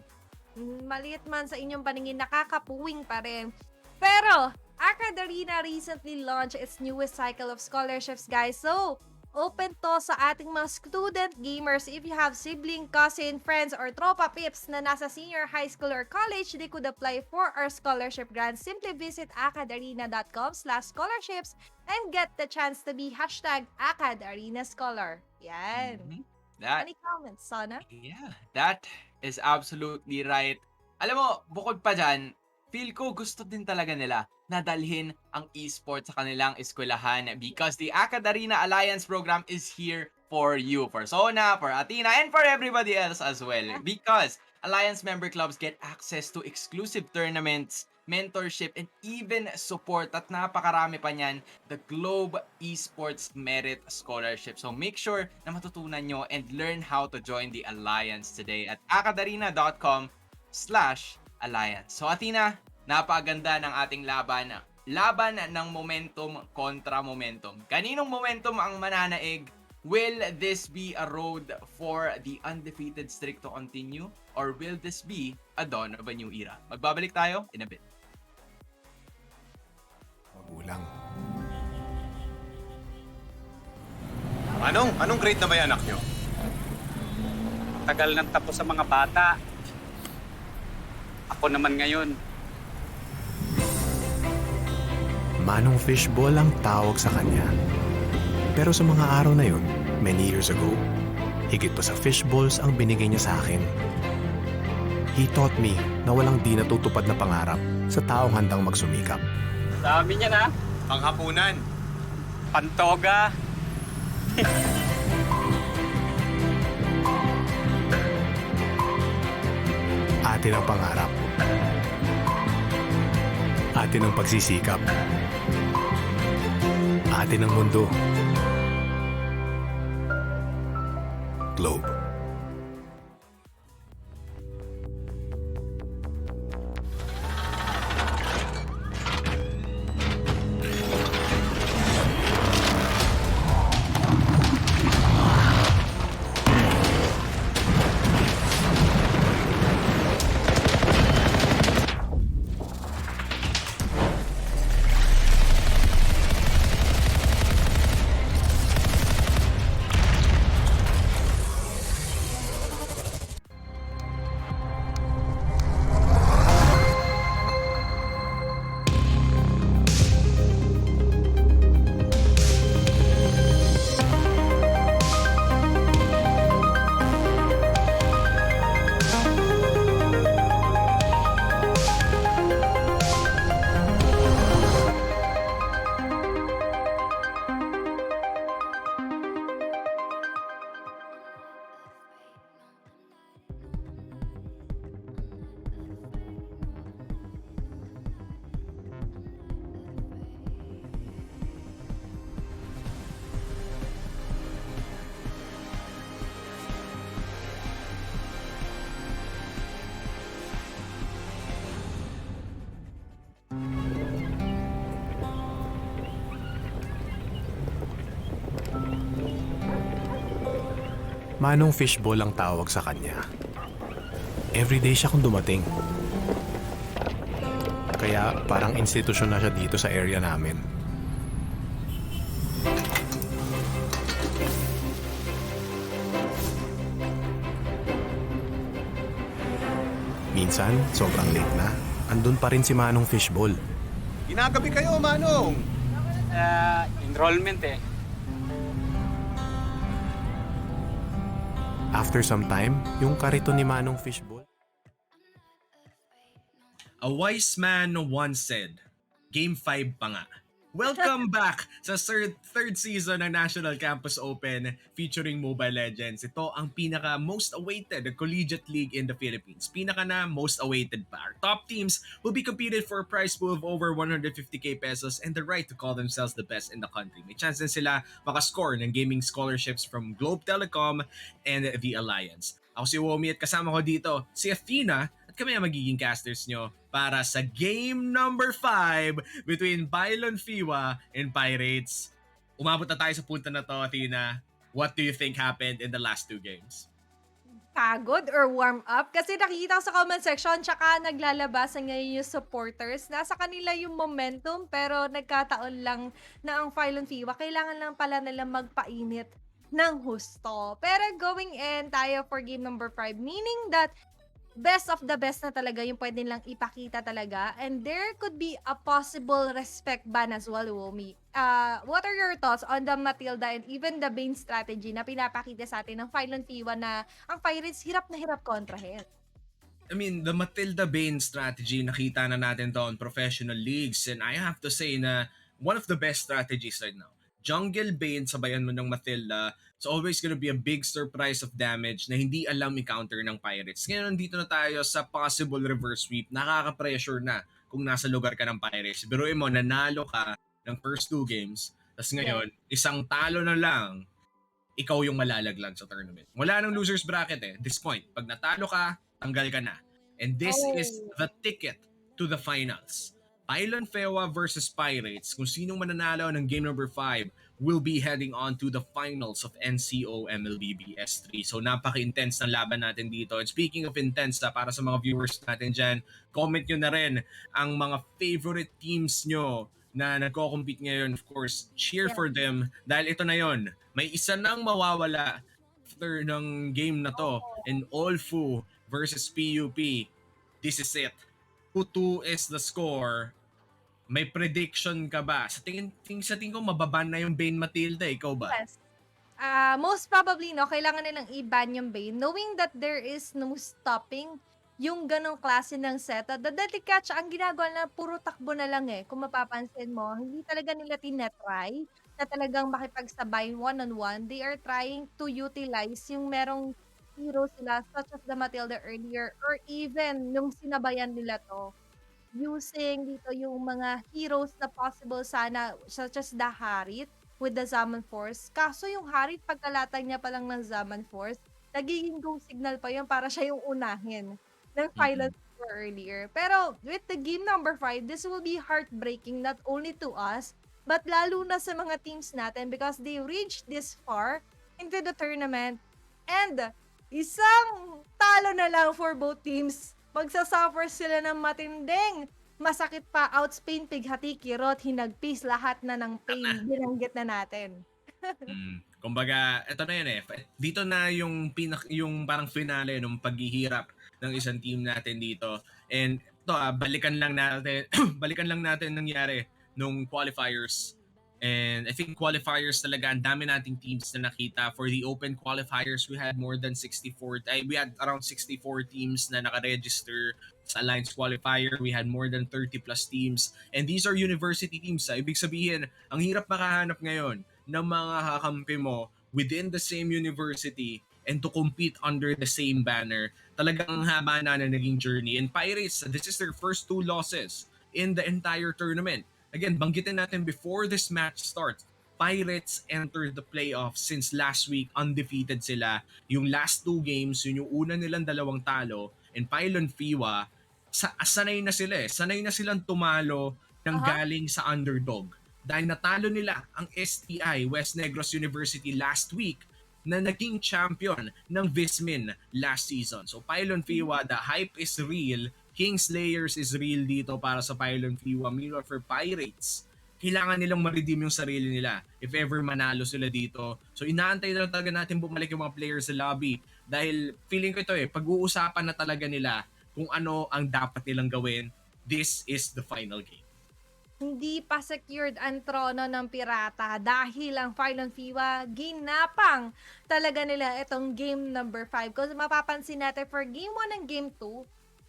Maliit man sa inyong paningin, nakakapuwing pa rin. Pero, AcadArena recently launched its newest cycle of scholarships, guys. So, open to sa ating mga student gamers. If you have sibling, cousin, friends, or tropa pips na nasa senior high school or college, they could apply for our scholarship grants. Simply visit acadarena.com/scholarships and get the chance to be #AcadArena Scholar. Yan. Mhm. That Any comments, Sana? Yeah, that is absolutely right. Alam mo, bukod pa dyan, feel ko gusto din talaga nila na dalhin ang esports sa kanilang eskwelahan because the AcadArena Alliance program is here for you, for Sona, for Athena, and for everybody else as well. Because Alliance member clubs get access to exclusive tournaments, mentorship, and even support at napakarami pa niyan, the Globe Esports Merit Scholarship. So make sure na matutunan nyo and learn how to join the Alliance today at acadarena.com/alliance. So Athena, napaganda ng ating laban. Laban ng momentum kontra momentum. Kaninong momentum ang mananaig? Will this be a road for the undefeated streak to continue? Or will this be a dawn of a new era? Magbabalik tayo in a bit. Magulang. Anong grade na ba yung anak nyo? Tagal nang tapos sa mga bata. Ako naman ngayon. Manong Fishball ang tawag sa kanya. Pero sa mga araw na yun, many years ago, higit pa sa fishballs ang binigay niya sa akin. He taught me na walang di natutupad na pangarap sa taong handang magsumikap. Dami niya na. Panghapunan. Pantoga. Atin ang pangarap. Atin ang pagsisikap. Atin ang mundo. Globe. Manong Fishball ang tawag sa kanya. Everyday siya kung dumating. Kaya parang institusyon na siya dito sa area namin. Minsan, sobrang late na. Andun pa rin si Manong Fishball. Ginagabi kayo, Manong. Enrollment eh. After some time, yung karito ni Manong Fishball. A wise man once said, Game 5 pa nga. Welcome back sa third season ng National Campus Open featuring Mobile Legends. Ito ang pinaka most awaited collegiate league in the Philippines. Pinaka na most awaited pa. Our top teams will be competed for a prize pool of over 150k pesos and the right to call themselves the best in the country. May chance din sila makascore ng gaming scholarships from Globe Telecom and the Alliance. Ako si Womi at kasama ko dito si Athena at kami ang magiging casters nyo para sa game number 5 between Pylon Fewa and Pirates. Umabot na tayo sa punta na to, Athena. What do you think happened in the last 2 games? Pagod or warm up? Kasi nakikita ko sa comment section tsaka naglalabasan ngayon yung supporters. Nasa kanila yung momentum pero nagkataon lang na ang Phylon Fiwa kailangan lang pala nila magpainit ng husto. Pero going in tayo for game number 5, meaning that best of the best na talaga yung pwede lang ipakita talaga. And there could be a possible respect ban as well, Womi. What are your thoughts on the Matilda and even the Bane strategy na pinapakita sa atin ng Phylon Fiwa na ang Pirates hirap na hirap kontrahin? I mean, the Matilda Bane strategy, nakita na natin to on professional leagues. And I have to say na one of the best strategies right now. Jungle Bane, sabayan mo ng Matilda, it's always gonna be a big surprise of damage na hindi alam i-counter ng Pirates. Ngayon, nandito na tayo sa possible reverse sweep. Nakaka-pressure na kung nasa lugar ka ng Pirates. Biruin mo, nanalo ka ng first 2 games. Tapos ngayon, isang talo na lang, ikaw yung malalaglag sa tournament. Wala nang loser's bracket eh. At this point, pag natalo ka, tanggal ka na. And this is the ticket to the finals. Pylon Fewa versus Pirates, kung sinong mananalo ng game number 5 will be heading on to the finals of NCO MLBBS 3. So napaka-intense ng laban natin dito. And speaking of intense, para sa mga viewers natin dyan, comment nyo na rin ang mga favorite teams nyo na nagko-compete ngayon. Of course, cheer for them dahil ito na yon. May isa nang mawawala after ng game na to. And OLFU versus PUP. This is it. 2-2 is the score. May prediction ka ba? Sa tingin ko mababan na yung Bane Matilda, ikaw ba? Yes. Most probably, no, kailangan nilang i-ban yung Bane, knowing that there is no stopping yung ganong klase ng setup. The Deadly Catch, ang ginagawa na puro takbo na lang eh. Kung mapapansin mo, hindi talaga nila tinetry na talagang makipagsabay one-on-one. They are trying to utilize yung merong hero sila, such as the Matilda earlier, or even yung sinabayan nila to using dito yung mga heroes na possible sana, such as the Harit with the Zaman Force. Kaso yung Harit, pagkalatag niya pa lang ng Zaman Force, nagiging go signal pa yun para siya yung unahin ng pilot earlier. Pero with the game number 5, this will be heartbreaking not only to us, but lalo na sa mga teams natin because they reached this far into the tournament and isang talo na lang for both teams. Magsasuffer sila ng matinding masakit pa, outspain, pighati, kirot, hinagpis, lahat na ng pain, binanggit na natin. Kumbaga, ito na yan eh. Dito na yung yung parang finale ng paghihirap ng isang team natin dito. And ito balikan lang natin balikan lang natin nangyari nung qualifiers. And I think qualifiers talaga, ang dami nating teams na nakita. For the open qualifiers, we had more than 64, we had around 64 teams na nakaregister sa Alliance qualifier. We had more than 30 plus teams. And these are university teams. Ibig sabihin, ang hirap makahanap ngayon ng mga kakampi mo within the same university and to compete under the same banner. Talagang haba na naging journey. And Pirates, this is their first 2 losses in the entire tournament. Again, banggitin natin before this match starts, Pirates entered the playoffs since last week, undefeated sila. Yung last 2 games, yun yung una nilang 2 talo. And Pylon Fewa, sanay na sila eh. Sanay na silang tumalo ng galing sa underdog. Dahil natalo nila ang STI, West Negros University, last week na naging champion ng Vismin last season. So Pylon Fewa, the hype is real. Kingslayers is real dito para sa Pylon Fewa. Meanwhile for Pirates, kailangan nilang ma-redeem yung sarili nila if ever manalo sila dito. So inaantay na lang talaga natin bumalik yung mga players sa lobby dahil feeling ko ito pag-uusapan na talaga nila kung ano ang dapat nilang gawin. This is the final game. Hindi pa secured ang trono ng pirata dahil ang Pylon Fiwa ginapang talaga nila itong game number 5. Kung mapapansin natin for game 1 and game 2,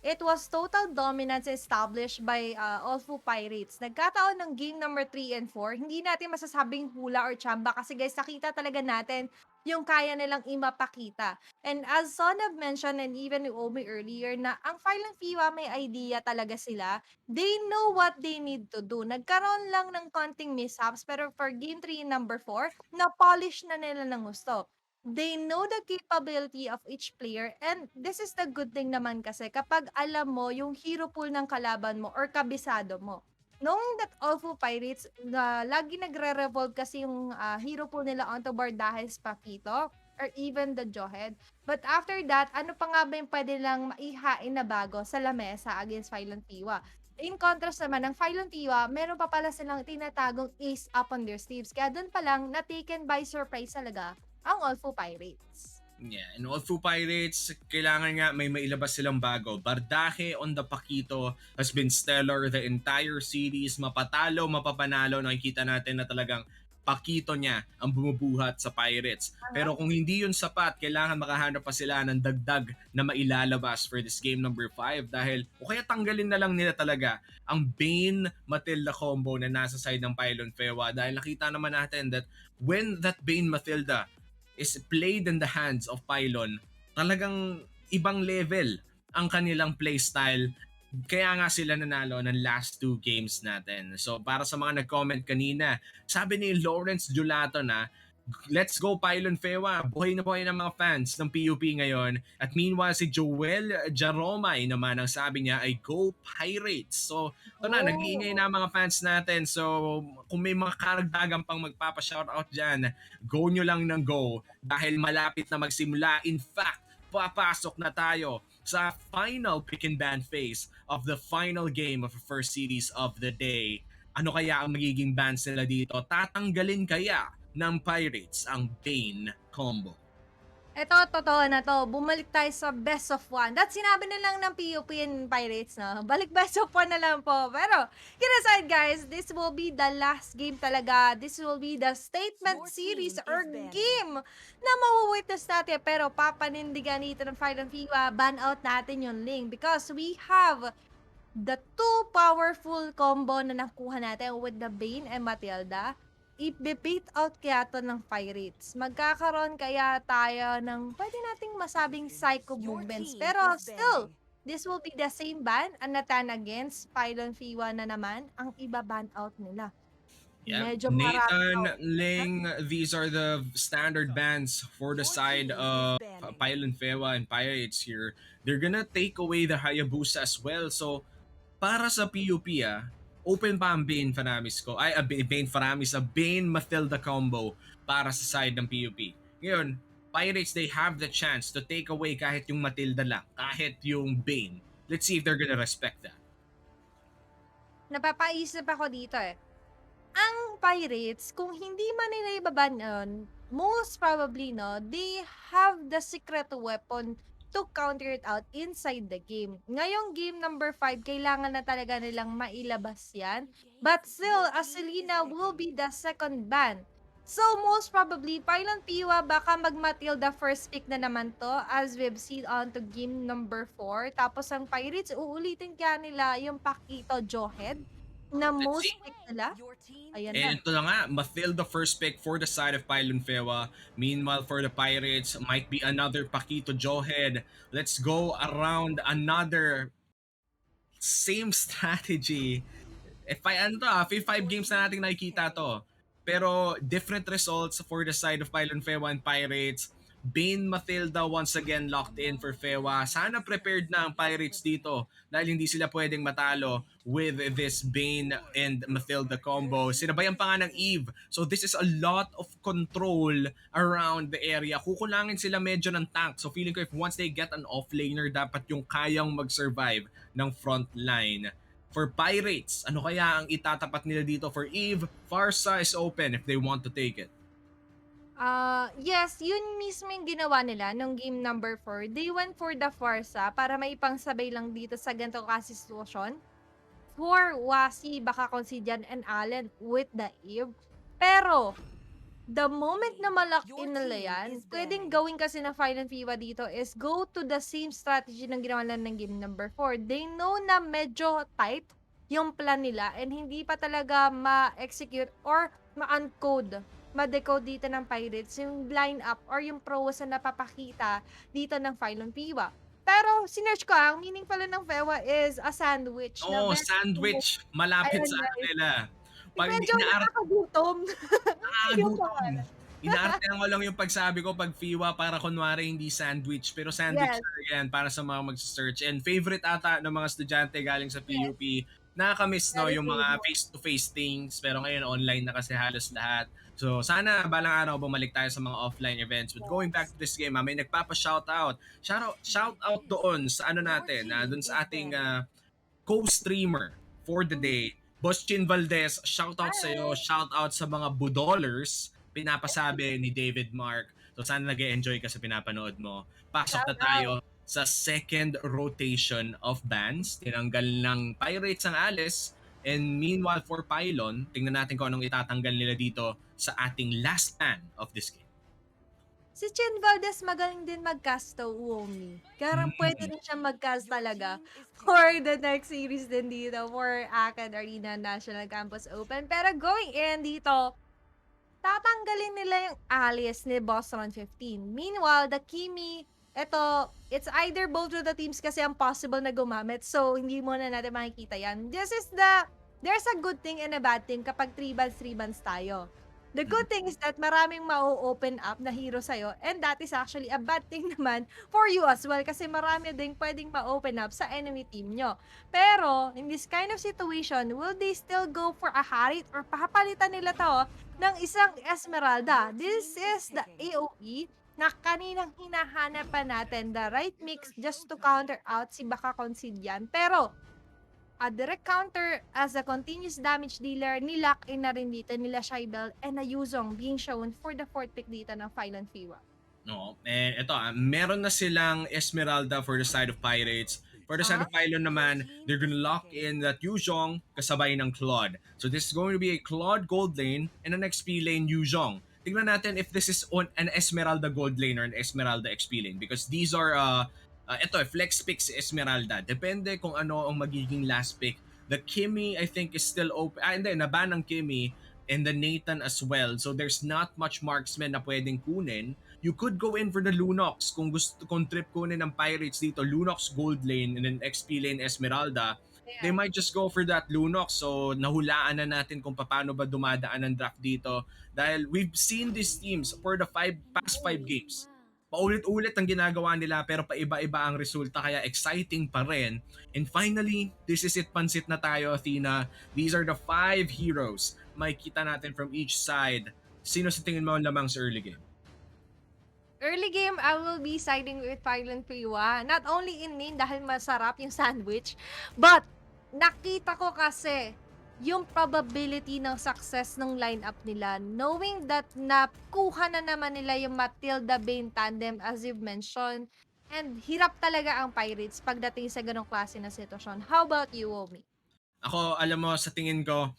it was total dominance established by OLFU Pirates. Nagkataon ng game number 3 and 4, hindi natin masasabing hula or chamba kasi guys, nakita talaga natin yung kaya nilang imapakita. And as Son have mentioned and even Omi earlier na ang Pylon Fiwa may idea talaga sila. They know what they need to do. Nagkaroon lang ng konting mishaps pero for game 3 and number 4, na-polish na nila ng gusto. they know the capability of each player, and this is the good thing naman kasi kapag alam mo yung hero pool ng kalaban mo or kabisado mo. Knowing that OLFU Pirates, na lagi nagre-revolve kasi yung hero pool nila onto Bardahes Papito or even the Johead. But after that, ano pa nga ba yung pwede lang maihain na bago sa lamesa against Pylon Fewa? In contrast naman ng Pylon Fewa, meron pa pala silang tinatagong ace up on their sleeves. Kaya doon pa lang, na-taken by surprise talaga ang OLFU Pirates. Yeah, and OLFU Pirates, kailangan nga may mailabas silang bago. Bardaje on the Paquito has been stellar the entire series. Mapatalo, mapapanalo. Nakikita natin na talagang Paquito niya ang bumubuhat sa Pirates. Pero kung hindi yun sapat, kailangan makahanap pa sila ng dagdag na mailalabas for this game number 5 dahil o kaya tanggalin na lang nila talaga ang Bane Matilda combo na nasa side ng Pylon Fewa dahil nakita naman natin that when that Bane Matilda is played in the hands of Pylon, talagang ibang level ang kanilang playstyle. Kaya nga sila nanalo ng last 2 games natin. So para sa mga nag-comment kanina, sabi ni Lawrence Julato na, let's go Pylon Fewa, buhay na buhay ng mga fans ng PUP ngayon. At meanwhile si Joel Jaromay naman ang sabi niya ay go Pirates. So ito na, nag-iingay na ang mga fans natin. So kung may mga karagdagan pang magpapa-shoutout dyan, go nyo lang ng go dahil malapit na magsimula. In fact, papasok na tayo sa final pick and ban phase of the final game of the first series of the day. Ano kaya ang magiging bans nila dito? Tatanggalin kaya ng Pirates ang Bane combo? Eto, totoo na to. Bumalik tayo sa best of one. That sinabi na lang ng PUP and Pirates na balik best of one na lang po. Pero, yun aside guys, this will be the last game talaga. This will be the statement series or game na mawawitness natin. Pero papanindigan dito ng Fight and Fewa, ban out natin yung link because we have the two powerful combo na nakuha natin with the Bane and Matilda. I-beat out kaya to ng Pirates. Magkakaroon kaya tayo ng pwede nating masabing psycho movements. Pero still, this will be the same ban. Anatan against Pylon Fewa na naman ang iba-ban out nila. Yeah. Medyo Nathan, marami. Ling, these are the standard bans for the side of Pylon Fewa and Pirates here. They're gonna take away the Hayabusa as well. So, para sa PUP open pa ang Bane Faramis ko. Ay, Bane Faramis, a Bane Matilda combo para sa side ng PUP. Ngayon, Pirates, they have the chance to take away kahit yung Matilda lang, kahit yung Bane. Let's see if they're gonna respect that. Napapaisip ako dito eh. Ang Pirates, kung hindi man nila ibaban yun, most probably, no, they have the secret weapon to counter it out inside the game. Ngayong game number 5, kailangan na talaga nilang mailabas yan. But still, Aselina will be the second ban. So, most probably, Pylon Fewa baka mag-Matilda first pick na naman to as we've seen on to game number 4. Tapos ang Pirates, uulitin kaya nila yung Paquito Johead na Let's most see. pick nila. Ayan na. And ito na nga, Matilda first pick for the side of Pylon Fewa. Meanwhile, for the Pirates, might be another Paquito Johead. Let's go around another same strategy. If I ano to 5 games na natin nakikita to. Pero different results for the side of Pylon Fewa and Pirates. Bane Matilda once again locked in for Fewa. Sana prepared na ang Pirates dito dahil hindi sila pwedeng matalo with this Bane and Matilda combo. Sinabayan pa nga ng Eve. So this is a lot of control around the area. Kukulangin sila medyo ng tank. So feeling ko if once they get an offlaner, dapat yung kayang mag-survive ng front line. For Pirates, ano kaya ang itatapat nila dito for Eve? Farsa is open if they want to take it. Yes, yun mismo yung ginawa nila nung game number 4. They went for the Farsa para maipangsabay lang dito sa ganito kasi sitwasyon. For Wasi, baka Considian and Allen with the Eve. Pero, the moment na malak in nila yan, pwedeng gawin kasi na Final Fewa dito is go to the same strategy ng ginawa nila ng game number 4. They know na medyo tight yung plan nila and hindi pa talaga ma-execute or ma-uncode, ma-decode dito ng Pirates yung line-up or yung prowess na napapakita dito ng Phylon Fewa. Pero, sinerch ko ang meaning pala ng Fewa is a sandwich. na Oh, very- sandwich. Malapit Ayun, sa guys. nila. Pag Medyo nakakagutom. Yung nakakagutom. pangalan. Inaartehan ko lang yung pagsabi ko pag Fewa para kunwari hindi sandwich, pero sandwich Yes, talaga yan para sa mga mag-search. And favorite ata ng mga estudyante galing sa yes. PUP, nakakamiss no Very yung mga favorite. face-to-face things, pero ngayon online na kasi halos lahat. So sana balang araw bumalik tayo sa mga offline events. But going back Yes. to this game, may nagpapa-shoutout. Shout out doon sa ano natin, doon sa ating co-streamer for the Mhm. day. Boss Chin Valdez, shout out sa iyo, Hi. shout out sa mga budolers, pinapasabi ni David Mark. So sana nag-enjoy ka sa pinapanood mo. Pasok Shout na tayo out. sa second rotation of bans. Tinanggal ng Pirates ang Alice. And meanwhile for Pylon, tingnan natin kung anong itatanggal nila dito sa ating last ban of this game. Si Chin Valdez magaling din mag-cast to Uomi. Kaya pwede rin siya mag-cast talaga for the next series din dito for AcadArena National Campus Open. Pero going in dito, tatanggalin nila yung alias ni Boston 15. Meanwhile, the Kimi, it's either both of the teams kasi ang possible na gumamit. So, hindi mo na natin makikita yan. There's a good thing and a bad thing kapag 3 bans tayo. The good thing is that maraming ma-open up na hero sa'yo and that is actually a bad thing naman for you as well kasi marami ding pwedeng ma-open up sa enemy team nyo. Pero, in this kind of situation, will they still go for a Harit or papalitan nila to ng isang Esmeralda? This is the AoE na kaninang hinahanap pa natin the right mix just to counter out si Baka Considian. Pero, a direct counter as a continuous damage dealer, nilock in na rin dito nila Shaibel and na Yuzong being shown for the 4th pick dito ng Pylon Fewa. No, and ito meron na silang Esmeralda for the side of Pirates. For the side of Pylon naman, they're gonna lock in that Yuzhong kasabay ng Claude. So this is going to be a Claude gold lane and an XP lane Yuzhong. Tingnan natin if this is on an Esmeralda gold lane or an Esmeralda XP lane because these are ito flex pick si Esmeralda. Depende kung ano ang magiging last pick. The Kimi I think is still open. Hindi, naban ng Kimi and the Nathan as well. So there's not much marksman na pwedeng kunin. You could go in for the Lunox kung trip kunin ng Pirates dito, Lunox gold lane and then XP lane Esmeralda. They might just go for that Lunox. So nahulaan na natin kung paano ba dumadaan ang draft dito dahil we've seen these teams for the past 5 games. Paulit-ulit ang ginagawa nila pero paiba-iba ang resulta kaya exciting pa rin. And finally, this is it, pansit na tayo, Athena. These are the 5 heroes makikita natin from each side. Sino sa tingin mo ang lamang sa early game? Early game, I will be siding with Pylon Fewa. Not only in name dahil masarap yung sandwich, but nakita ko kasi yung probability ng success ng lineup nila knowing that nakuha na naman nila yung Matilda Bane tandem as you've mentioned and hirap talaga ang Pirates pagdating sa ganong klase na sitwasyon. How about you, Omi? Ako, alam mo, sa tingin ko,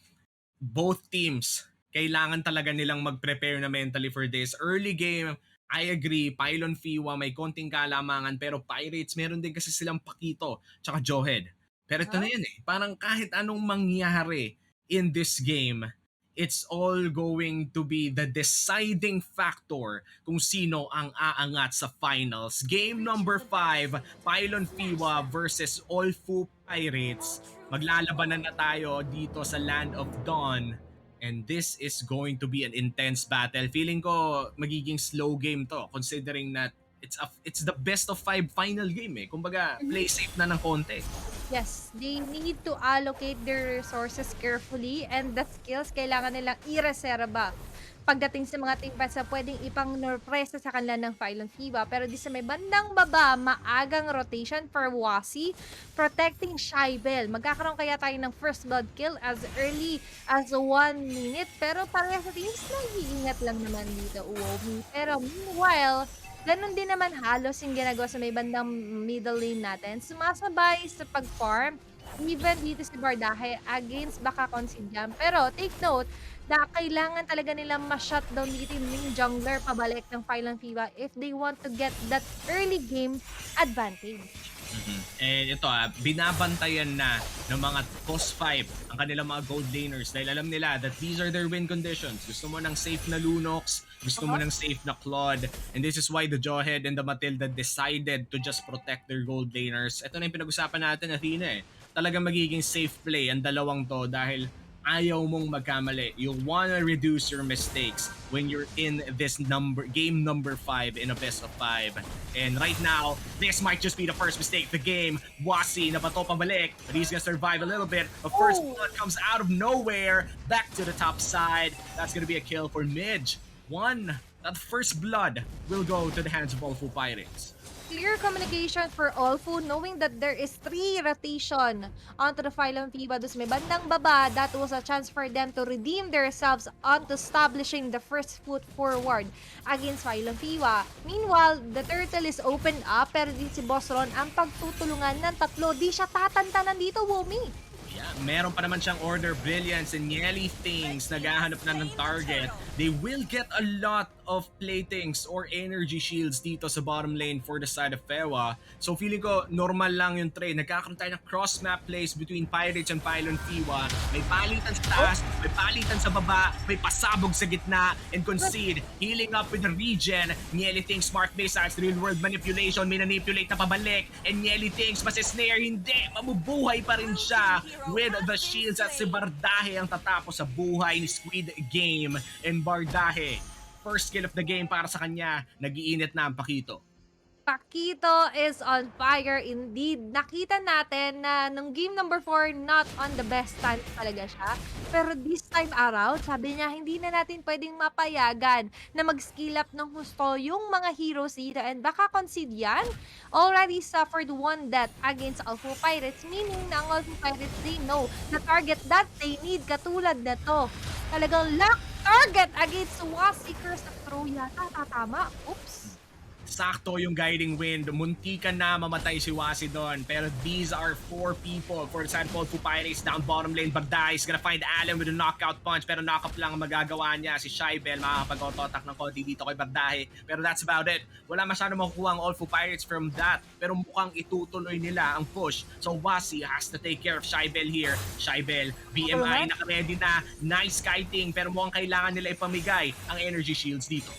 both teams, kailangan talaga nilang mag-prepare na mentally for this. Early game, I agree, Pylon Fewa may konting kalamangan pero Pirates meron din kasi silang Pakito tsaka Johead. Pero ito na yan parang kahit anong mangyari in this game, it's all going to be the deciding factor kung sino ang aangat sa finals. Game number 5, Pylon Fewa versus OLFU Pirates. Maglalabanan na tayo dito sa Land of Dawn. And this is going to be an intense battle. Feeling ko magiging slow game to considering that it's the best of 5 final game Kumbaga, play safe na ng konti. Yes, they need to allocate their resources carefully and the skills kailangan nilang i-reserba pagdating sa mga team fights na pwedeng ipang-norpresa sa kanila ng Pylon Fewa. Pero di sa may bandang baba, maagang rotation for Wasi, protecting Shaibel. Magkakaroon kaya tayo ng first blood kill as early as 1 minute. Pero pareha sa teams, nag-iingat lang naman dito, Uomi. Pero meanwhile, ganun din naman halos yung ginagawa sa may bandang middle lane natin. Sumasabay sa pag-farm, even dito si Bardahe against Baka Considian. Pero take note, na kailangan talaga nilang ma-shutdown dito yung jungler pabalik ng Pylon Fewa if they want to get that early game advantage. And ito binabantayan na ng mga cost 5 ang kanilang mga gold laners dahil alam nila that these are their win conditions. Gusto mo ng safe na Lunox, gusto mo ng safe na Claude, and this is why the Jawhead and the Matilda decided to just protect their gold laners. Ito na yung pinag-usapan natin, Athena Talagang magiging safe play ang dalawang to dahil ayaw mong magkamali. You wanna reduce your mistakes when you're in this game number 5 in a best of 5. And right now, this might just be the first mistake of the game. Wasi nabato pabalik, but he's gonna survive a little bit. A first blood comes out of nowhere, back to the top side. That's gonna be a kill for Midge. That first blood will go to the hands of OLFU Pirates. Clear communication for OLFU, knowing that there is 3 rotation onto the Pylon Fewa. Doon sa may bandang baba, that was a chance for them to redeem themselves onto establishing the first foot forward against Pylon Fewa. Meanwhile, the turtle is open up, pero di si Boss Ron ang pagtutulungan ng tatlo. Di siya tatantanan dito, Wumi. Yeah, meron pa naman siyang Order Brilliance and Nyeli Things naghahanap na ng target. They will get a lot of playthings or energy shields dito sa bottom lane for the side of Fewa. So feeling ko normal lang yung trade. Nagkakaroon tayo ng cross-map plays between Pirates and Pylon Fewa. May palitan sa taas, may palitan sa baba, may pasabog sa gitna, and Concede healing up with the regen. Nyeli Things smart missiles, real world manipulation, manipulate na pabalik, and Nyeli Things masisnare, hindi, mabubuhay pa rin siya with the shields at si Bardahe ang tatapos sa buhay ni Squid Game. And Bardahe, first kill of the game para sa kanya, nag-iinit na ang pakito. Pakito is on fire indeed. Nakita natin na nung game number 4, not on the best time talaga siya. Pero this time around, sabi niya, hindi na natin pwedeng mapayagan na mag-skill up ng husto yung mga heroes dito. And baka concede yan, already suffered 1 death against OLFU Pirates. Meaning na ang OLFU Pirates, they know the target that they need, katulad na to. Talagang lock target against Waseekers sa throw yata. Tatama. Oops. Sakto yung guiding wind. Muntikan na mamatay si Wasi doon. Pero these are 4 people for the side of OLFU Pirates. Down bottom lane, Bagday is gonna find Allen with a knockout punch. Pero knock-up lang ang magagawa niya. Si Shaibel makakapag-auto-attack ng konti dito kay Bagday. Pero that's about it. Wala masyadong makukuha ang OLFU Pirates from that. Pero mukhang itutuloy nila ang push. So Wasi has to take care of Shaibel here. Shaibel, BMI naka-ready na. Nice kiting. Pero mukhang kailangan nila ipamigay ang energy shields dito.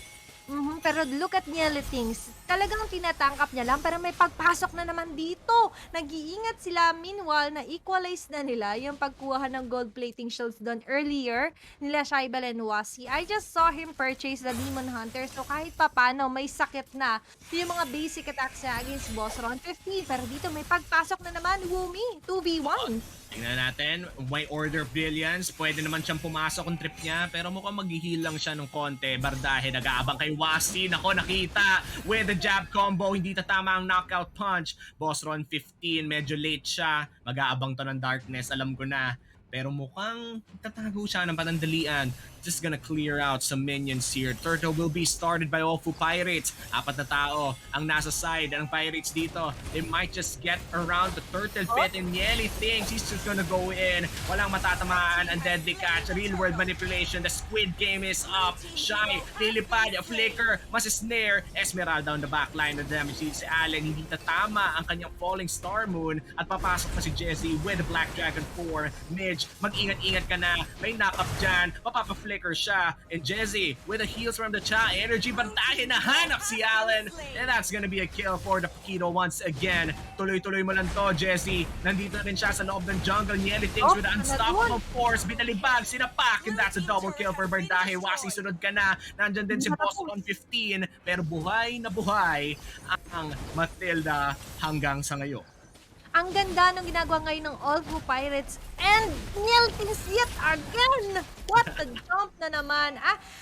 Pero look at Nyeli Things. Talagang tinatangkap niya lang, pero may pagpasok na naman dito. Nag-iingat sila. Meanwhile, na-equalize na nila yung pagkuha ng gold plating shields doon earlier nila Shaibel and Wasi. I just saw him purchase the Demon Hunter. So kahit papano, may sakit na yung mga basic attacks niya against Boss Ron 50. Pero dito may pagpasok na naman, Wumi. 2v1. Tingnan natin, may Order Brilliance, pwede naman siyang pumasok ang trip niya, pero mukhang mag-heal lang siya ng konti. Bardahe, nag-aabang kay Wasi, nako nakita, with the jab combo, hindi tatama ang knockout punch. Boss Ron 15, medyo late siya, mag-aabang to ng darkness, alam ko na. Pero mukhang tatago siya ng panandalian. Just gonna clear out some minions here. Turtle will be started by OLFU Pirates. 4 na tao ang nasa side ng Pirates dito. They might just get around the Turtle pit, and Nyeli thinks he's just gonna go in. Walang matatamaan ang deadly catch. Real world manipulation. The Squid Game is up. Shy, lilipad, flicker, masisnare. Esmeralda on the backline. The damage si Allen. Hindi tatama ang kanyang falling star moon. At papasok na si Jesse with the Black Dragon 4. Midge, mag-ingat-ingat ka na. May knock-up dyan. Mapapa-flicker siya. And Jesse with the heals from the Cha energy. Bantahin na hanap si Allen. And that's gonna be a kill for the Pakito once again. Tuloy-tuloy mo lang to, Jesse. Nandito rin siya sa loob ng jungle. Nyeli Things with the unstoppable force. Binalibag, sinapak. And that's a double kill for Bardahe. Wasi, sunod ka na. Nandyan din si Boss on 15. Pero buhay na buhay ang Matilda hanggang sa ngayon. Ang ganda ng ginagawa ngayon ng OLFU Pirates, and Nyeli Things yet again! What a jump na naman!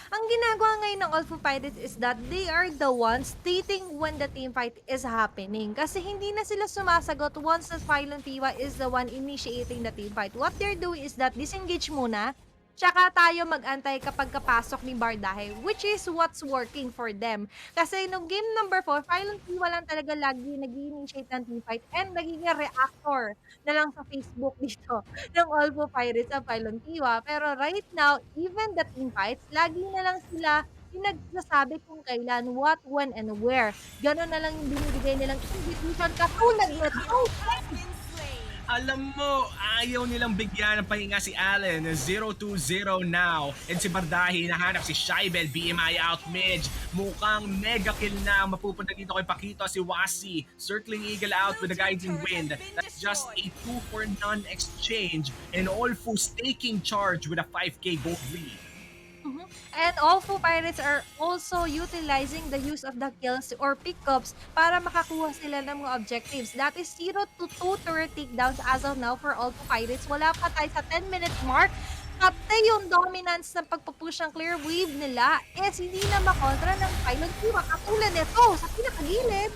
Ang ginagawa ngayon ng OLFU Pirates is that they are the ones stating when the team fight is happening. Kasi hindi na sila sumasagot once the Pylon Fewa is the one initiating the team fight. What they're doing is that disengage muna, tsaka tayo mag-antay kapag kapasok ni Bardahe, which is what's working for them. Kasi nung game number 4, Pylon Fewa lang talaga lagi nag-initiate ng team fight and naging reactor na lang sa Facebook dito ng OLFU Pirates sa Pylon Fewa. Pero right now, even the team fights, lagi na lang sila yung nagsasabi kung kailan, what, when, and where. Ganon na lang yung binibigay nilang invitation katulad nito. Alam mo, ayaw nilang bigyan ng pahinga si Allen. 0-2-0 now. And si Bardahi, hinahanap si Shaibel. BMI out mid. Mukhang mega kill na ang mapupunta dito kay Pakito si Wasi. Circling Eagle out with a guiding wind. That's just a 2-for-none exchange. And OLFU's taking charge with a 5k gold lead. Mhm. And OLFU Pirates are also utilizing the use of the kills or pickups para makakuha sila ng mga objectives. That is 0-2 turret takedowns as of now for OLFU Pirates. Wala pa tayo sa 10-minute mark. Pati yung dominance ng pagpapush ng clear wave nila is hindi na makontra ng Pylon Fewa. Katulad nito sa pinakagilid.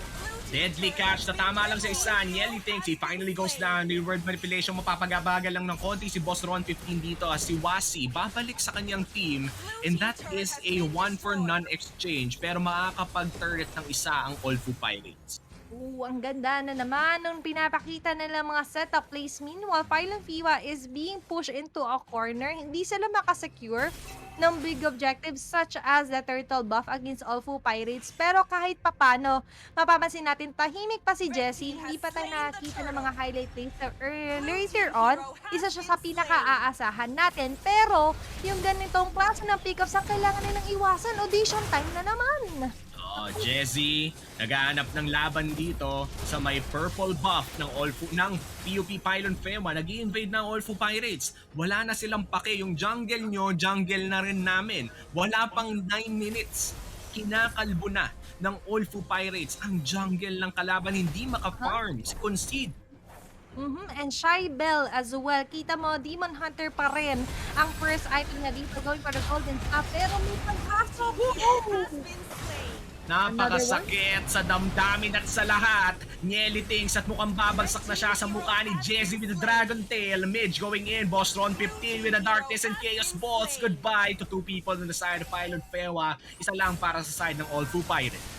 Deadly catch na tama lang sa isa. Nieli thinks he finally goes down. The word manipulation mapapagabagal lang ng konti si Boss Ron 15 dito as si Wasi babalik sa kanyang team. And that is a 1-for-none exchange pero makakapag-turret ng isa ang OLFU Pirates. Ang ganda na naman nung pinapakita nila mga setup plays. Meanwhile, Pylon Fewa is being pushed into a corner. Hindi sila makasecure ng big objectives such as the turtle buff against OLFU Pirates. Pero kahit papano, mapapansin natin, tahimik pa si Jessie. Hindi pa tayo nakakita ng mga highlight plays later on. Isa siya sa pinaka-aasahan natin. Pero yung ganitong klase ng pickups ang kailangan nilang iwasan. Audition time na naman. Jesse, naghahanap ng laban dito sa may purple buff ng OLFU ng PUP Pylon Fewa. Nag-i-invade ng OLFU Pirates. Wala na silang pake. Yung jungle nyo, jungle na rin namin. Wala pang 9 minutes. Kinakalbo na ng OLFU Pirates ang jungle ng kalaban. Hindi maka-farm. Si Concede. And Shaibel as well. Kita mo, Demon Hunter pa rin ang first item na dito going for the golden staff. Pero may pagpasok. Napakasakit sa damdamin at sa lahat. Nieli thinks at mukhang babagsak na siya sa mukha ni Jesse with the Dragon Tail. Midge going in. Boss Ron 15 with the Darkness and Chaos Bolts. Goodbye to 2 people on the side of Pylon Fewa. Isa lang para sa side ng OLFU Pirates.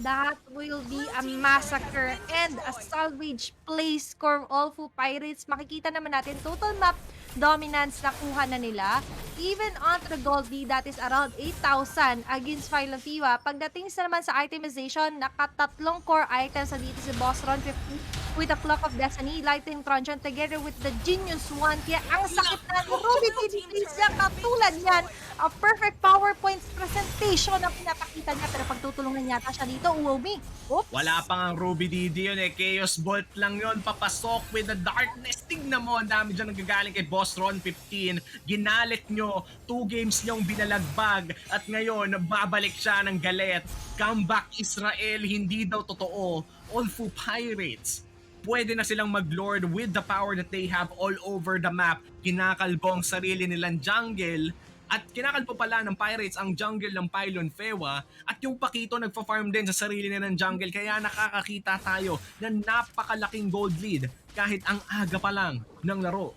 That will be a massacre and a salvage play score of OLFU Pirates. Makikita naman natin total map dominance na kuha na nila. Even onto the gold lead, that is around 8,000 against Pylon Fewa. Pagdating sa naman sa itemization, nakatatlong core items sa dito si Boss Ron 50 with the Clock of Destiny, Lightning Truncheon together with the Genius One. Kaya ang sakit na Ruby PvPs niya, katulad yan, a perfect PowerPoint presentation ang pinapakita niya. Pero pagtutulungan yata siya dito, uomi. Oops. Wala pa nga Ruby Didi yun eh. Chaos Bolt lang yun. Papasok with the Darkness. Tignan mo, ang dami dyan nanggagaling kay Boss Ron 15. Ginalit nyo. 2 games nyong binalagbag. At ngayon, babalik siya ng galit. Comeback Israel, hindi daw totoo. OLFU Pirates. Pwede na silang mag-lord with the power that they have all over the map. Kinakalbo ang sarili nilang jungle. At kinakalbo pala ng Pirates ang jungle ng Pylon Fewa. At yung Pakito nagpa-farm din sa sarili nilang jungle. Kaya nakakakita tayo ng napakalaking gold lead kahit ang aga pa lang ng laro.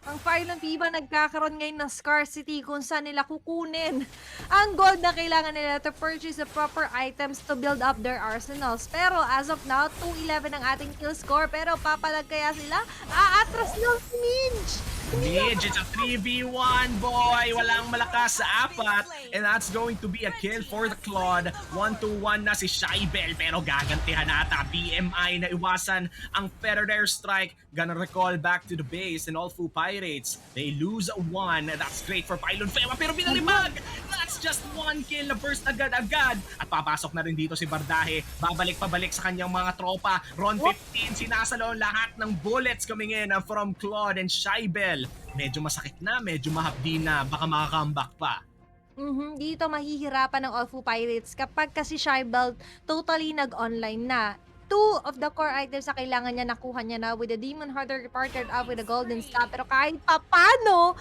Ang Pylon Fewa nagkakaroon ngayon ng scarcity kung saan nila kukunin ang gold na kailangan nila to purchase the proper items to build up their arsenals. Pero as of now, 2-11 ang ating kill score. Pero papalag kaya sila? Aatras lang si Midge! Midge, it's a 3v1, boy! Walang malakas sa apat. And that's going to be a kill for the Claude. 1-1 na si Shaibel. Pero gagantihan nata. BMI na iwasan ang Feather Airstrike. Gonna recall back to the base and OLFU Pirates. They lose 1. That's great for Pylon Fewa. Pero binalibag! That's just 1 kill na burst agad-agad. At papasok na rin dito si Bardahe. Babalik-pabalik sa kanyang mga tropa. Ron 15, sinasalo lahat ng bullets coming in from Claude and Shaibel. Medyo masakit na, medyo mahapdi na. Baka makaka-comeback pa. Dito mahihirapan ng OLFU Pirates kapag kasi Shaibel totally nag-online na. 2 of the core items na kailangan niya nakuha niya na with the Demon Hunter partnered up with the Golden Staff. Pero kahit papano,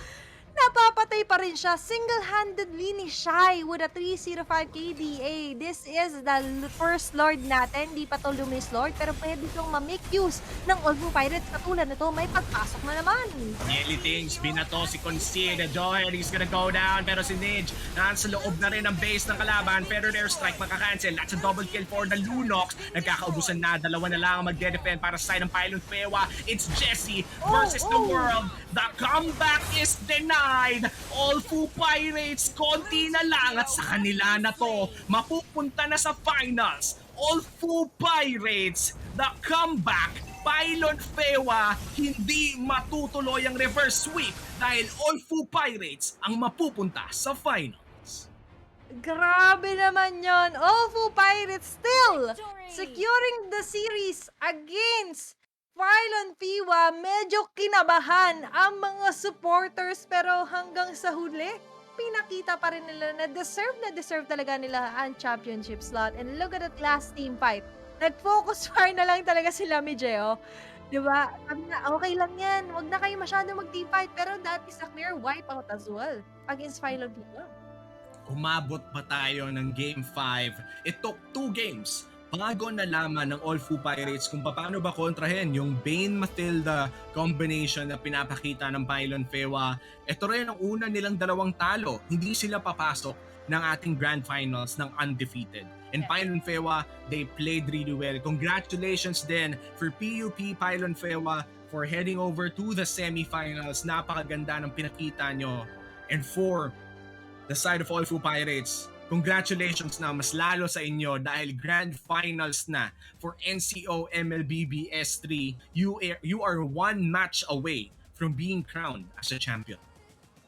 napapatay pa rin siya. Single-handedly ni Shai with a 305 KDA. This is the first Lord natin. Di pa to Luminous Lord. Pero pwede kong ma-make use ng OLFU Pirates. Katulad nito, may pagpasok na naman. Nieli thinks, binato si Concede. Joel, he's gonna go down. Pero si Nidge, nasa loob na rin ang base ng kalaban. Feather Airstrike makakancel. That's a double kill for the Lunox. Nagkakaubusan na. Dalawa na lang ang magde-defend para sa side ng Pylon Fewa. It's Jesse versus the world. The comeback is denied. OLFU Pirates, konti na lang at sa kanila na to. Mapupunta na sa finals. OLFU Pirates, the comeback Pylon Fewa, hindi matutuloy ang reverse sweep dahil OLFU Pirates ang mapupunta sa finals. Grabe naman yon. OLFU Pirates still securing the series against Pylon Fewa. Medyo kinabahan ang mga supporters pero hanggang sa huli, pinakita pa rin nila na deserve talaga nila ang championship slot. And look at that last team fight. Nag-focus fire na lang talaga sila, Mijeo. Diba? Sabi na, okay lang yan. Huwag na kayo masyado mag-team fight. Pero that is a clear wipeout as well against Pylon Fewa. Umabot pa tayo ng Game 5. It took 2 games bago nalaman ng OLFU Pirates kung paano ba kontrahin yung Bane-Matilda combination na pinapakita ng Pylon Fewa. Ito rin ang una nilang 2 talo. Hindi sila papasok ng ating Grand Finals ng undefeated. And Pylon Fewa, they played really well. Congratulations din for PUP Pylon Fewa for heading over to the semifinals. Napakaganda ng pinakita nyo. And for the side of OLFU Pirates, congratulations na mas lalo sa inyo dahil Grand Finals na for NCO MLBB S3. You are 1 match away from being crowned as a champion.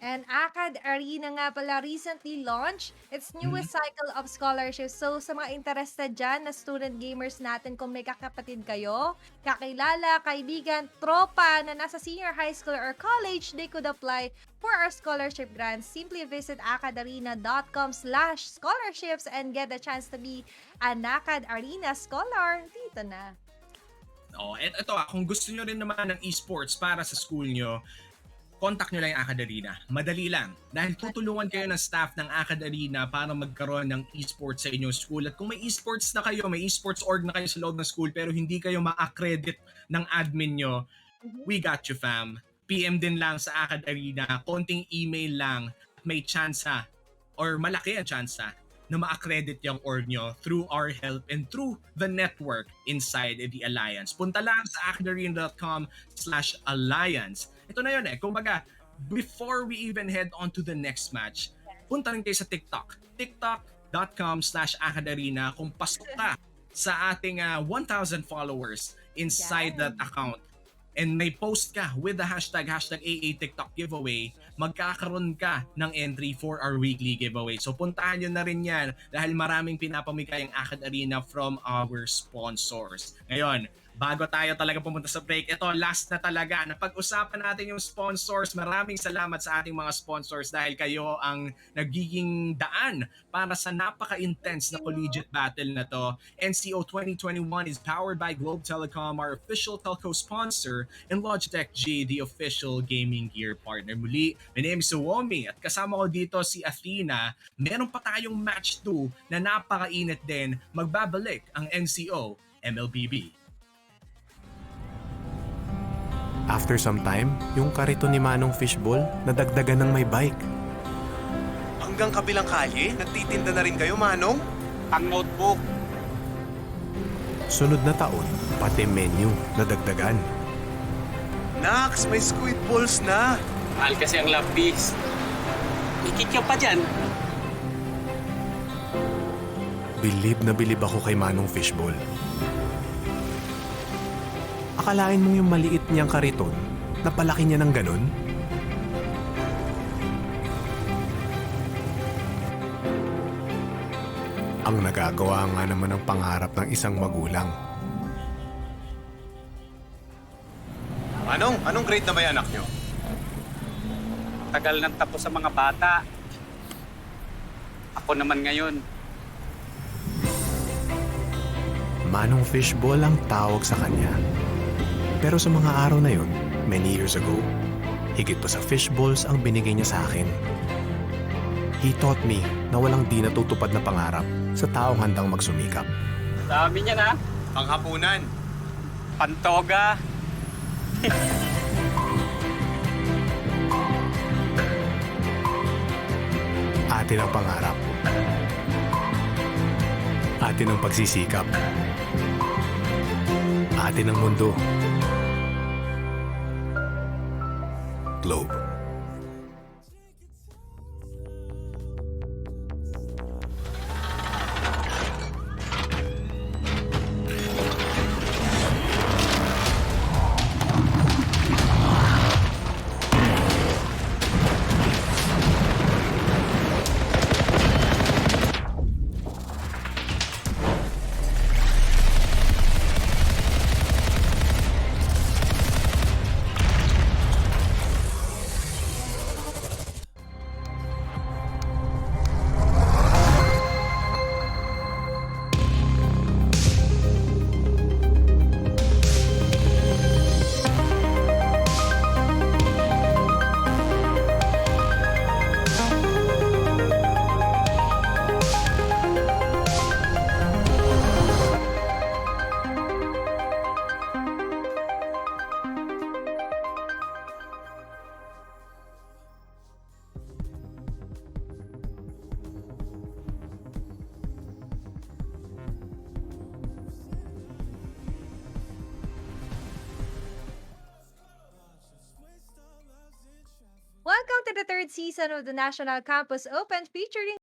And AcadArena nga pala recently launched its newest cycle of scholarships. So sa mga interested dyan na student gamers natin, kung may kakapatid kayo, kakilala, kaibigan, tropa na nasa senior high school or college, they could apply for our scholarship grants. Simply visit acadarena.com/scholarships and get the chance to be an AcadArena scholar. Dito na. Ito kung gusto nyo rin naman ng esports para sa school nyo, contact nyo lang yung AcadArena. Madali lang. Dahil tutulungan kayo ng staff ng AcadArena para magkaroon ng esports sa inyong school. At kung may esports na kayo, may esports org na kayo sa loob ng school pero hindi kayo ma-accredit ng admin nyo, we got you fam. PM din lang sa AcadArena. Konting email lang. May tsansa or malaki ang tsansa na ma-accredit yung org nyo through our help and through the network inside the Alliance. Punta lang sa acadarena.com/alliance. Ito na yun kumbaga, before we even head on to the next match, punta rin kayo sa TikTok. TikTok.com/AcadArena kung pasok ka sa ating 1,000 followers inside that account. And may post ka with the hashtag AA TikTok giveaway, magkakaroon ka ng entry for our weekly giveaway. So puntahan nyo na rin yan dahil maraming pinapamigay ang AcadArena from our sponsors. Ngayon, bago tayo talaga pumunta sa break, ito last na talaga. Napag-usapan natin yung sponsors. Maraming salamat sa ating mga sponsors dahil kayo ang nagiging daan para sa napaka-intense na collegiate battle na to. NCO 2021 is powered by Globe Telecom, our official telco sponsor, and Logitech G, the official gaming gear partner. Muli, my name is Suomi at kasama ko dito si Athena. Meron pa tayong match 2 na napaka-init din. Magbabalik ang NCO MLBB. After some time, yung kariton ni Manong Fishball nadagdagan ng may bike. Hanggang kabilang kalye, nagtitinda na rin kayo, Manong? Ang notebook. Sunod na taon, pati menu nadagdagan. Nax, may squid balls na. Mahal kasi ang lapis. Ikikyaw pa dyan. Bilib na bilib ako kay Manong Fishball. Akalain mong yung maliit niyang kariton, napalaki niya ng ganun? Ang nagagawa nga naman ng pangarap ng isang magulang. Anong grade na ba yung anak nyo? Tagal nang tapos sa mga bata. Ako naman ngayon. Manong Fishball ang tawag sa kanya. Pero sa mga araw na yun, many years ago, higit pa sa fishballs ang binigay niya sa akin. He taught me na walang di natutupad na pangarap sa taong handang magsumikap. Dami niya na. Panghapunan. Pantoga. Atin ang pangarap. Atin ang pagsisikap. Atin ang mundo. Globe. the third season of the National Campus Open featuring